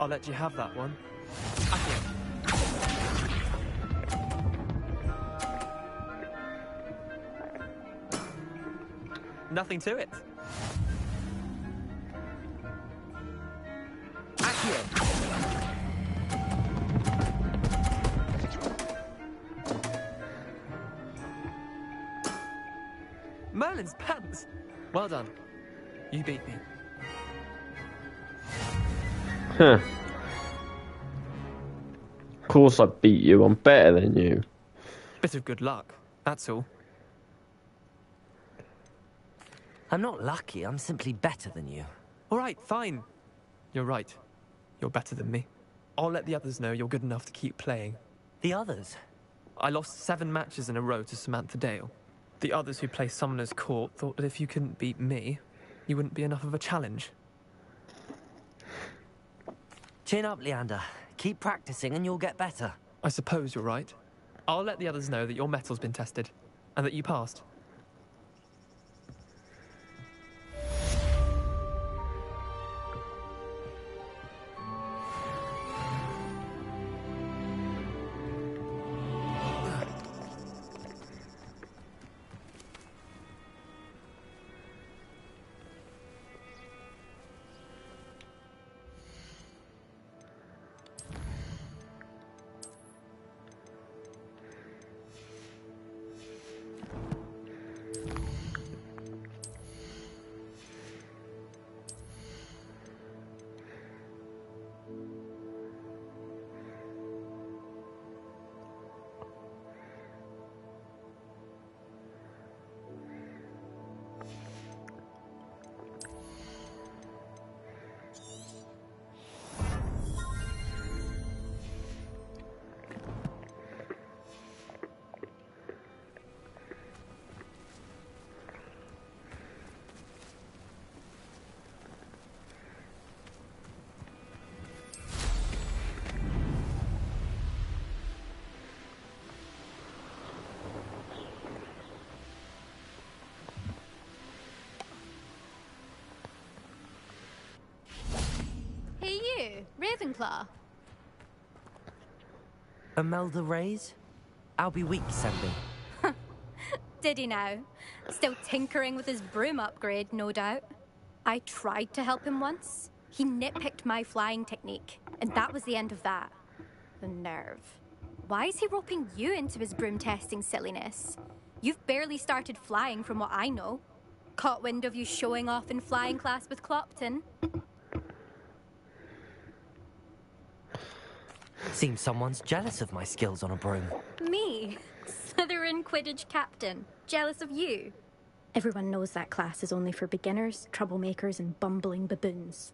Speaker 8: I'll let you have that one. Nothing to it. Merlin's pants! Well done. You beat me.
Speaker 1: Huh. Of course I beat you. I'm better than you.
Speaker 8: Bit of good luck, that's all.
Speaker 9: I'm not lucky, I'm simply better than you.
Speaker 8: All right, fine. You're right. You're better than me. I'll let the others know you're good enough to keep playing.
Speaker 9: The others?
Speaker 8: I lost 7 matches in a row to Samantha Dale. The others who play Summoner's Court thought that if you couldn't beat me, you wouldn't be enough of a challenge.
Speaker 9: Chin up, Leander. Keep practicing and you'll get better.
Speaker 8: I suppose you're right. I'll let the others know that your metal's been tested, and that you passed.
Speaker 11: Ravenclaw.
Speaker 9: Imelda Reyes? Albie Week sent me.
Speaker 11: Did he now? Still tinkering with his broom upgrade, no doubt. I tried to help him once. He nitpicked my flying technique, and that was the end of that. The nerve. Why is he roping you into his broom testing silliness? You've barely started flying from what I know. Caught wind of you showing off in flying class with Clopton.
Speaker 9: Seems someone's jealous of my skills on a broom.
Speaker 11: Me? Slytherin Quidditch captain. Jealous of you? Everyone knows that class is only for beginners, troublemakers, and bumbling baboons.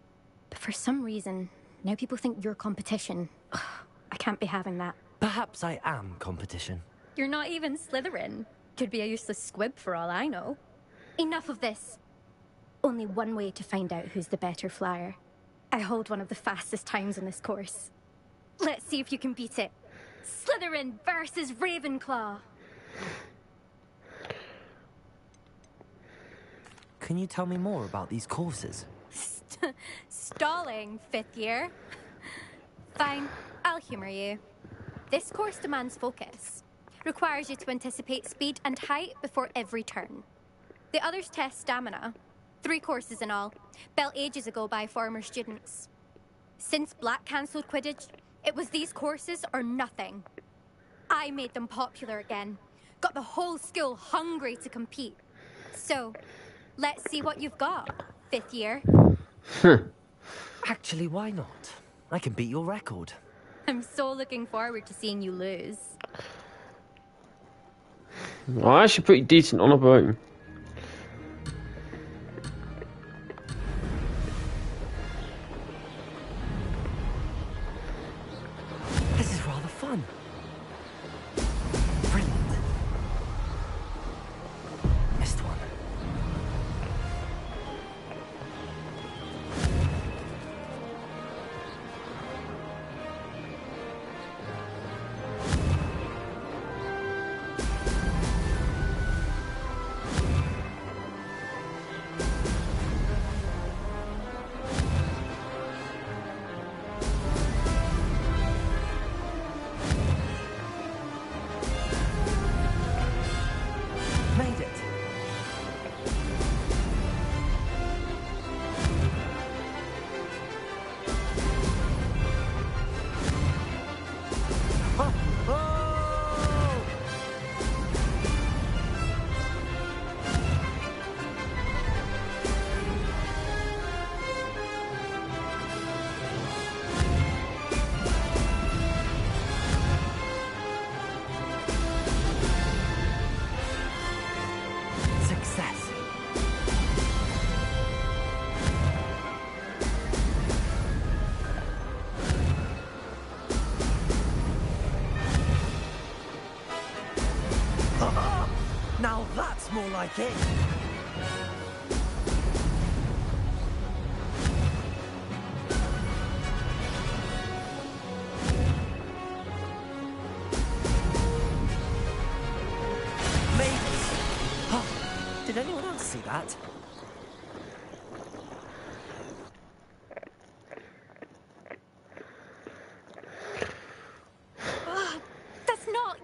Speaker 11: But for some reason, now people think you're competition. Ugh, I can't be having that.
Speaker 9: Perhaps I am competition.
Speaker 11: You're not even Slytherin. Could be a useless squib for all I know. Enough of this. Only one way to find out who's the better flyer. I hold one of the fastest times in this course. Let's see if you can beat it. Slytherin versus Ravenclaw.
Speaker 9: Can you tell me more about these courses?
Speaker 11: Stalling, 5th year. Fine, I'll humor you. This course demands focus. Requires you to anticipate speed and height before every turn. The others test stamina. 3 courses in all, built ages ago by former students. Since Black cancelled Quidditch, it was these courses or nothing. I made them popular again. Got the whole school hungry to compete. So, let's see what you've got, 5th year.
Speaker 9: Actually, why not? I can beat your record.
Speaker 11: I'm so looking forward to seeing you lose.
Speaker 1: I'm actually pretty decent on a broom.
Speaker 9: This is rather fun. Missed one. Made it. Success. Now that's more like it. Made it. Oh, did anyone else see that?
Speaker 11: That's not...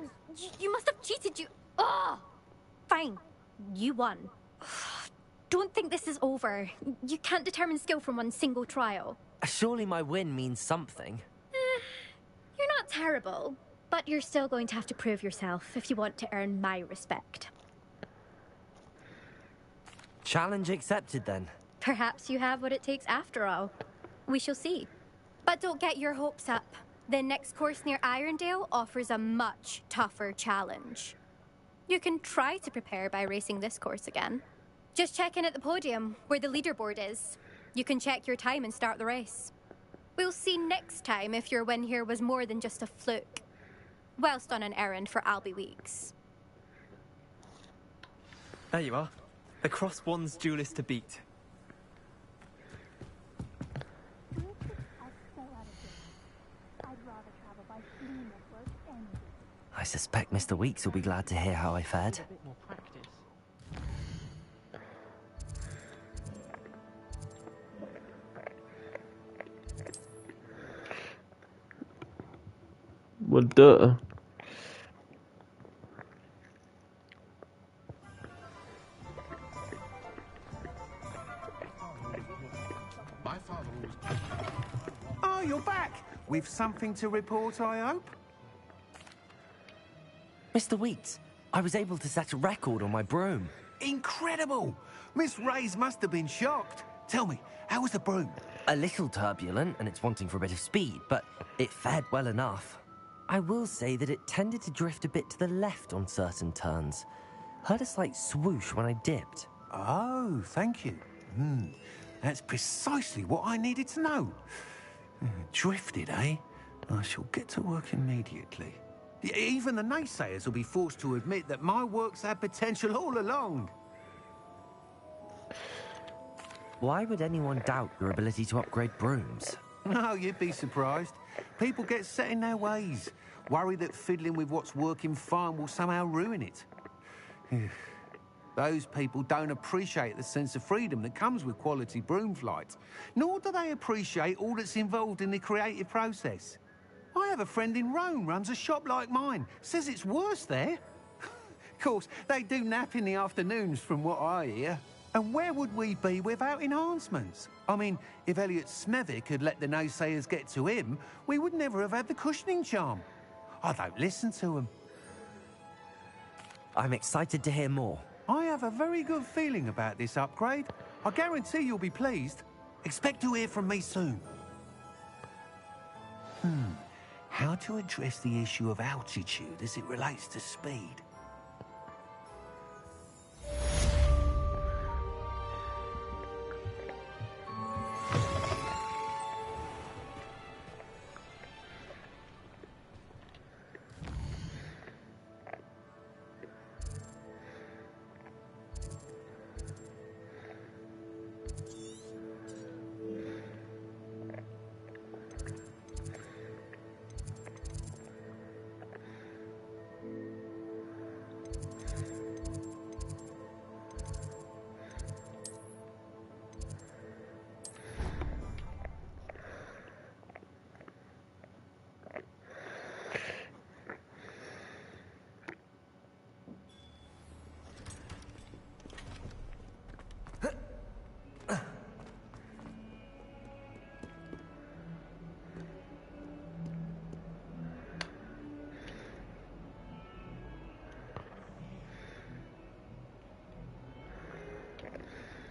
Speaker 11: You must have cheated, you... Ugh! Fine. You won. Don't think this is over. You can't determine skill from one single trial.
Speaker 9: Surely my win means something.
Speaker 11: You're not terrible, but you're still going to have to prove yourself if you want to earn my respect.
Speaker 9: Challenge accepted then.
Speaker 11: Perhaps you have what it takes after all. We shall see. But don't get your hopes up. The next course near Irondale offers a much tougher challenge. You can try to prepare by racing this course again. Just check in at the podium, where the leaderboard is. You can check your time and start the race. We'll see next time if your win here was more than just a fluke. Whilst on an errand for Albie Weeks.
Speaker 8: There you are. The Cross Wands duelist to beat.
Speaker 9: I suspect Mr. Weeks will be glad to hear how I fared.
Speaker 1: Well, duh.
Speaker 2: Oh, you're back! With something to report, I hope?
Speaker 9: Mr. Weeks, I was able to set a record on my broom.
Speaker 2: Incredible! Miss Reyes must have been shocked. Tell me, how was the broom?
Speaker 9: A little turbulent, and it's wanting for a bit of speed, but it fared well enough. I will say that it tended to drift a bit to the left on certain turns. Heard a slight swoosh when I dipped.
Speaker 2: Oh, thank you. That's precisely what I needed to know. Drifted, eh? I shall get to work immediately. Even the naysayers will be forced to admit that my work's had potential all along.
Speaker 9: Why would anyone doubt your ability to upgrade brooms?
Speaker 2: No, you'd be surprised. People get set in their ways, worry that fiddling with what's working fine will somehow ruin it. Those people don't appreciate the sense of freedom that comes with quality broom flight, nor do they appreciate all that's involved in the creative process. I have a friend in Rome runs a shop like mine, says it's worse there. Of course, they do nap in the afternoons from what I hear. And where would we be without enhancements? I mean, if Elliot Smethwick had let the naysayers get to him, we would never have had the cushioning charm. I don't listen to them.
Speaker 9: I'm excited to hear more.
Speaker 2: I have a very good feeling about this upgrade. I guarantee you'll be pleased. Expect to hear from me soon. How to address the issue of altitude as it relates to speed?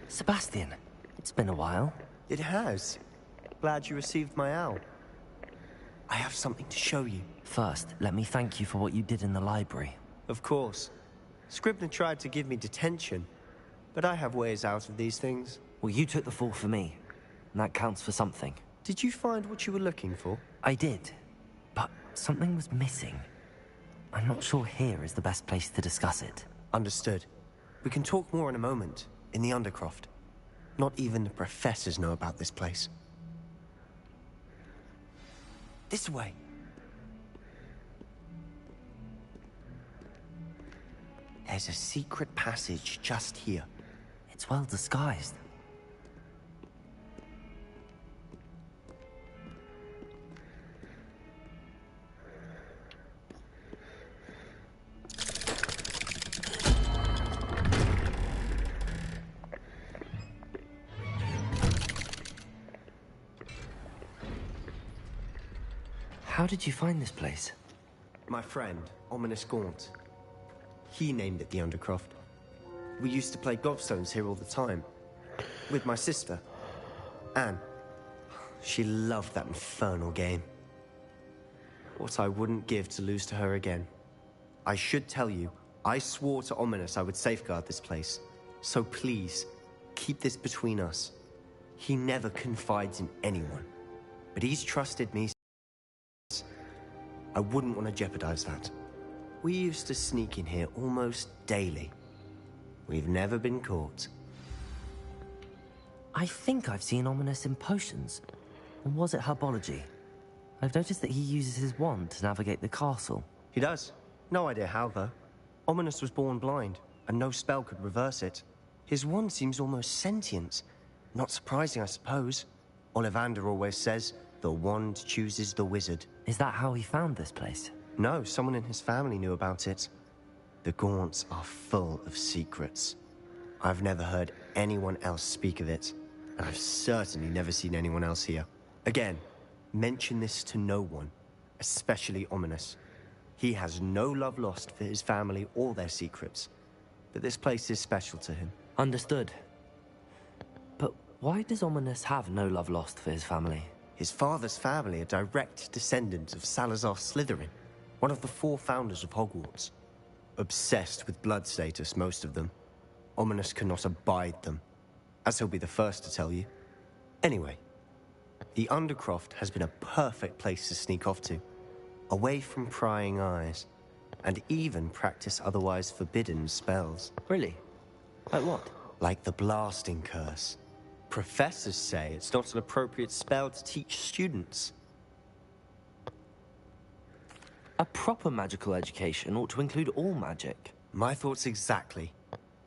Speaker 9: Sebastian, it's been a while.
Speaker 17: It has. Glad you received my owl. I have something to show you.
Speaker 9: First, let me thank you for what you did in the library.
Speaker 17: Of course. Scribner tried to give me detention, but I have ways out of these things.
Speaker 9: Well, you took the fall for me, and that counts for something.
Speaker 17: Did you find what you were looking for?
Speaker 9: I did, but something was missing. I'm not sure here is the best place to discuss it.
Speaker 17: Understood. We can talk more in a moment, in the Undercroft. Not even the professors know about this place. This way. There's a secret passage just here.
Speaker 9: It's well disguised. How did you find this place?
Speaker 17: My friend, Ominous Gaunt. He named it the Undercroft. We used to play gobstones here all the time. With my sister, Anne. She loved that infernal game. What I wouldn't give to lose to her again. I should tell you, I swore to Ominous I would safeguard this place. So please, keep this between us. He never confides in anyone. But he's trusted me. I wouldn't want to jeopardize that. We used to sneak in here almost daily. We've never been caught.
Speaker 9: I think I've seen Ominous in potions. Or was it herbology? I've noticed that he uses his wand to navigate the castle.
Speaker 17: He does. No idea how, though. Ominous was born blind, and no spell could reverse it. His wand seems almost sentient. Not surprising, I suppose. Ollivander always says, the wand chooses the wizard.
Speaker 9: Is that how he found this place?
Speaker 17: No, someone in his family knew about it. The Gaunts are full of secrets. I've never heard anyone else speak of it, and I've certainly never seen anyone else here. Again, mention this to no one, especially Ominous. He has no love lost for his family or their secrets, but this place is special to him.
Speaker 9: Understood. But why does Ominous have no love lost for his family?
Speaker 17: His father's family are direct descendants of Salazar Slytherin, one of the 4 founders of Hogwarts. Obsessed with blood status, most of them. Ominous cannot abide them, as he'll be the first to tell you. Anyway, the Undercroft has been a perfect place to sneak off to, away from prying eyes, and even practice otherwise forbidden spells.
Speaker 9: Really? Like what?
Speaker 17: Like the Blasting Curse. Professors say it's not an appropriate spell to teach students.
Speaker 9: A proper magical education ought to include all magic.
Speaker 17: My thoughts exactly.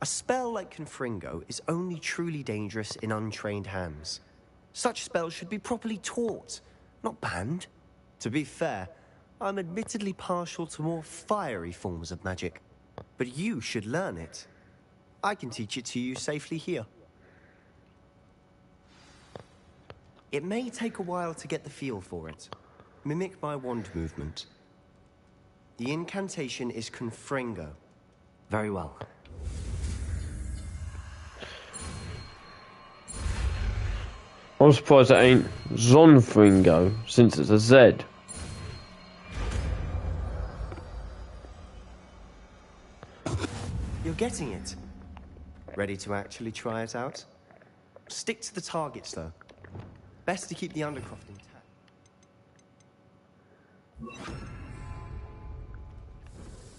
Speaker 17: A spell like Confringo is only truly dangerous in untrained hands. Such spells should be properly taught, not banned. To be fair, I'm admittedly partial to more fiery forms of magic, but you should learn it. I can teach it to you safely here. It may take a while to get the feel for it. Mimic my wand movement. The incantation is Confringo.
Speaker 9: Very well.
Speaker 1: I'm surprised it ain't Zonfringo, since it's a Z.
Speaker 17: You're getting it. Ready to actually try it out? Stick to the targets, though. Best to keep the Undercroft intact.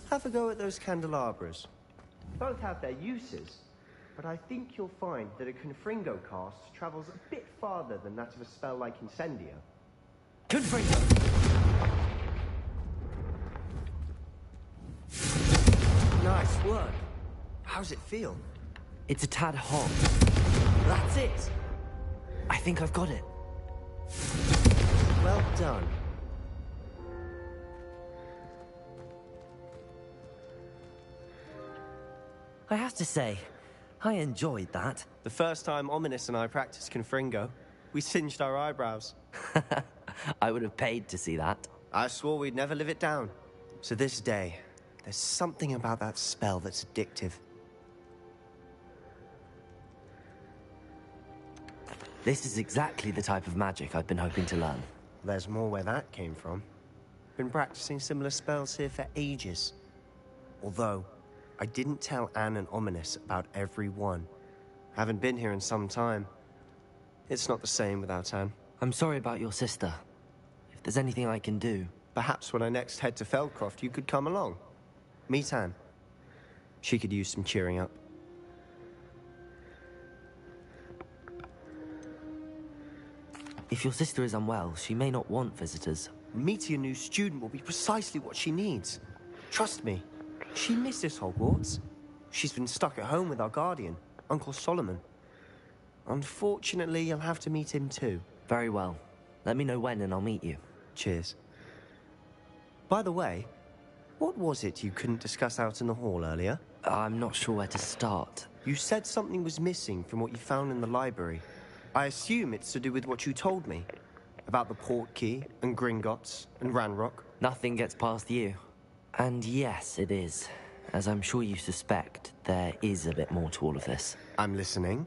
Speaker 17: Have a go at those candelabras. Both have their uses, but I think you'll find that a Confringo cast travels a bit farther than that of a spell like Incendio.
Speaker 9: Confringo!
Speaker 17: Nice work. How's it feel?
Speaker 9: It's a tad hot.
Speaker 17: That's it.
Speaker 9: I think I've got it.
Speaker 17: Well done.
Speaker 9: I have to say, I enjoyed that.
Speaker 17: The first time Ominous and I practiced Confringo, we singed our eyebrows.
Speaker 9: I would have paid to see that.
Speaker 17: I swore we'd never live it down. To this day, there's something about that spell that's addictive.
Speaker 9: This is exactly the type of magic I've been hoping to learn.
Speaker 17: There's more where that came from. Been practicing similar spells here for ages. Although, I didn't tell Anne and Ominous about every one. Haven't been here in some time. It's not the same without Anne.
Speaker 9: I'm sorry about your sister. If there's anything I can do...
Speaker 17: Perhaps when I next head to Feldcroft, you could come along. Meet Anne. She could use some cheering up.
Speaker 9: If your sister is unwell, she may not want visitors.
Speaker 17: Meeting a new student will be precisely what she needs. Trust me. She misses Hogwarts. She's been stuck at home with our guardian, Uncle Solomon. Unfortunately, you'll have to meet him too.
Speaker 9: Very well. Let me know when and I'll meet you.
Speaker 17: Cheers. By the way, what was it you couldn't discuss out in the hall earlier?
Speaker 9: I'm not sure where to start.
Speaker 17: You said something was missing from what you found in the library. I assume it's to do with what you told me. About the Portkey, and Gringotts, and Ranrock.
Speaker 9: Nothing gets past you. And yes, it is. As I'm sure you suspect, there is a bit more to all of this.
Speaker 17: I'm listening.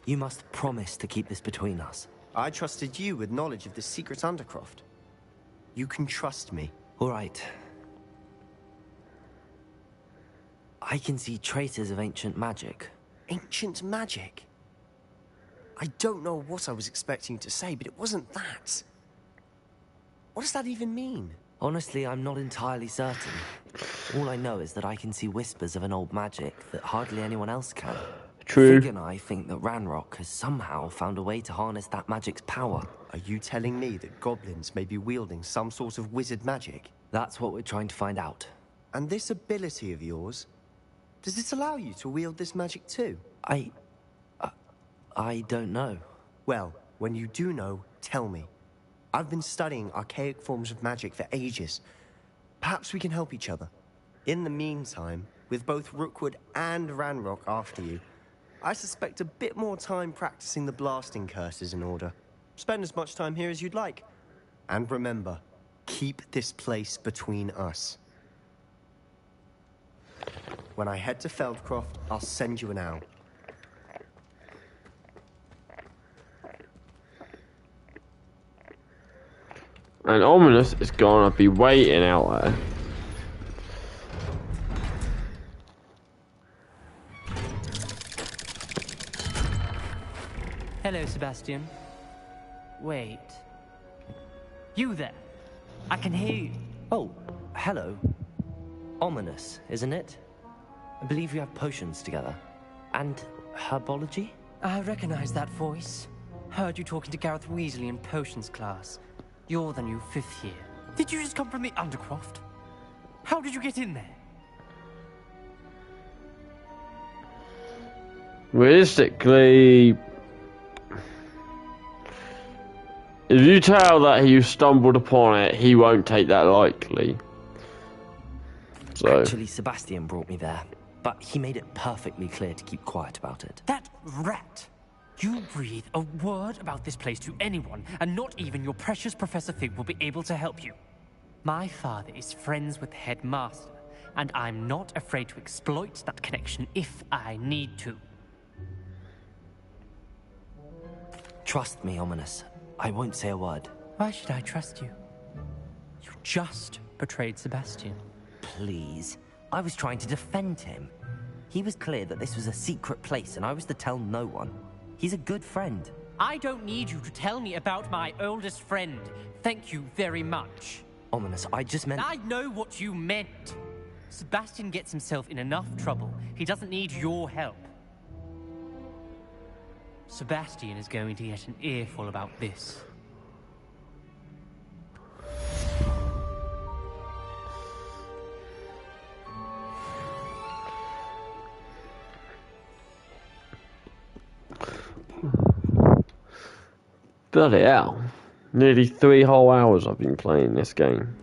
Speaker 9: You must promise to keep this between us.
Speaker 17: I trusted you with knowledge of the secret Undercroft. You can trust me.
Speaker 9: All right. I can see traces of ancient magic.
Speaker 17: Ancient magic? I don't know what I was expecting you to say, but it wasn't that. What does that even mean?
Speaker 9: Honestly, I'm not entirely certain. All I know is that I can see whispers of an old magic that hardly anyone else can.
Speaker 1: True.
Speaker 9: Fig and I think that Ranrock has somehow found a way to harness that magic's power.
Speaker 17: Are you telling me that goblins may be wielding some sort of wizard magic?
Speaker 9: That's what we're trying to find out.
Speaker 17: And this ability of yours, does it allow you to wield this magic too?
Speaker 9: I don't know.
Speaker 17: Well, when you do know, tell me. I've been studying archaic forms of magic for ages. Perhaps we can help each other. In the meantime, with both Rookwood and Ranrock after you, I suspect a bit more time practicing the blasting curse is in order. Spend as much time here as you'd like. And remember, keep this place between us. When I head to Feldcroft, I'll send you an owl.
Speaker 1: And Ominous is gonna be waiting out there.
Speaker 15: Hello, Sebastian. Wait. You there? I can hear you.
Speaker 9: Oh, hello. Ominous, isn't it? I believe you have potions together. And herbology?
Speaker 15: I recognize that voice. Heard you talking to Gareth Weasley in potions class. You're the new 5th year. Did you just come from the Undercroft? How did you get in there?
Speaker 1: Realistically, if you tell that he stumbled upon it, he won't take that lightly. So.
Speaker 9: Actually, Sebastian brought me there, but he made it perfectly clear to keep quiet about it.
Speaker 15: That rat! You breathe a word about this place to anyone, and not even your precious Professor Fig will be able to help you. My father is friends with the headmaster, and I'm not afraid to exploit that connection if I need to.
Speaker 9: Trust me, Ominous. I won't say a word.
Speaker 15: Why should I trust you? You just betrayed Sebastian.
Speaker 9: Please. I was trying to defend him. He was clear that this was a secret place, and I was to tell no one. He's a good friend.
Speaker 15: I don't need you to tell me about my oldest friend. Thank you very much.
Speaker 9: Ominous, I just meant...
Speaker 15: I know what you meant. Sebastian gets himself in enough trouble. He doesn't need your help. Sebastian is going to get an earful about this.
Speaker 1: Bloody hell. Nearly 3 whole hours I've been playing this game.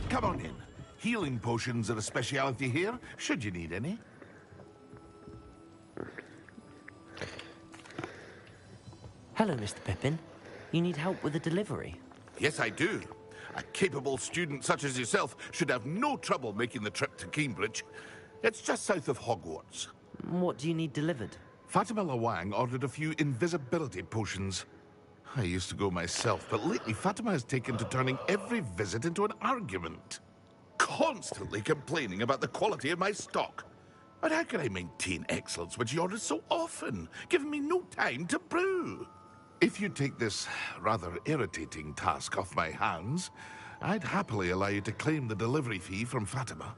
Speaker 23: Come on in. Healing potions are a speciality here, should you need any.
Speaker 9: Hello, Mr. Pippin. You need help with a delivery?
Speaker 23: Yes, I do. A capable student such as yourself should have no trouble making the trip to Cambridge. It's just south of Hogwarts.
Speaker 9: What do you need delivered?
Speaker 23: Fatima Lawang ordered a few invisibility potions. I used to go myself, but lately Fatima has taken to turning every visit into an argument. Constantly complaining about the quality of my stock. But how can I maintain excellence when she orders so often, giving me no time to brew? If you take this rather irritating task off my hands, I'd happily allow you to claim the delivery fee from Fatima.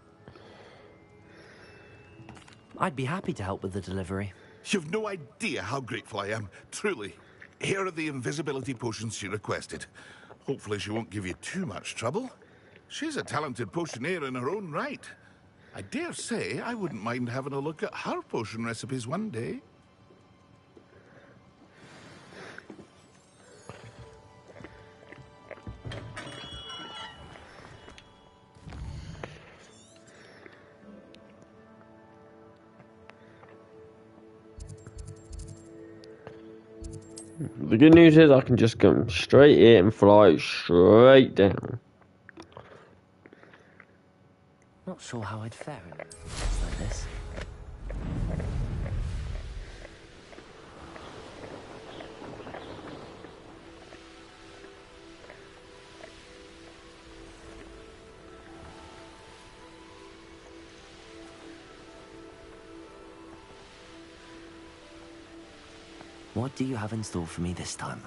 Speaker 9: I'd be happy to help with the delivery.
Speaker 23: You've no idea how grateful I am, truly. Here are the invisibility potions she requested. Hopefully she won't give you too much trouble. She's a talented potioneer in her own right. I dare say I wouldn't mind having a look at her potion recipes one day.
Speaker 1: The good news is I can just come straight here and fly straight down.
Speaker 9: Not sure how I'd fare in a place like this. What do you have in store for me this time?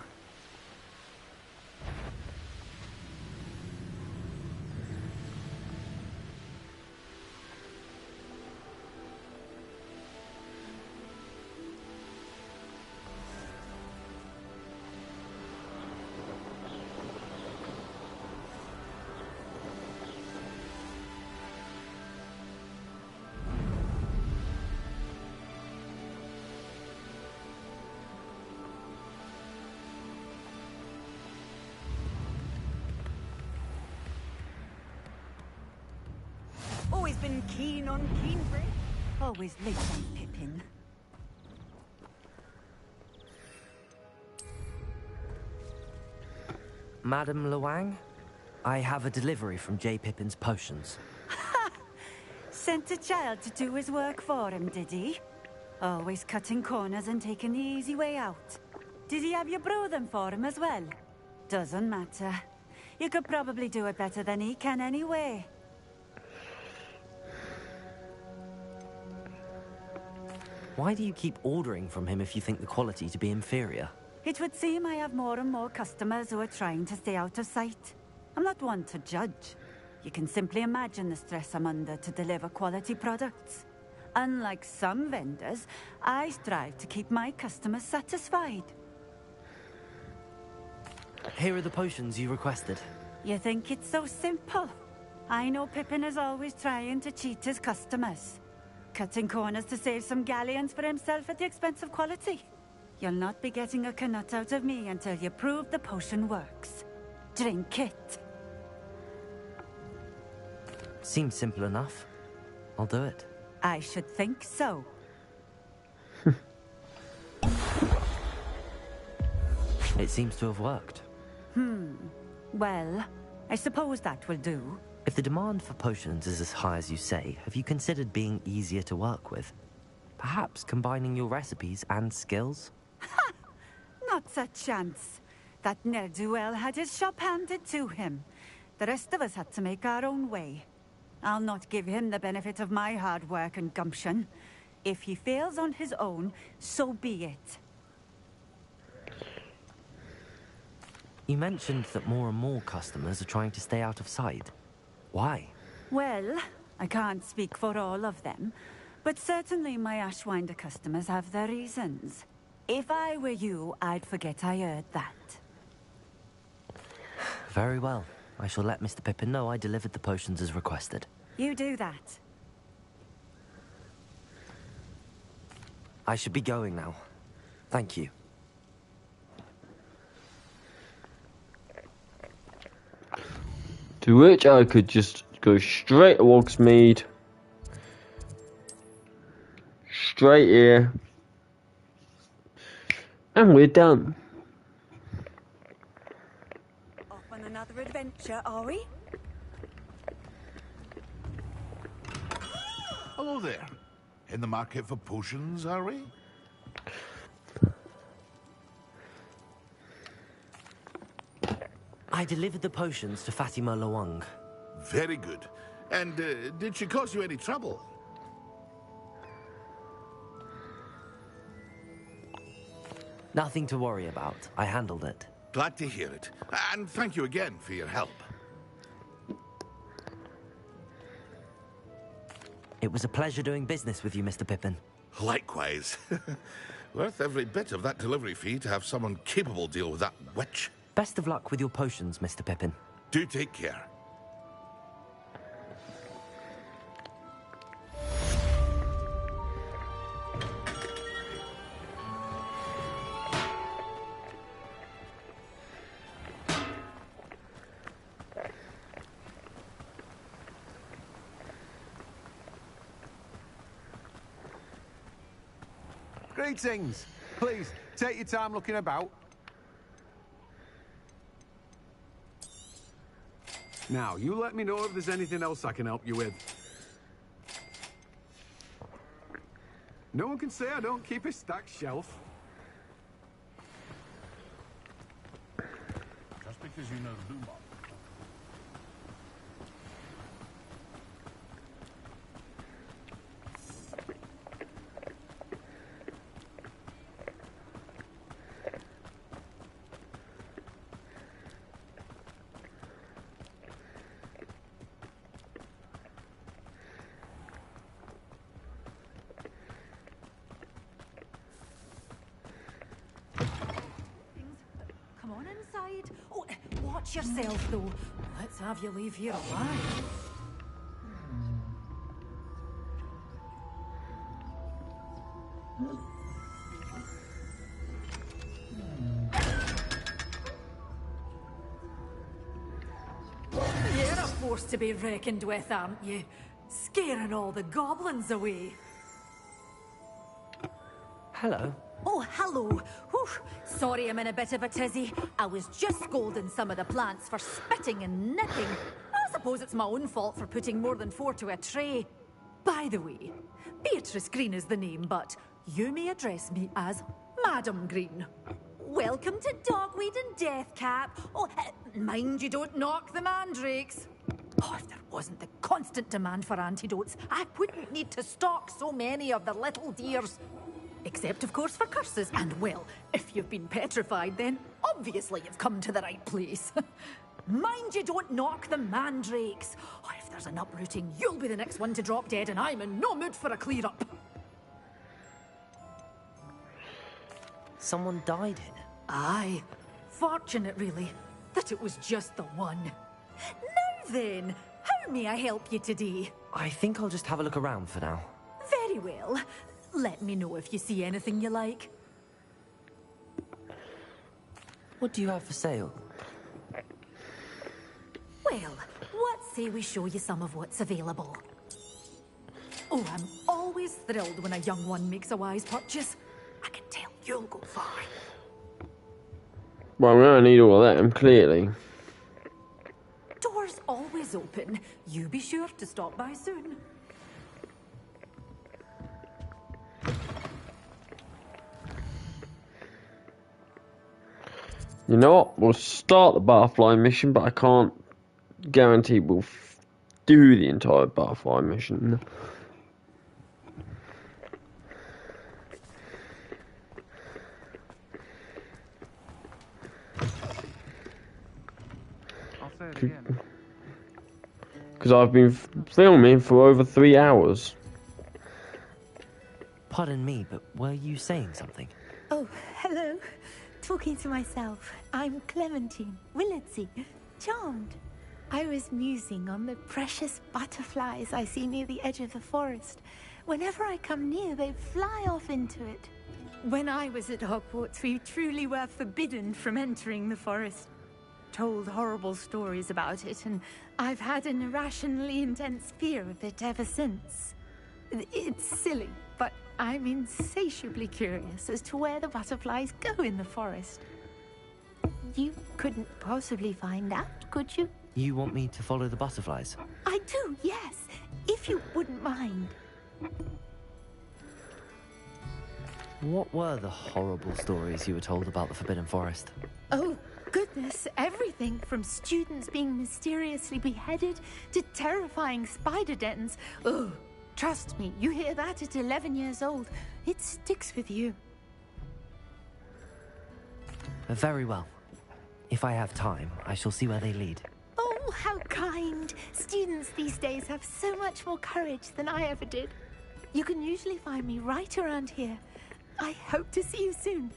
Speaker 12: always been keen on keen bread. Always late on Pippin.
Speaker 9: Madam Luang, I have a delivery from J. Pippin's potions.
Speaker 12: Sent a child to do his work for him, did he? Always cutting corners and taking the easy way out. Did he have you brew them for him as well? Doesn't matter. You could probably do it better than he can anyway.
Speaker 9: Why do you keep ordering from him if you think the quality to be inferior?
Speaker 12: It would seem I have more and more customers who are trying to stay out of sight. I'm not one to judge. You can simply imagine the stress I'm under to deliver quality products. Unlike some vendors, I strive to keep my customers satisfied.
Speaker 9: Here are the potions you requested.
Speaker 12: You think it's so simple? I know Pippin is always trying to cheat his customers. Cutting corners to save some galleons for himself at the expense of quality. You'll not be getting a canut out of me until you prove the potion works. Drink it.
Speaker 9: Seems simple enough. I'll do it.
Speaker 12: I should think so.
Speaker 9: It seems to have worked.
Speaker 12: Well, I suppose that will do.
Speaker 9: If the demand for potions is as high as you say, have you considered being easier to work with? Perhaps combining your recipes and skills?
Speaker 12: Not a chance. That ne'er-do-well had his shop handed to him. The rest of us had to make our own way. I'll not give him the benefit of my hard work and gumption. If he fails on his own, so be it.
Speaker 9: You mentioned that more and more customers are trying to stay out of sight. Why?
Speaker 12: Well, I can't speak for all of them, but certainly my Ashwinder customers have their reasons. If I were you, I'd forget I heard that.
Speaker 9: Very well. I shall let Mr. Pippin know I delivered the potions as requested.
Speaker 12: You do that.
Speaker 9: I should be going now. Thank you.
Speaker 1: To which I could just go straight to Hogsmeade. Straight here. And we're done.
Speaker 12: Off on another adventure, are we?
Speaker 23: Hello there. In the market for potions, are we?
Speaker 9: I delivered the potions to Fatima Luang.
Speaker 23: Very good. And did she cause you any trouble?
Speaker 9: Nothing to worry about. I handled it.
Speaker 23: Glad to hear it. And thank you again for your help.
Speaker 9: It was a pleasure doing business with you, Mr. Pippin.
Speaker 23: Likewise. Worth every bit of that delivery fee to have someone capable deal with that witch.
Speaker 9: Best of luck with your potions, Mr. Pippin.
Speaker 23: Do take care.
Speaker 2: Greetings. Please, take your time looking about. Now, you let me know if there's anything else I can help you with. No one can say I don't keep a stacked shelf.
Speaker 23: Just because you know the boom box.
Speaker 12: Come on inside. Oh, watch yourself, though. Let's have you leave here alive. You're a force to be reckoned with, aren't you? scaring all the goblins away.
Speaker 9: Hello.
Speaker 13: Oh, hello. Whew. Sorry I'm in a bit of a tizzy. I was just scolding some of the plants for spitting and nipping. I suppose it's my own fault for putting more than 4 to a tray.
Speaker 12: By the way, Beatrice Green is the name, but you may address me as Madam Green.
Speaker 13: Welcome to Dogweed and Deathcap. Oh, mind you don't knock the mandrakes.
Speaker 12: Oh, if there wasn't the constant demand for antidotes, I wouldn't need to stock so many of the little dears. Except, of course, for curses. And, well, if you've been petrified, then obviously you've come to the right place. Mind you don't knock the mandrakes. Oh, if there's an uprooting, you'll be the next one to drop dead, and I'm in no mood for a clear-up.
Speaker 9: Someone died here?
Speaker 12: Aye. Fortunate, really, that it was just the one. Now then, how may I help you today?
Speaker 9: I think I'll just have a look around for now.
Speaker 12: Very well. Let me know if you see anything you like.
Speaker 9: What do you have for sale?
Speaker 12: Well, what say we show you some of what's available? Oh, I'm always thrilled when a young one makes a wise purchase. I can tell you'll go far.
Speaker 1: Well, I'm gonna need all of them, clearly.
Speaker 12: Doors always open. You be sure to stop by soon.
Speaker 1: You know what? We'll start the butterfly mission, but I can't guarantee we'll do the entire butterfly mission. Because I've been filming for over 3 hours.
Speaker 9: Pardon me, but were you saying something?
Speaker 21: Oh, hello. Talking to myself. I'm Clementine Willardsey, charmed. I was musing on the precious butterflies I see near the edge of the forest. Whenever I come near, they fly off into it. When I was at Hogwarts, we truly were forbidden from entering the forest. Told horrible stories about it, and I've had an irrationally intense fear of it ever since. It's silly, but I'm insatiably curious as to where the butterflies go in the forest. You couldn't possibly find out, could you?
Speaker 9: You want me to follow the butterflies?
Speaker 21: I do, yes, if you wouldn't mind.
Speaker 9: What were the horrible stories you were told about the Forbidden Forest?
Speaker 21: Oh, goodness, everything from students being mysteriously beheaded to terrifying spider dens. Oh, trust me, you hear that at 11 years old, it sticks with you.
Speaker 9: Very well. If I have time, I shall see where they lead.
Speaker 21: Oh, how kind. Students these days have so much more courage than I ever did. You can usually find me right around here. I hope to see you soon.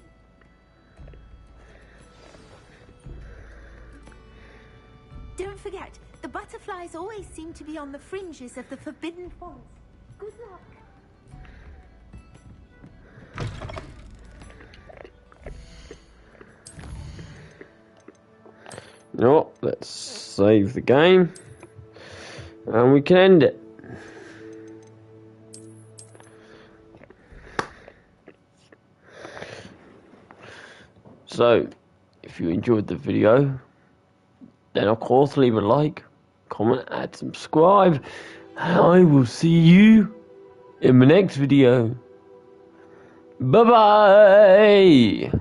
Speaker 21: Don't forget, the butterflies always seem to be on the fringes of the Forbidden Forest. Good luck.
Speaker 1: You know what? Let's save the game. And we can end it. So, if you enjoyed the video, then of course leave a like, comment, and subscribe. And I will see you in the next video. Bye bye!